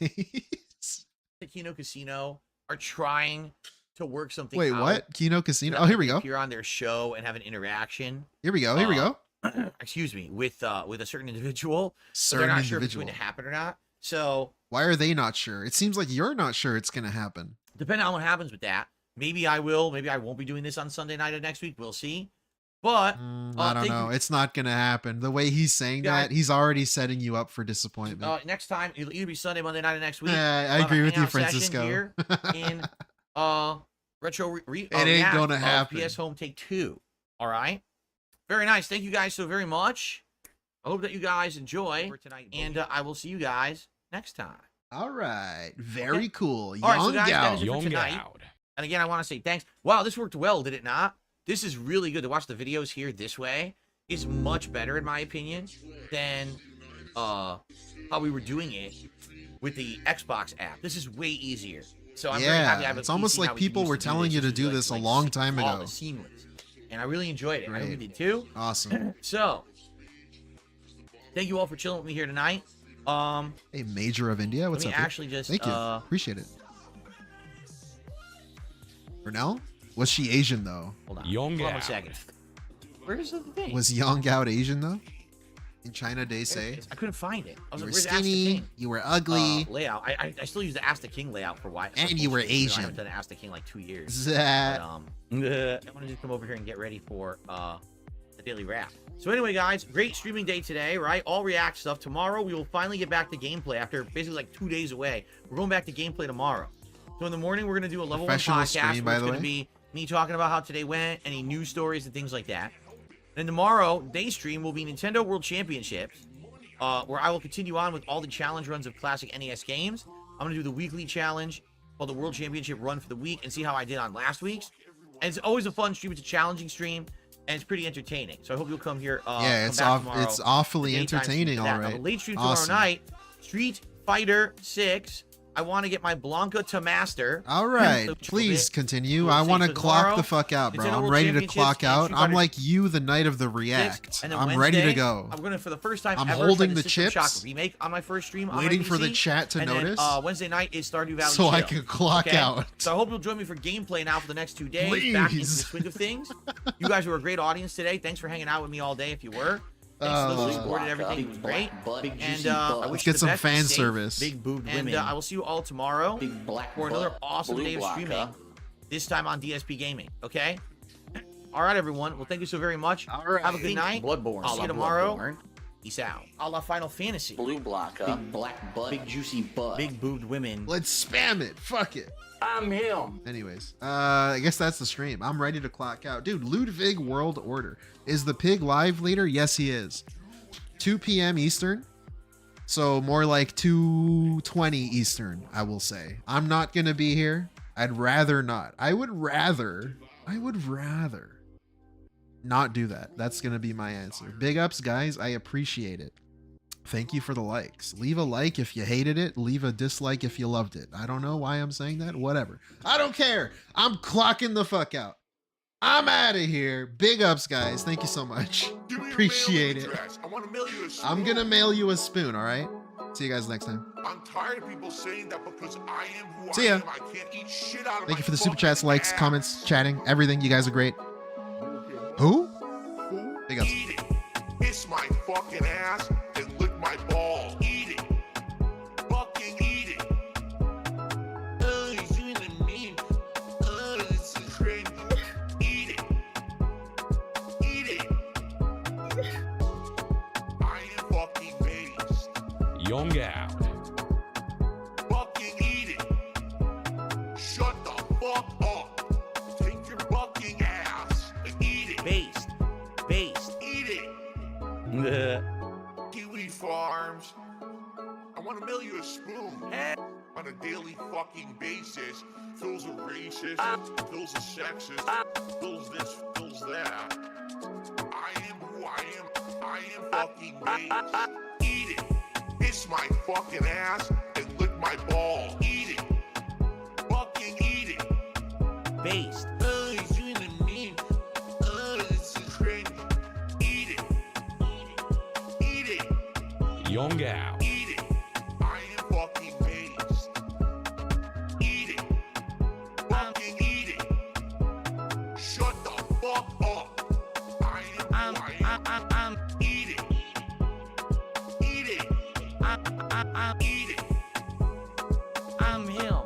The Kino Casino are trying to work something Wait, out. what? Kino Casino? Oh, here we go. Appear on their show and have an interaction. Here we go. Here we go. Excuse me, with a certain individual. Certain they're not sure if it's individual. going to happen or not. So why are they not sure? It seems like you're not sure it's going to happen. Depending on what happens with that, maybe I will. Maybe I won't be doing this on Sunday night of next week. We'll see. But I don't know. It's not going to happen. The way he's saying that, he's already setting you up for disappointment. Next time, it'll either be Sunday, Monday night of next week. I agree with you, Francisco. Here in retro it ain't going to happen. PS Home Take 2. All right. Very nice. Thank you guys so very much. I hope that you guys enjoy for tonight, and I will see you guys next time. All right. Very cool. All right, so guys, that Young is it for tonight. And again, I want to say thanks. Wow, this worked well, did it not? This is really good. To watch the videos here this way is much better, in my opinion, than how we were doing it with the Xbox app. This is way easier. So I'm very happy I have a it's almost PC like now we people can were use to telling you to This do is this a like long time ago. flawless, seamless. And I really enjoyed it. I hope you did too. Awesome. So, thank you all for chilling with me here tonight. Hey, Major of India, what's let up? me actually just Thank you. Appreciate it. Brunel? Was she Asian though? Hold on. Hold on a second. Where's the thing? Was Young Out Asian though? In China, they say. I couldn't find it. I was You were like, where's Ask the skinny. King? You were ugly. Layout. I still use the Ask the King layout for why. And you were I Asian. haven't done Ask the King like 2 years. Zat. But, I want to just come over here and get ready for the daily wrap. So anyway, guys, great streaming day today, right? All React stuff. Tomorrow, we will finally get back to gameplay after basically like 2 days away. We're going back to gameplay tomorrow. So in the morning, we're going to do a level 1 podcast. Stream, by where it's the going to be me talking about how today went, any news stories and things like that. And tomorrow, day stream will be Nintendo World Championships, where I will continue on with all the challenge runs of classic NES games. I'm going to do the weekly challenge called the World Championship run for the week and see how I did on last week's. And it's always a fun stream. It's a challenging stream, and it's pretty entertaining. So I hope you'll come here. Yeah, it's it's awfully entertaining, all right. Now, the late stream tomorrow night, Street Fighter 6. I want to get my Blanca to master. All right, please continue. I want to clock the fuck out, bro. I'm ready to clock out. I'm like you the night of the React. I'm ready to go. I'm going to, for the first time I'm ever, holding the System Shock chips, remake on my first stream. waiting for the chat to notice. Then, Wednesday night is Stardew Valley so Chill. I can clock out. So I hope you'll join me for gameplay now for the next 2 days. Please. Back into the swing of things. You guys were a great audience today. Thanks for hanging out with me all day if you were. Thanks to those who supported everything. It was great. And I wish you Let's get the some best. fan Stay service. Big boobed women. And I will see you all tomorrow for another awesome day of streaming. This time on DSP Gaming. Okay? All right, everyone. Well, thank you so very much. All right. Have a good night. Bloodborne. I'll see you tomorrow. Peace out. A la Final Fantasy. Blue Blanca. Big black butt. Big juicy butt. Big boobed women. Let's spam it. Fuck it. I'm him. Anyways, I guess that's the stream. I'm ready to clock out. Dude, Ludwig World Order. Is the pig live later? Yes, he is. 2 p.m. Eastern. So more like 2:20 Eastern, I will say. I'm not going to be here. I'd rather not. I would rather not do that. That's going to be my answer. Big ups, guys. I appreciate it. Thank you for the likes. Leave a like if you hated it. Leave a dislike if you loved it. I don't know why I'm saying that. Whatever. I don't care. I'm clocking the fuck out. I'm out of here. Big ups, guys. Thank you so much. Appreciate it. I'm gonna mail you a spoon, all right? See you guys next time. I'm tired of people saying that because I am who See ya. I am. I can't eat shit out of Thank my you for the super chats, fucking likes, ass. comments, chatting, everything. You guys are great. Who? Big ups. Eat it. Kiss my fucking ass and lick my ball. Eat it. Fucking eat it. Oh, he's doing the meme. Oh, this is crazy. Eat it. Eat it. I am fucking based. Young out. Fucking eat it. Shut the fuck up. Take your fucking ass and eat it. Based. Eat it. Kiwi Farms. I want to mail you a spoon on a daily fucking basis. Phil's a racist. Phil's a sexist. Phil's this. Phil's that. I am who I am. I am fucking based. Eat it. Kiss my fucking ass and lick my ball. Eat it. Fucking eat it. Based. Oh, he's doing the meme. Oh, this is crazy. Eat it. Eat it. Young out. Eat it. I am fucking based. Eat it. Fucking eat it. Shut the fuck up. I am who I am. Eat it. Eat it. Eat it. I'm him.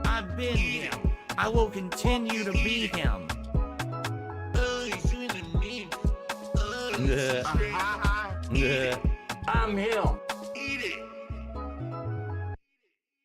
I've been him. I will continue to be him. Oh, he's doing the meme. Oh, this is crazy. I'm him.